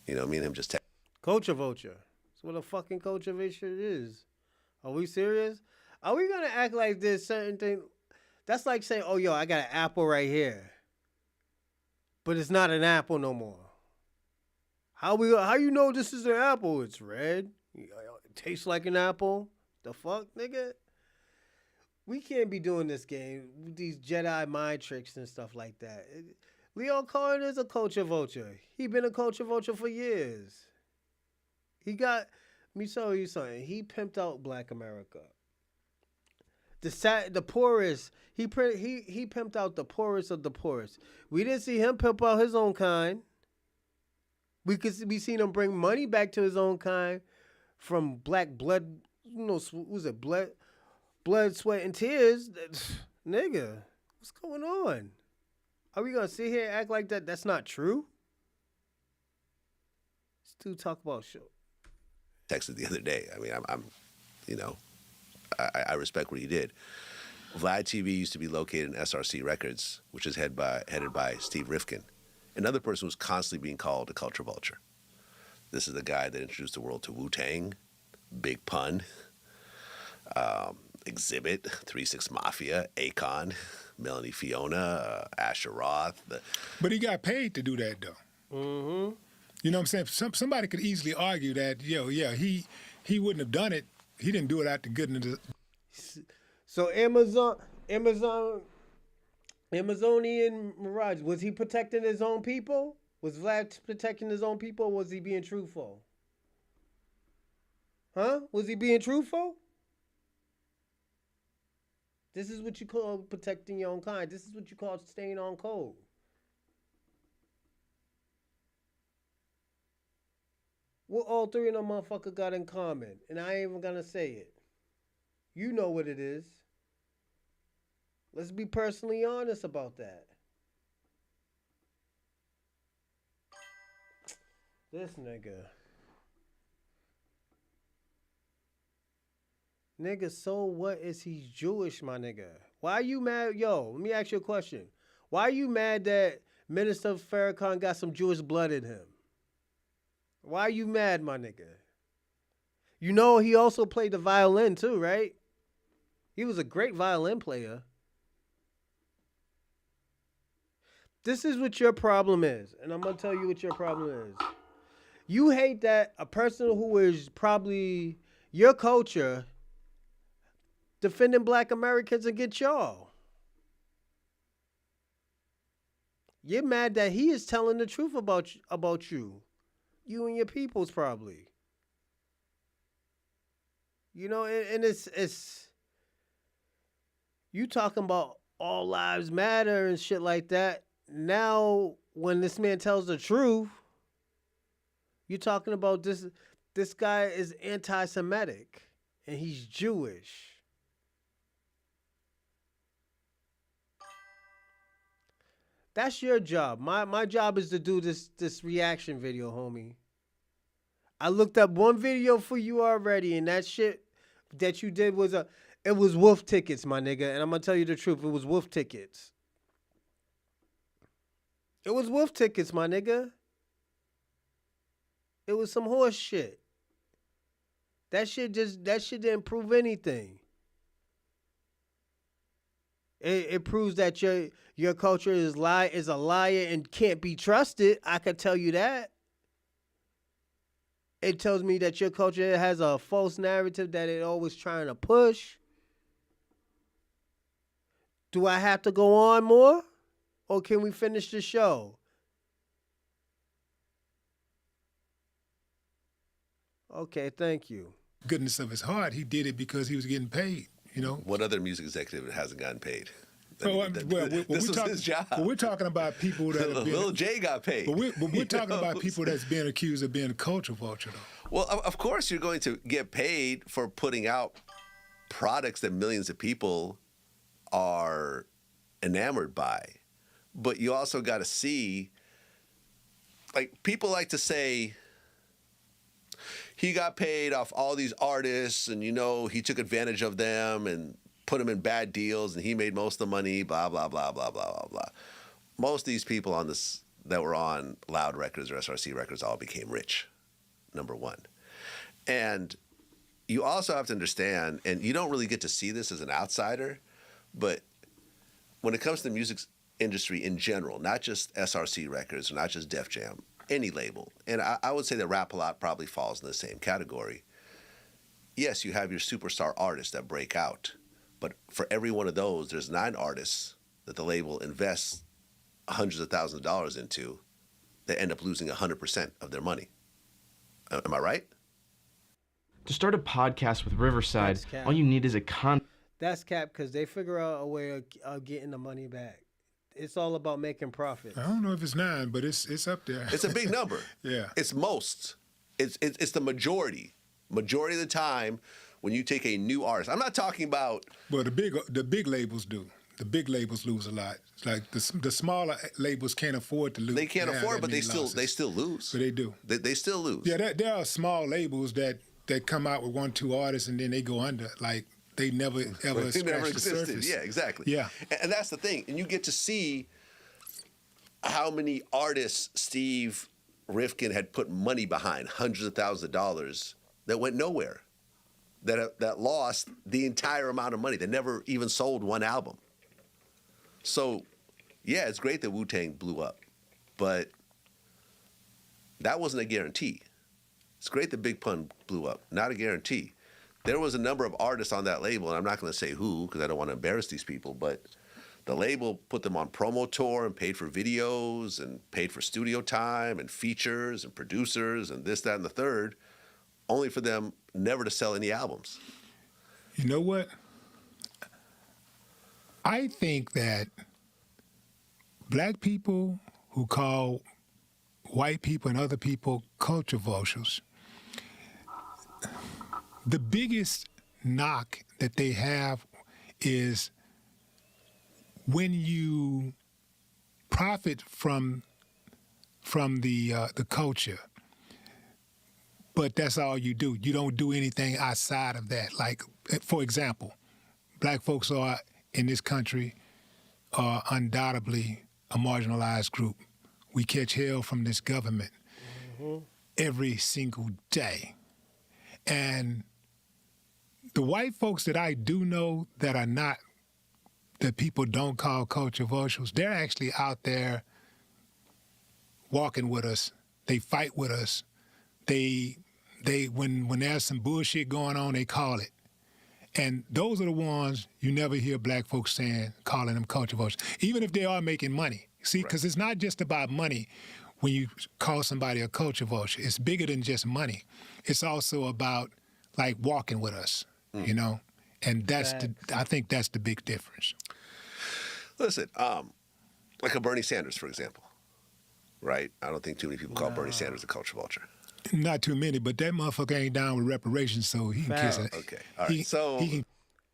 You know, me and him just Culture vulture. That's what a fucking culture vulture is. Are we serious? Are we gonna act like this certain thing? That's like saying, oh, yo, I got an apple right here. But it's not an apple no more. How you know this is an apple? It's red. It tastes like an apple. The fuck, nigga? We can't be doing this game. These Jedi mind tricks and stuff like that. Lyor Cohen is a culture vulture. He been a culture vulture for years. Let me tell you something. He pimped out Black America. The poorest. He pimped out the poorest of the poorest. We didn't see him pimp out his own kind. We seen him bring money back to his own kind from black blood. You know, was it blood, sweat, and tears? Nigga, what's going on? Are we gonna sit here and act like that? That's not true. This dude talk about show. Texted the other day. I mean, I'm you know, I respect what he did. Vlad TV used to be located in SRC Records, which is headed by Steve Rifkin. Another person who's constantly being called a culture vulture. This is the guy that introduced the world to Wu-Tang, Big Pun, Exhibit, 3-6 Mafia, Akon, Melanie Fiona, Asher Roth. But he got paid to do that, though. Mm-hmm. You know what I'm saying? Somebody could easily argue that, he wouldn't have done it. He didn't do it out the goodness of... So Amazonian Mirage, was he protecting his own people? Was Vlad protecting his own people, or was he being truthful? Huh? Was he being truthful? This is what you call protecting your own kind. This is what you call staying on code. What all three of them motherfuckers got in common? And I ain't even gonna say it. You know what it is. Let's be personally honest about that. This nigga. Nigga, so what is he Jewish, my nigga? Why are you mad? Yo, let me ask you a question. Why are you mad that Minister Farrakhan got some Jewish blood in him? Why are you mad, my nigga? You know he also played the violin too, right? He was a great violin player. This is what your problem is, and I'm going to tell you what your problem is. You hate that a person who is probably your culture defending black Americans against y'all. You're mad that he is telling the truth about you. You and your peoples probably. You know, and it's you talking about all lives matter and shit like that. Now, when this man tells the truth, you're talking about this guy is anti-Semitic and he's Jewish. That's your job. My job is to do this reaction video, homie. I looked up one video for you already, and that shit that you did was it was wolf tickets, my nigga. And I'm gonna tell you the truth, it was wolf tickets. It was wolf tickets, my nigga. It was some horse shit. That shit didn't prove anything. It proves that your culture is a liar and can't be trusted. I could tell you that. It tells me that your culture has a false narrative that it always trying to push. Do I have to go on more? Or can we finish the show? Okay, thank you. Goodness of his heart, he did it because he was getting paid, you know? What other music executive hasn't gotten paid? This was his job. Well, we're talking about people that have been... Lil J got paid. But we're talking about people that's being accused of being a culture vulture, though. Well, of course you're going to get paid for putting out products that millions of people are enamored by. But you also got to see, like, people like to say, he got paid off all these artists and, you know, he took advantage of them and put them in bad deals and he made most of the money, blah, blah, blah, blah, blah, blah, blah. Most of these people on this that were on Loud Records or SRC Records all became rich, number one. And you also have to understand, and you don't really get to see this as an outsider, but when it comes to the music industry in general, not just SRC Records, not just Def Jam, any label, and I would say that Rap-A-Lot probably falls in the same category. Yes, you have your superstar artists that break out, but for every one of those, there's 9 artists that the label invests hundreds of thousands of dollars into that end up losing 100% of their money. Am I right? To start a podcast with Riverside, all you need is a That's cap because they figure out a way of getting the money back. It's all about making profits. I don't know if it's 9, but it's up there. It's a big number. Yeah. It's most. It's the majority. Majority of the time when you take a new artist. I'm not talking about... Well, the big labels do. the big labels lose a lot. Like the smaller labels can't afford to lose. They can't have afford, that but many they losses. still lose. But they do. They still lose. Yeah, there are small labels that come out with 1, 2 artists and then they go under. Like they never ever They scratched never the existed. surface. Yeah, exactly. Yeah. And that's the thing. And you get to see how many artists Steve Rifkin had put money behind, hundreds of thousands of dollars, that went nowhere, that lost the entire amount of money. They never even sold one album. So, yeah, it's great that Wu-Tang blew up, but that wasn't a guarantee. It's great that Big Pun blew up, not a guarantee. There was a number of artists on that label, and I'm not going to say who because I don't want to embarrass these people, but the label put them on promo tour and paid for videos and paid for studio time and features and producers and this, that, and the third, only for them never to sell any albums. You know what? I think that black people who call white people and other people culture vultures, the biggest knock that they have is when you profit from the culture, but that's all you do. You don't do anything outside of that. Like, for example, black folks are in this country are undoubtedly a marginalized group. We catch hell from this government every single day. And the white folks that I do know that are not, that people don't call culture vultures, they're actually out there walking with us. They fight with us. They when there's some bullshit going on, they call it. And those are the ones you never hear black folks calling them culture vultures, even if they are making money. See, because It's not just about money when you call somebody a culture vulture. It's bigger than just money. It's also about, like, walking with us, you know? And I think that's the big difference. Listen, like a Bernie Sanders, for example, right? I don't think too many people call Bernie Sanders a culture vulture. Not too many, but that motherfucker ain't down with reparations, so he can kiss it. Okay, all right.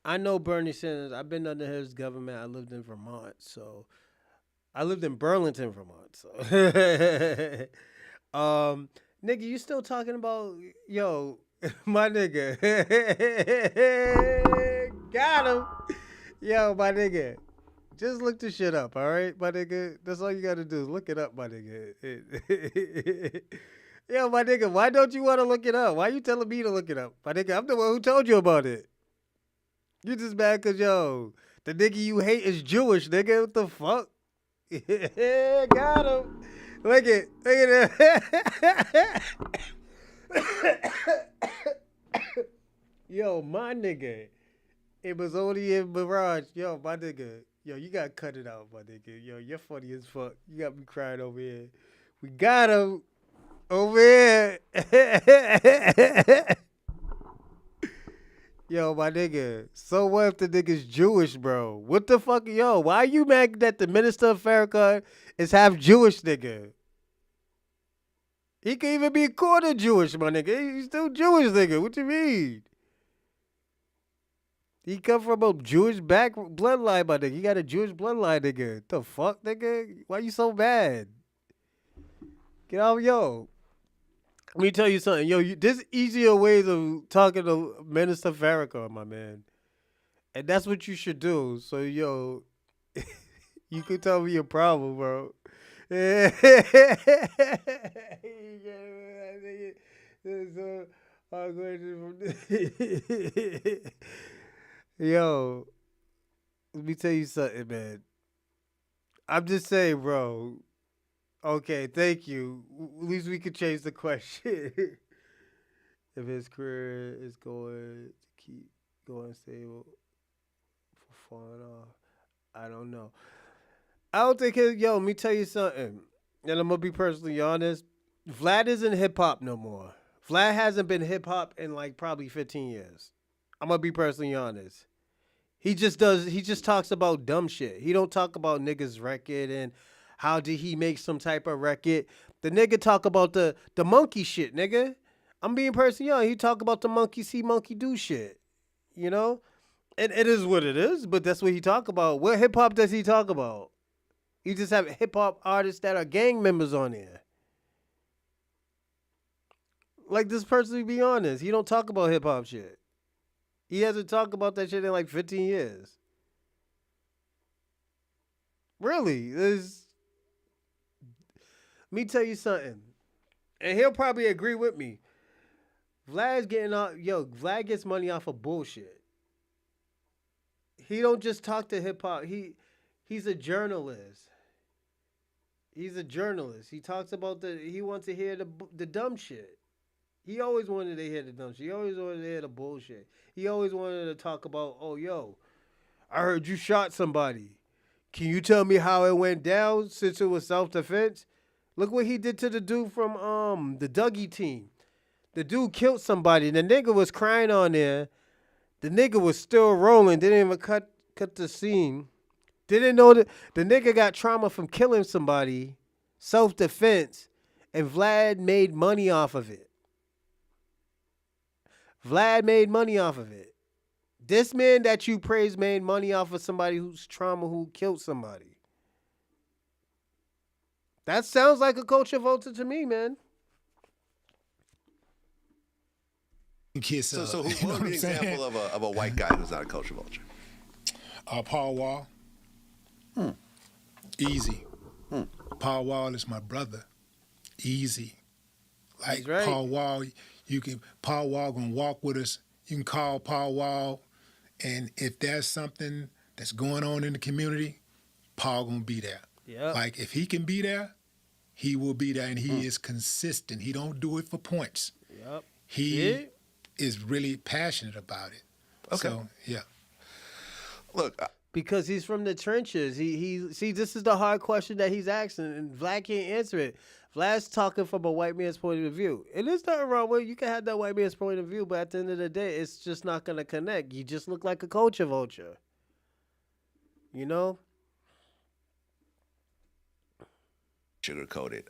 I know Bernie Sanders. I've been under his government. I lived in Vermont, so I lived in Burlington, Vermont. So, nigga, you still talking about my nigga? Got him, my nigga. Just look the shit up, all right, my nigga. That's all you gotta do is look it up, my nigga. My nigga, why don't you want to look it up? Why you telling me to look it up? My nigga, I'm the one who told you about it. You just mad because, the nigga you hate is Jewish, nigga. What the fuck? Got him. Look at that. My nigga. It was only in Mirage. My nigga. You got to cut it out, my nigga. You're funny as fuck. You got me crying over here. We got him. Over here. My nigga. So what if the nigga's Jewish, bro? What the fuck? Why are you mad that the Minister of Farrakhan is half Jewish, nigga? He can even be quarter Jewish, my nigga. He's still Jewish, nigga. What you mean? He come from a Jewish bloodline, my nigga. He got a Jewish bloodline, nigga. The fuck, nigga? Why you so bad? Get out, Let me tell you something. There's easier ways of talking to Minister Farrakhan, my man. And that's what you should do. So, you could tell me your problem, bro. Let me tell you something, man. I'm just saying, bro. Okay, thank you. At least we could change the question. If his career is going to keep going stable for falling off, I don't know. I don't think let me tell you something. And I'm going to be personally honest. Vlad isn't hip-hop no more. Vlad hasn't been hip-hop in like probably 15 years. I'm going to be personally honest. He just talks about dumb shit. He don't talk about niggas' record and how did he make some type of record? The nigga talk about the monkey shit, nigga. I'm being personally young. He talk about the monkey see, monkey do shit. It is what it is, but that's what he talk about. What hip hop does he talk about? You just have hip hop artists that are gang members on there. Like this person, to be honest, he don't talk about hip hop shit. He hasn't talked about that shit in like 15 years. Really, me tell you something, and he'll probably agree with me. Vlad gets money off of bullshit. He don't just talk to hip hop. He's a journalist. He's a journalist. He talks about he wants to hear the dumb shit. He always wanted to hear the dumb shit. He always wanted to hear the bullshit. He always wanted to talk about, oh, yo, I heard you shot somebody. Can you tell me how it went down since it was self-defense? Look what he did to the dude from the Dougie team. The dude killed somebody. The nigga was crying on there. The nigga was still rolling. Didn't even cut the scene. Didn't know that the nigga got trauma from killing somebody, self-defense, and Vlad made money off of it. Vlad made money off of it. This man that you praise made money off of somebody who's trauma, who killed somebody. That sounds like a culture vulture to me, man. So who would be an example of a white guy who's not a culture vulture? Paul Wall. Easy. Paul Wall is my brother. Easy. Like right. Paul Wall, Paul Wall gonna walk with us. You can call Paul Wall, and if there's something that's going on in the community, Paul gonna be there. Yep. Like if he can be there, he will be there, and he is consistent. He don't do it for points. Yep. He is really passionate about it. Okay. So, yeah. Look, because he's from the trenches. He see, this is the hard question that he's asking, and Vlad can't answer it. Vlad's talking from a white man's point of view. And there's nothing wrong with it. You can have that white man's point of view, but at the end of the day, it's just not going to connect. You just look like a culture vulture. You know? Sugarcoated.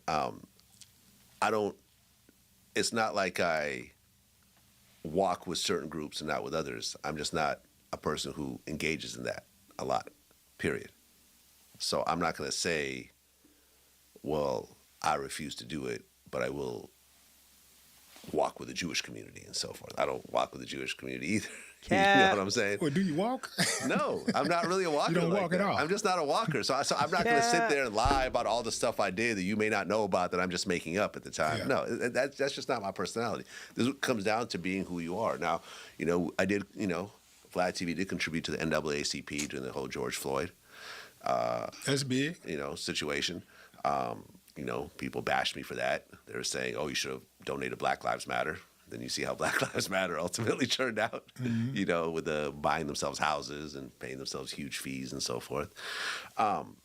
It's not like I walk with certain groups and not with others. I'm just not a person who engages in that a lot, period. So I'm not going to say, well, I refuse to do it, but I will walk with the Jewish community and so forth. I don't walk with the Jewish community either. You know what I'm saying? Well, do you walk? No, I'm not really a walker. You don't like walk that. at all. I'm just not a walker. So I'm not going to sit there and lie about all the stuff I did that you may not know about that I'm just making up at the time. Yeah. No, that's just not my personality. This comes down to being who you are. Now, I did, Vlad TV did contribute to the NAACP during the whole George Floyd that's big. Situation. People bashed me for that. They were saying, oh, you should have donated Black Lives Matter. Then you see how Black Lives Matter ultimately turned out, with the buying themselves houses and paying themselves huge fees and so forth. And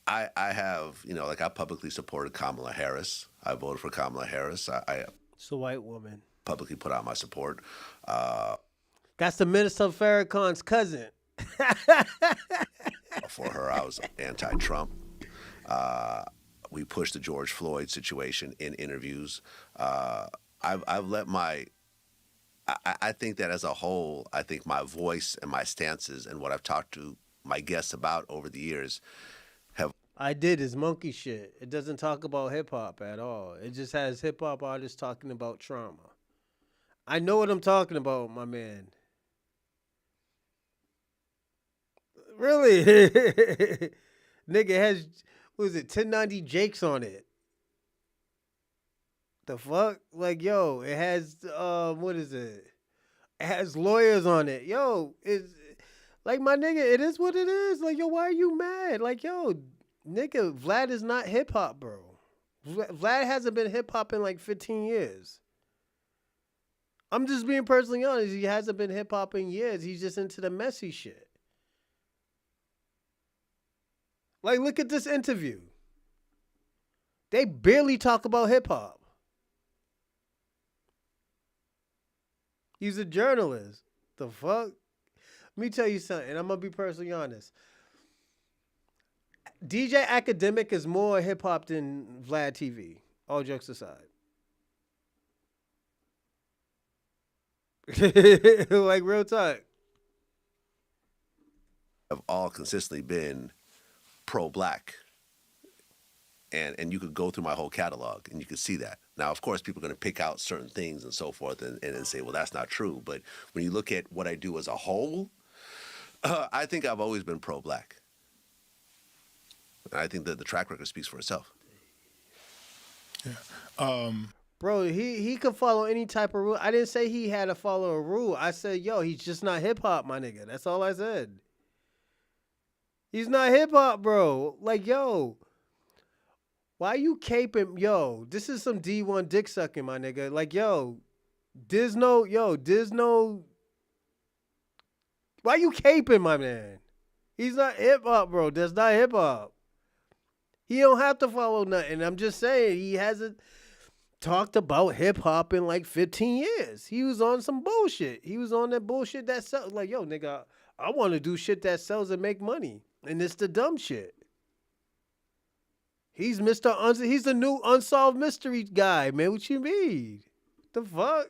I have, I publicly supported Kamala Harris. I voted for Kamala Harris. It's a white woman. Publicly put out my support. That's the Minister of Farrakhan's cousin. For her, I was anti-Trump. We pushed the George Floyd situation in interviews. I've let I think that as a whole, I think my voice and my stances and what I've talked to my guests about over the years is monkey shit. It doesn't talk about hip-hop at all. It just has hip-hop artists talking about trauma. I know what I'm talking about, my man. Really? Nigga has, what is it, 1090 Jakes on it. The fuck? Like, yo, it has, what is it? It has lawyers on it. Yo, it's, like, my nigga, it is what it is. Like, yo, why are you mad? Like, yo, nigga, Vlad is not hip-hop, bro. Vlad hasn't been hip-hop in, like, 15 years. I'm just being personally honest. He hasn't been hip-hop in years. He's just into the messy shit. Like, look at this interview. They barely talk about hip-hop. He's a journalist. The fuck? Let me tell you something. I'm going to be personally honest. DJ Academic is more hip-hop than Vlad TV. All jokes aside. Like real talk. Have all consistently been pro-black. And you could go through my whole catalog and you could see that. Now, of course, people are going to pick out certain things and so forth and say, well, that's not true. But when you look at what I do as a whole, I think I've always been pro-black. And I think that the track record speaks for itself. Yeah. Bro, he could follow any type of rule. I didn't say he had to follow a rule. I said, yo, he's just not hip-hop, my nigga. That's all I said. He's not hip-hop, bro. Like, yo... Why you caping? Yo, this is some D1 dick sucking, my nigga. Like, yo, there's no. Why you caping, my man? He's not hip hop, bro. That's not hip hop. He don't have to follow nothing. I'm just saying he hasn't talked about hip hop in like 15 years. He was on some bullshit. He was on that bullshit that sells. Like, yo, nigga, I want to do shit that sells and make money, and it's the dumb shit. He's he's the new unsolved mystery guy, man. What you mean? The fuck?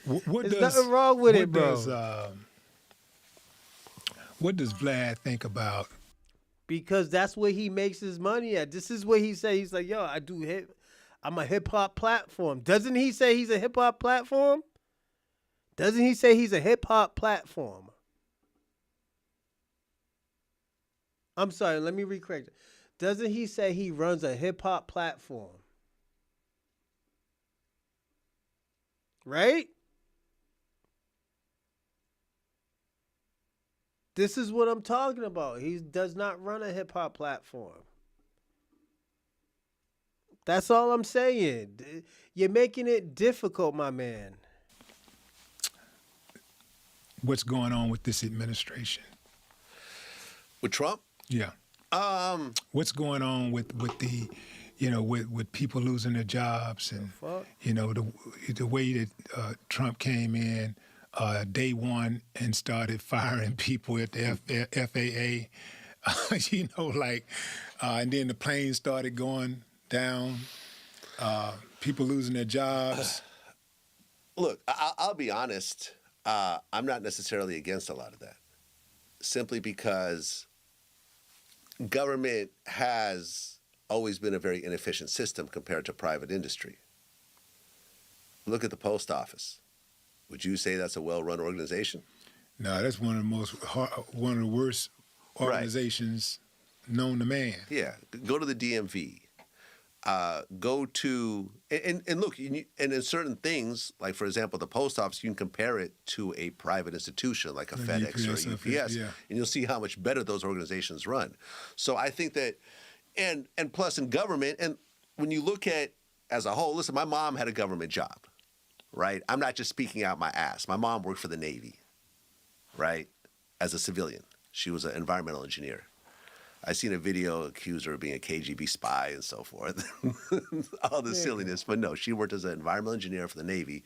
There's nothing wrong with it, bro. What does Vlad think about? Because that's where he makes his money at. This is what he said. He's like, yo, I'm a hip hop platform. Doesn't he say he's a hip hop platform? Doesn't he say he's a hip hop platform? I'm sorry, let me recorrect it. Doesn't he say he runs a hip-hop platform? Right? This is what I'm talking about. He does not run a hip-hop platform. That's all I'm saying. You're making it difficult, my man. What's going on with this administration? With Trump? Yeah. What's going on with the, with people losing their jobs and, the way that Trump came in day one and started firing people at the FAA, and then the planes started going down, people losing their jobs. Look, I'll be honest. I'm not necessarily against a lot of that, simply because government has always been a very inefficient system compared to private industry. Look at the post office. Would you say that's a well-run organization? No, that's one of the worst organizations known to man. Yeah, go to the DMV. Go to and look, and in certain things, like for example, the post office, you can compare it to a private institution like a FedEx or a UPS, and you'll see how much better those organizations run. So I think that, and plus in government, and when you look at as a whole, listen, my mom had a government job, right? I'm not just speaking out my ass. My mom worked for the Navy, right, as a civilian. She was an environmental engineer. I seen a video accuse her of being a KGB spy and so forth. All the silliness. But no, she worked as an environmental engineer for the Navy.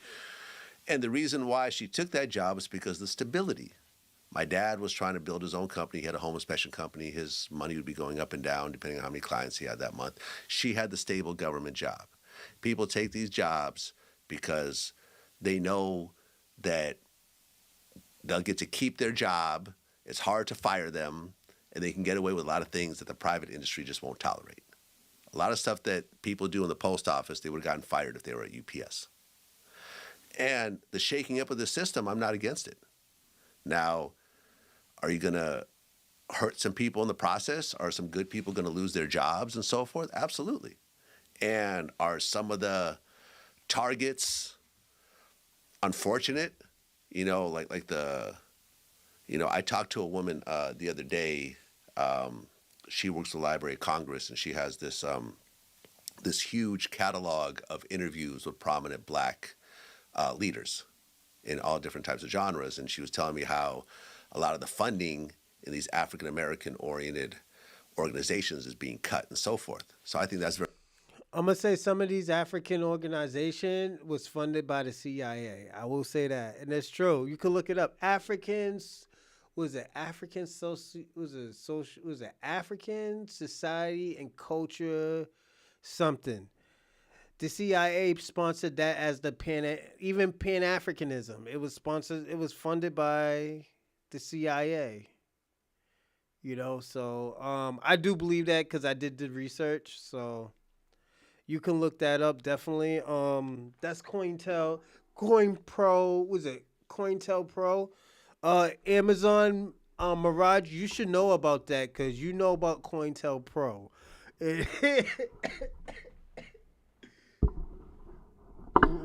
And the reason why she took that job is because of the stability. My dad was trying to build his own company. He had a home inspection company. His money would be going up and down depending on how many clients he had that month. She had the stable government job. People take these jobs because they know that they'll get to keep their job. It's hard to fire them. And they can get away with a lot of things that the private industry just won't tolerate. A lot of stuff that people do in the post office, they would have gotten fired if they were at UPS. And the shaking up of the system, I'm not against it. Now, are you going to hurt some people in the process? Are some good people going to lose their jobs and so forth? Absolutely. And are some of the targets unfortunate? I talked to a woman the other day. She works at the Library of Congress, and she has this this huge catalog of interviews with prominent black leaders in all different types of genres. And she was telling me how a lot of the funding in these African-American oriented organizations is being cut and so forth. So I think that's very... I'm going to say some of these African organization was funded by the CIA. I will say that. And that's true. You can look it up. African Society and Culture something. The CIA sponsored that as the even Pan-Africanism. It was sponsored. It was funded by the CIA. So I do believe that because I did the research. So you can look that up definitely. That's CoinPro. Was it CointelPro? Amazon Mirage. You should know about that because you know about CointelPro.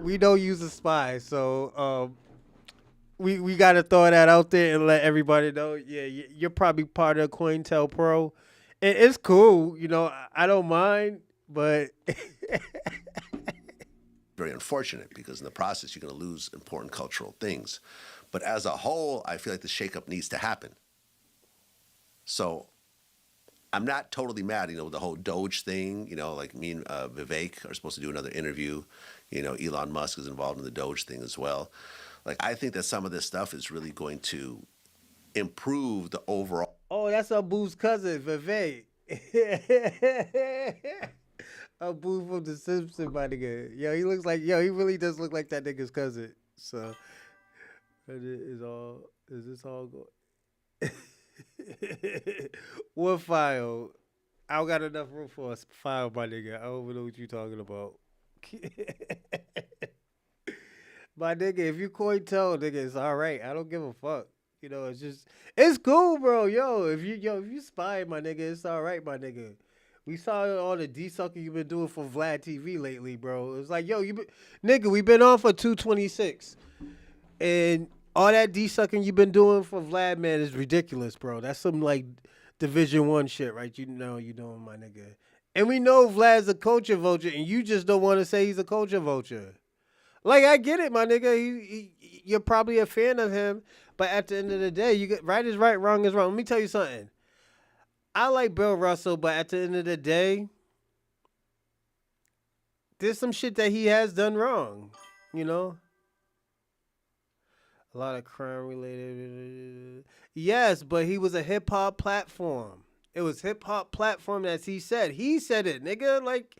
We don't use a spy, so we got to throw that out there and let everybody know. Yeah, you're probably part of CointelPro. It's cool, I don't mind, but very unfortunate because in the process you're going to lose important cultural things. But as a whole, I feel like the shakeup needs to happen. So I'm not totally mad, with the whole Doge thing. Like me and Vivek are supposed to do another interview. Elon Musk is involved in the Doge thing as well. Like, I think that some of this stuff is really going to improve the overall. Oh, that's Abu's cousin, Vivek. Abu from The Simpsons, my nigga. He looks like, he really does look like that nigga's cousin. So, is this all going? What file? I don't got enough room for a file, my nigga. I don't even know what you talking about. My nigga, if you Cointel, nigga, it's all right. I don't give a fuck. It's cool, bro. If you spy, my nigga, it's all right, my nigga. We saw all the D-sucking you've been doing for Vlad TV lately, bro. It's like, we've been on for 226. And all that D-sucking you've been doing for Vlad, man, is ridiculous, bro. That's some, like, Division 1 shit, right? You doing, my nigga. And we know Vlad's a culture vulture, and you just don't want to say he's a culture vulture. Like, I get it, my nigga. You're probably a fan of him, but at the end of the day, right is right, wrong is wrong. Let me tell you something. I like Bill Russell, but at the end of the day, there's some shit that he has done wrong, A lot of crime related. Yes, but he was a hip hop platform. It was hip hop platform, as he said. He said it, nigga. Like,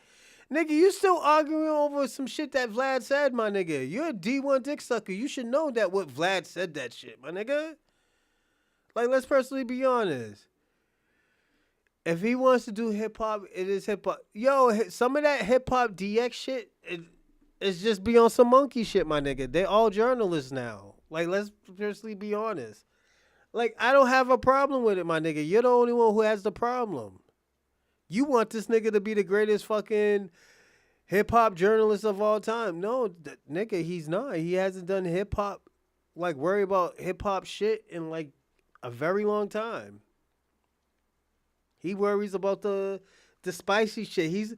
nigga, you still arguing over some shit that Vlad said, my nigga. You're a D1 dick sucker. You should know that what Vlad said that shit, my nigga. Like, let's personally be honest. If he wants to do hip hop, it is hip hop. Some of that hip hop DX shit, it's just be on some monkey shit, my nigga. They all journalists now. Like, let's personally be honest. Like, I don't have a problem with it, my nigga. You're the only one who has the problem. You want this nigga to be the greatest fucking hip-hop journalist of all time. No, nigga, he's not. He hasn't done hip-hop, like, worry about hip-hop shit in, like, a very long time. He worries about the spicy shit. Let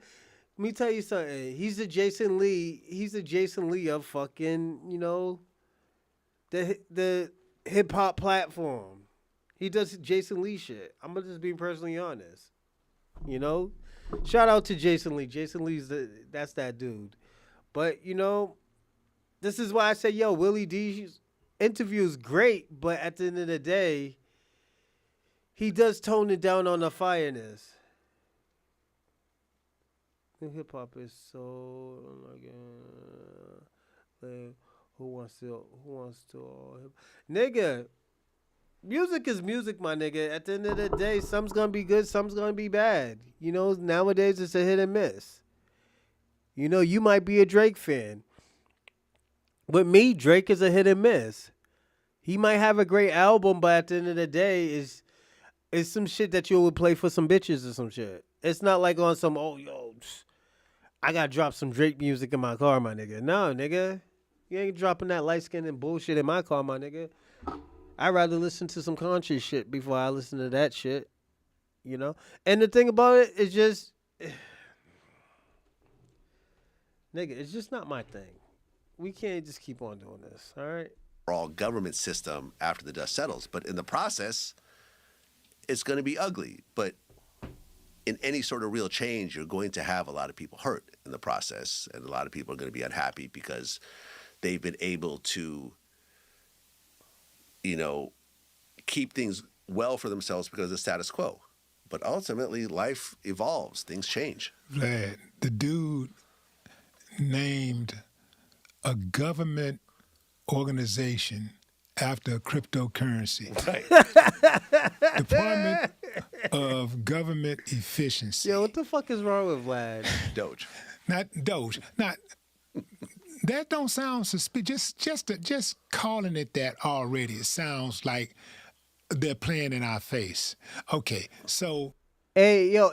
me tell you something. He's the Jason Lee of fucking, the hip-hop platform. He does Jason Lee shit. I'm just being personally honest. Shout out to Jason Lee. Jason Lee's that's that dude. But, this is why I say, Willie D's interview is great, but at the end of the day, he does tone it down on the fireness. Hip hop is so who wants to nigga. Music is music, my nigga. At the end of the day, some's gonna be good, some's gonna be bad. Nowadays it's a hit and miss. You might be a Drake fan. With me, Drake is a hit and miss. He might have a great album, but at the end of the day, is some shit that you would play for some bitches or some shit. It's not like on some, I gotta drop some Drake music in my car, my nigga. No, nigga. You ain't dropping that light skin and bullshit in my car, my nigga. I'd rather listen to some country shit before I listen to that shit. And the thing about it is just, nigga, it's just not my thing. We can't just keep on doing this, all right? Overall government system after the dust settles. But in the process, it's going to be ugly. But in any sort of real change, you're going to have a lot of people hurt in the process. And a lot of people are going to be unhappy because they've been able to, keep things well for themselves because of the status quo. But ultimately, life evolves. Things change. Vlad, the dude named a government organization after a cryptocurrency. Right. Department of Government Efficiency. Yo, what the fuck is wrong with Vlad? Doge. Not Doge. Not that don't sound suspicious. Just calling it that already. It sounds like they're playing in our face. Okay, so Hey, yo,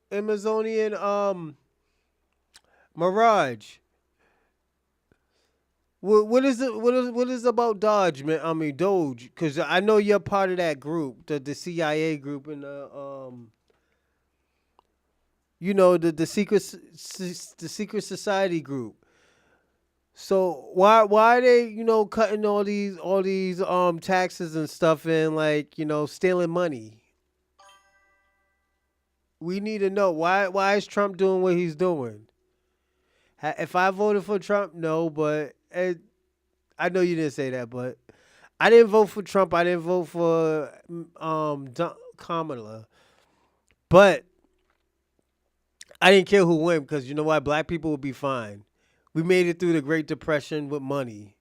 Amazonian Mirage. What is about Dodge, man? I mean Doge, because I know you're part of that group, the CIA group, and the secret society group. So why are they cutting all these taxes and stuff and like stealing money? We need to know why is Trump doing what he's doing? If I voted for Trump, no, but I know you didn't say that, but I didn't vote for Trump. I didn't vote for Kamala, but I didn't care who won because you know why? Black people would be fine. We made it through the Great Depression with money.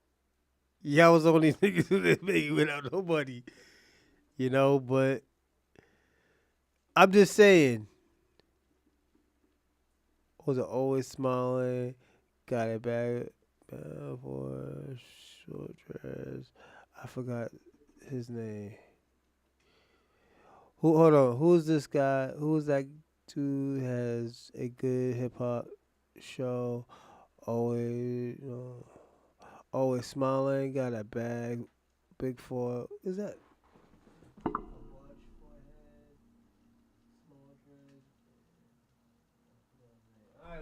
Y'all was the only niggas who didn't make it without no money, but I'm just saying. Was it always smiling? Got it back for short dress. I forgot his name. Hold on. Who's this guy? Who's that dude? Has a good hip hop show. Always smiling. Got a bag. Big four. Is that?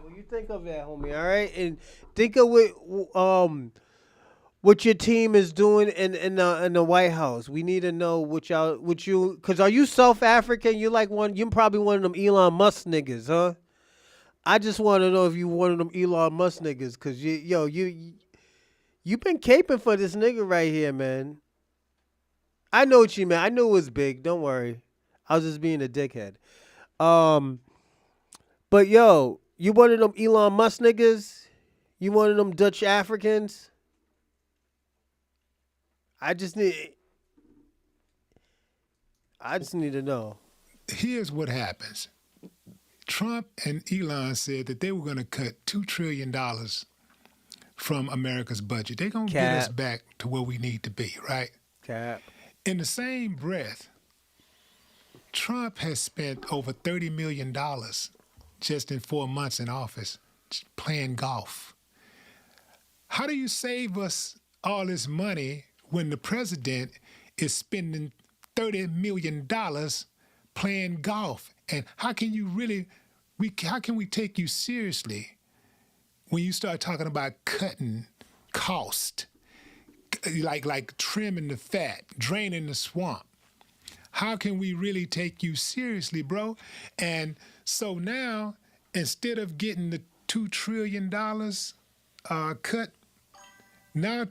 Well, you think of that, homie, all right? And think of what your team is doing in the White House. We need to know because are you South African? You're probably one of them Elon Musk niggas, huh? I just want to know if you one of them Elon Musk niggas, because you've been caping for this nigga right here, man. I know what you meant. I knew it was big. Don't worry. I was just being a dickhead. But yo, you one of them Elon Musk niggas? You one of them Dutch Africans? I just need to know. Here's what happens. Trump and Elon said that they were going to cut $2 trillion from America's budget. They're going to get us back to where we need to be, right? Cap. In the same breath, Trump has spent over $30 million just in 4 months in office playing golf. How do you save us all this money when the president is spending $30 million playing golf? And how can we take you seriously when you start talking about cutting cost, like trimming the fat, draining the swamp? How can we really take you seriously, bro? And so now, instead of getting the $2 trillion cut, now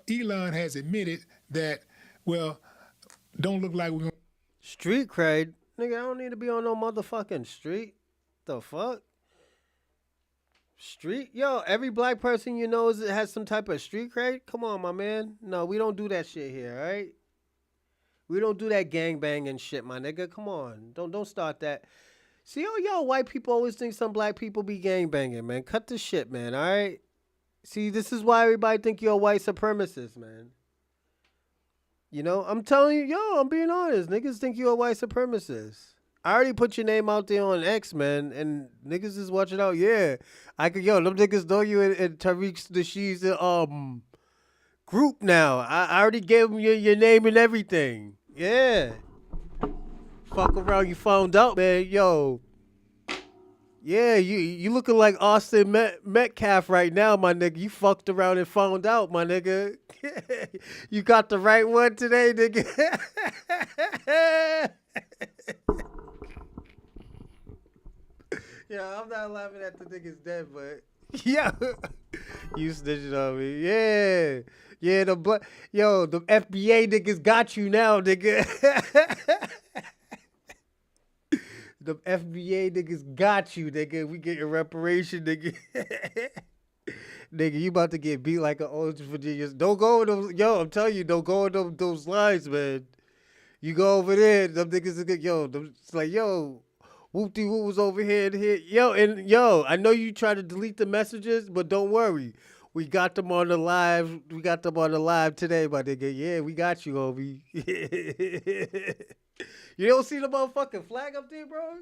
Elon has admitted that, well, don't look like we're going to. Street cred? Nigga, I don't need to be on no motherfucking street. The fuck? Street? Yo, every black person you know has some type of street cred? Come on, my man. No, we don't do that shit here, all right? We don't do that gangbanging shit, my nigga. Come on. Don't start that. See, y'all white people always think some black people be gangbanging, man. Cut the shit, man, all right? See, this is why everybody think you're a white supremacist, man. I'm telling you, I'm being honest. Niggas think you're a white supremacist. I already put your name out there on X, man, and niggas is watching out. Yeah, them niggas know you in Tariq Nasheed's group now. I already gave them your name and everything. Yeah. Fuck around, you found out, man. Yo. Yeah, you looking like Austin Metcalf right now, my nigga. You fucked around and found out, my nigga. You got the right one today, nigga. Yeah, I'm not laughing at the niggas dead, but yeah, you snitching on me. Yeah, the FBA niggas got you now, nigga. The FBA niggas got you, nigga. We getting reparation, nigga. Nigga, you about to get beat like an old Virginia. Don't go in those. Yo, I'm telling you, don't go in those lines, man. You go over there, them niggas are good. Yo, it's like, yo, whoop-de-whoop was over here and here. Yo, I know you try to delete the messages, but don't worry. We got them on the live. We got them on the live today, my nigga. Yeah, we got you, homie. You don't see the motherfucking flag up there, bro?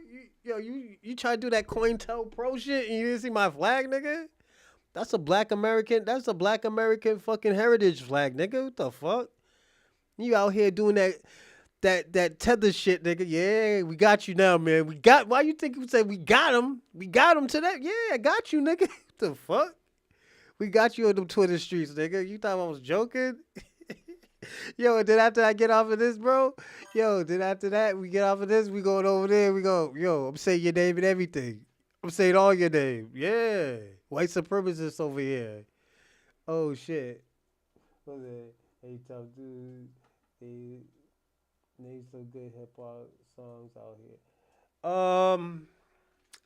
You try to do that COINTELPRO shit and you didn't see my flag, nigga? That's a black American fucking heritage flag, nigga. What the fuck? You out here doing that tether shit, nigga. Yeah, we got you now, man. Why you think we said we got him? We got him today. Yeah, I got you, nigga. What the fuck? We got you on them Twitter streets, nigga. You thought I was joking? Yo, and then after I get off of this, bro, then after that, we get off of this, we going over there, we go, I'm saying your name and everything. I'm saying all your name. Yeah. White supremacists over here. Oh, shit. What's that? Hey, tough dude. They need some good hip-hop songs out here.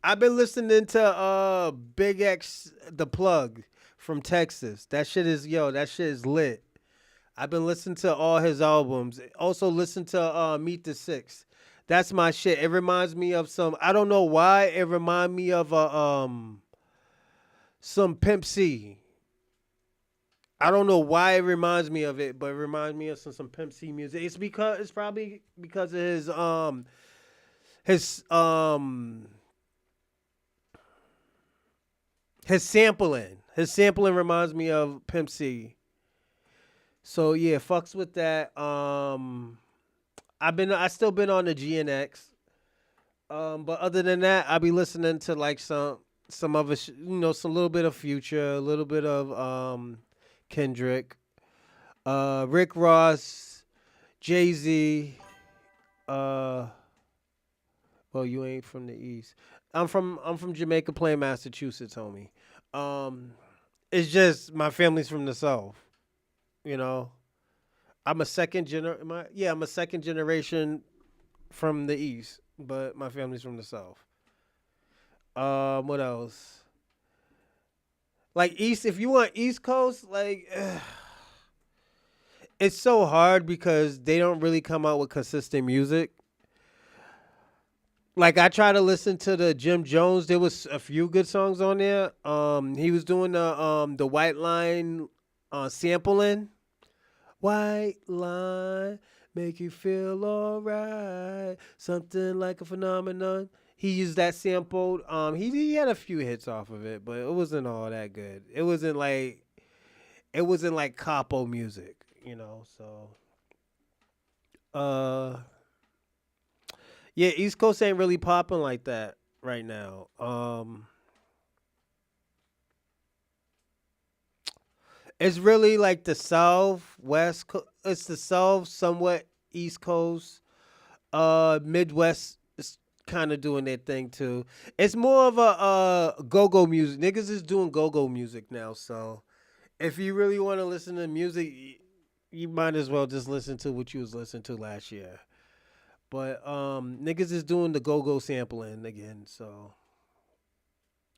I've been listening to Big X, The Plug from Texas. That shit is lit. I've been listening to all his albums. Also listen to Meet the Six. That's my shit. It reminds me of I don't know why, it reminds me of some Pimp C. I don't know why it reminds me of it, but it reminds me of some Pimp C music. It's probably because of his sampling. His sampling reminds me of Pimp C. So yeah, fucks with that. I still been on the GNX. But other than that, I be listening to like some other some little bit of Future, a little bit of Kendrick, Rick Ross, Jay-Z. Well, you ain't from the East. I'm from Jamaica Plain, Massachusetts, homie. It's just my family's from the South. I'm a second generation from the East, but my family's from the South. What else? Like if you want East Coast, like it's so hard because they don't really come out with consistent music. Like I try to listen to the Jim Jones. There was a few good songs on there. He was doing the White Line sampling. White line, make you feel alright. Something like a phenomenon. He used that sample. He had a few hits off of it, but it wasn't all that good. It wasn't like capo music, so yeah, East Coast ain't really popping like that right now. It's really like the South, West Coast. It's the South, somewhat East Coast. Midwest is kind of doing their thing too. It's more of a go-go music. Niggas is doing go-go music now. So if you really want to listen to music, you might as well just listen to what you was listening to last year. But niggas is doing the go-go sampling again. So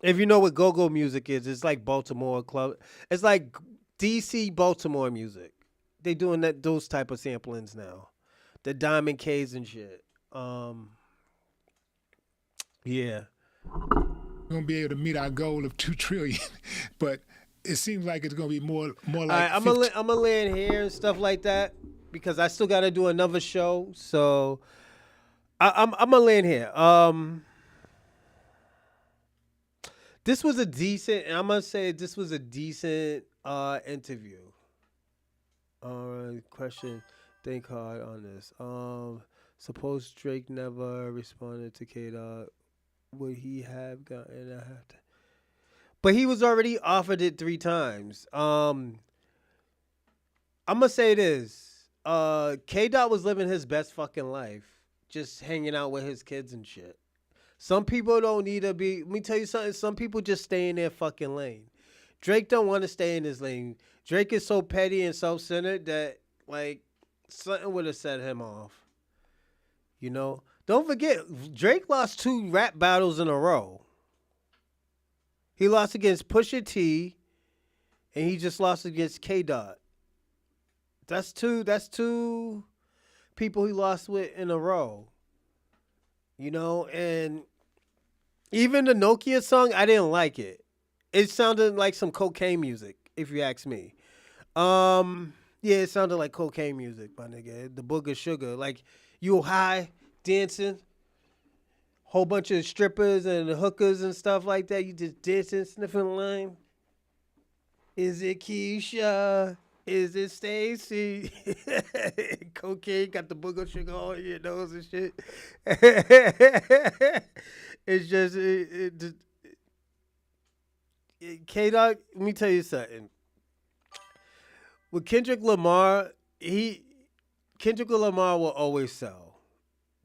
if you know what go-go music is, it's like Baltimore club. It's like DC Baltimore music. They doing those type of samplings now. The Diamond K's and shit. Yeah. We're gonna be able to meet our goal of 2 trillion, but it seems like it's gonna be more like. I'm gonna land here and stuff like that because I still gotta do another show. So I'm gonna land here. This was a decent, and I'm gonna say this was a decent interview. Question, think hard on this. Suppose Drake never responded to K-Dot, would he have gotten a half? But he was already offered it 3 times. I'm gonna say this. K-Dot was living his best fucking life, just hanging out with his kids and shit. Some people don't need to be. Let me tell you something. Some people just stay in their fucking lane. Drake don't want to stay in his lane. Drake is so petty and self-centered that like something would have set him off. The Don't forget, Drake lost 2 rap battles in a row. He lost against Pusha T, and he just lost against K Dot. That's two people he lost with in a row. You know, and even the Nokia song, I didn't like it. It sounded like some cocaine music, if you ask me. Yeah, it sounded like cocaine music, my nigga. The Booger Sugar. Like, you high, dancing, whole bunch of strippers and hookers and stuff like that. You just dancing, sniffing line. Is it Keisha? Is it Stacy? Cocaine got the Booger Sugar on your nose and shit. It's just, K-Dog, let me tell you something. With Kendrick Lamar, Kendrick Lamar will always sell.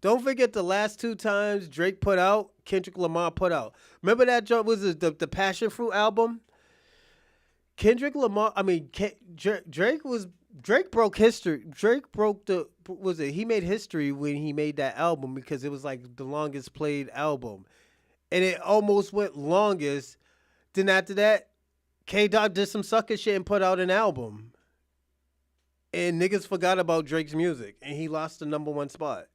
Don't forget the last 2 times Drake put out, Kendrick Lamar put out. Remember that joint was the Passion Fruit album? Kendrick Lamar, Drake broke history. Drake broke he made history when he made that album because it was like the longest played album. And it almost went longest. Then after that, K-Dot did some sucker shit and put out an album. And niggas forgot about Drake's music. And he lost the #1 spot.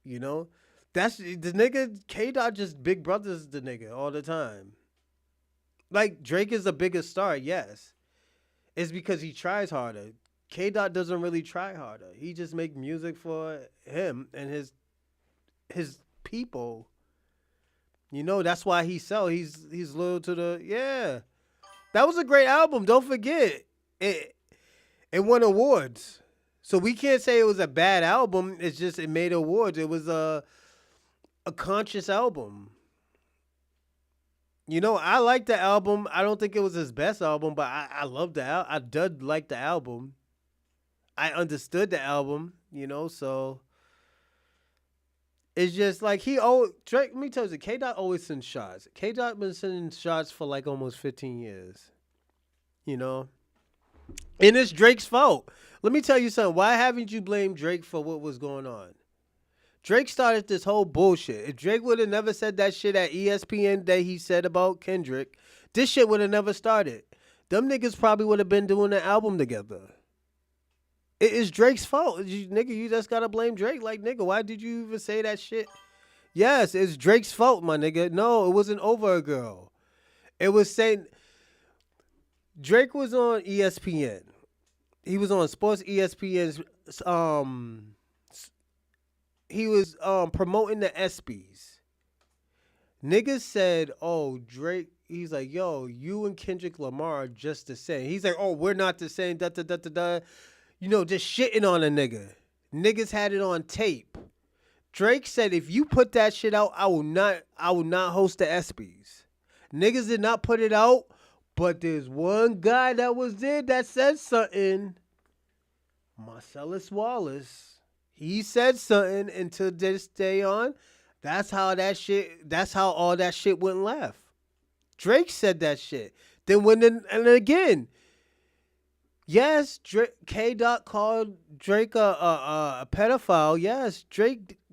You know? That's the nigga, K-Dot just big brothers the nigga all the time. Like, Drake is a bigger star, yes. It's because he tries harder. K-Dot doesn't really try harder. He just make music for him and his people. You know, that's why he sell. He's loyal to the, yeah. That was a great album. Don't forget. It won awards. So we can't say it was a bad album. It's just it made awards. It was a conscious album. You know, I like the album. I don't think it was his best album, but I love the album. I did like the album. I understood the album, you know, so it's just like Drake, let me tell you, K-Dot always sends shots. K-Dot been sending shots for like almost 15 years, you know, and it's Drake's fault. Let me tell you something. Why haven't you blamed Drake for what was going on? Drake started this whole bullshit. If Drake would have never said that shit at ESPN that he said about Kendrick, this shit would have never started. Them niggas probably would have been doing an album together. It is Drake's fault. You just gotta blame Drake. Like, nigga, why did you even say that shit? Yes, it's Drake's fault, my nigga. No, it wasn't over a girl. It was saying Drake was on ESPN. He was on Sports ESPN's he was promoting the ESPYs. Niggas said, oh, Drake, he's like, yo, you and Kendrick Lamar are just the same. He's like, oh, we're not the same, da-da-da-da-da. You know, just shitting on a nigga. Niggas had it on tape. Drake said, if you put that shit out, I will not host the ESPYs. Niggas did not put it out, but there's one guy that was there that said something. Marcellus Wallace. He said something, and to this day on, that's how all that shit went left. Drake said that shit. And again, yes, K-Dot called Drake a pedophile. Yes,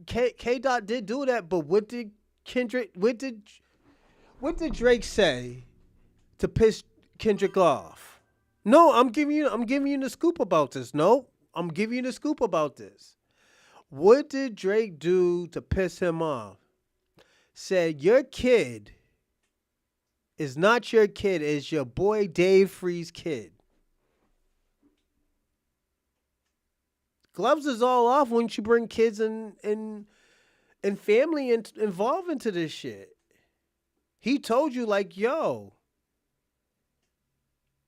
K-Dot did do that, but what did Drake say to piss Kendrick off? No, I'm giving you the scoop about this. No, I'm giving you the scoop about this. What did Drake do to piss him off? Said, your kid is not your kid, it's your boy Dave Free's kid. Gloves is all off when you bring kids and family involved into this shit. He told you, like,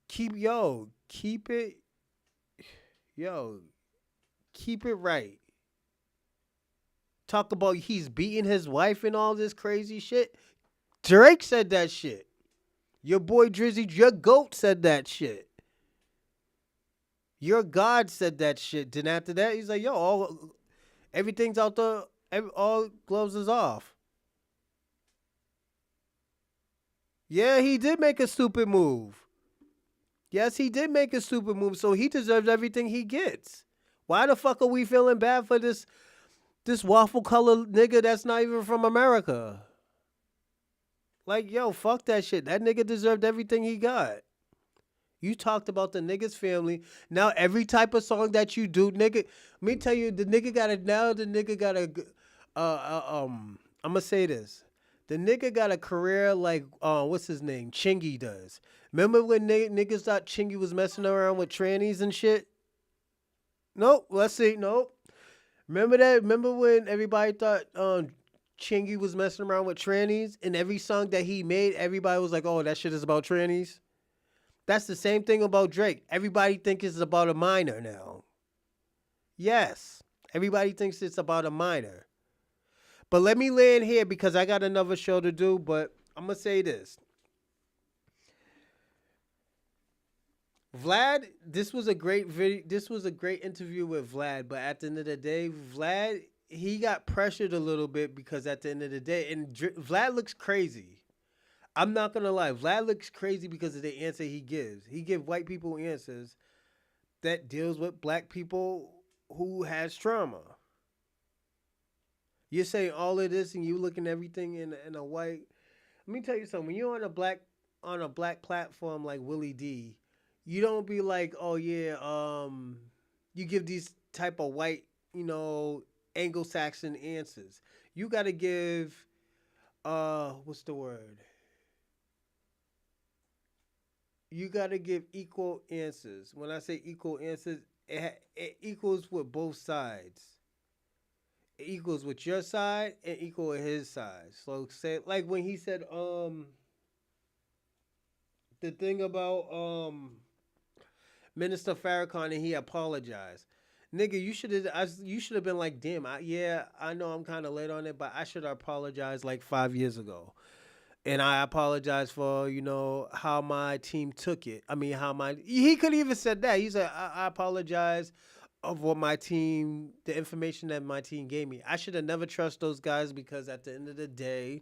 keep it right. Talk about he's beating his wife and all this crazy shit. Drake said that shit. Your boy Drizzy, your GOAT, said that shit. Your God said that shit. Then after that, he's like, everything's out there. All gloves is off. Yeah, he did make a stupid move. Yes, he did make a stupid move, so he deserves everything he gets. Why the fuck are we feeling bad for this This waffle color nigga that's not even from America. Like, yo, fuck that shit. That nigga deserved everything he got. You talked about the nigga's family. Now every type of song that you do, nigga, let me tell you, the nigga got a I'm gonna say this. The nigga got a career like what's his name? Chingy does. Remember when niggas thought Chingy was messing around with trannies and shit? Nope. Let's see. Nope. Remember that? Remember when everybody thought Chingy was messing around with trannies, and every song that he made, everybody was like, "Oh, that shit is about trannies." That's the same thing about Drake. Everybody thinks it's about a minor now. Yes, everybody thinks it's about a minor. But let me land here because I got another show to do. But I'm gonna say this. Vlad, this was a great video. This was a great interview with Vlad. But at the end of the day, Vlad, he got pressured a little bit because at the end of the day, and Vlad looks crazy. I'm not gonna lie, Vlad looks crazy because of the answer he gives. He gives white people answers that deals with black people who has trauma. You're saying all of this and you looking at everything in a white. Let me tell you something. When you're on a black platform like Willie D, you don't be like, oh yeah, you give these type of white, Anglo-Saxon answers. You gotta give what's the word? You gotta give equal answers. When I say equal answers, it equals with both sides. It equals with your side and equal with his side. So say like when he said the thing about Minister Farrakhan and he apologized. Nigga, you should have been like, damn, I know I'm kind of late on it, but I should have apologized like 5 years ago. And I apologize for, how my team took it. I mean, he could even said that. He said, I apologize of what the information that my team gave me. I should have never trust those guys because at the end of the day,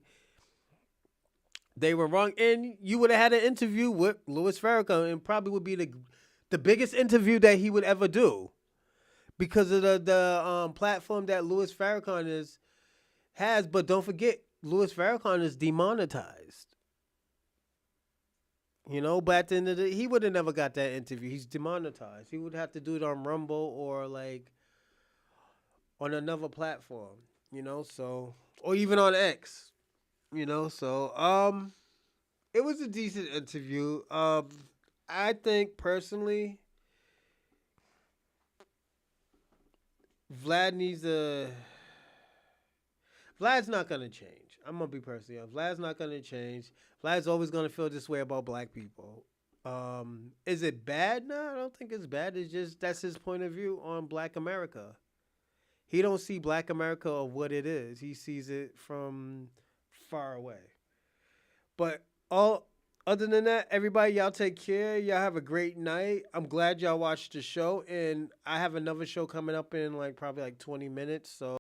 they were wrong. And you would have had an interview with Louis Farrakhan and probably would be the biggest interview that he would ever do because of the platform that Louis Farrakhan has. But don't forget, Louis Farrakhan is demonetized. But at the end of the day, he would have never got that interview. He's demonetized. He would have to do it on Rumble or like on another platform, so or even on X, so it was a decent interview. I think personally Vlad's not gonna change. I'm gonna be personally honest. Vlad's not gonna change. Vlad's always gonna feel this way about black people. Is it bad? No, I don't think it's bad. It's just that's his point of view on Black America. He don't see Black America of what it is. He sees it from far away. But other than that, everybody, y'all take care. Y'all have a great night. I'm glad y'all watched the show, and I have another show coming up in probably 20 minutes. So.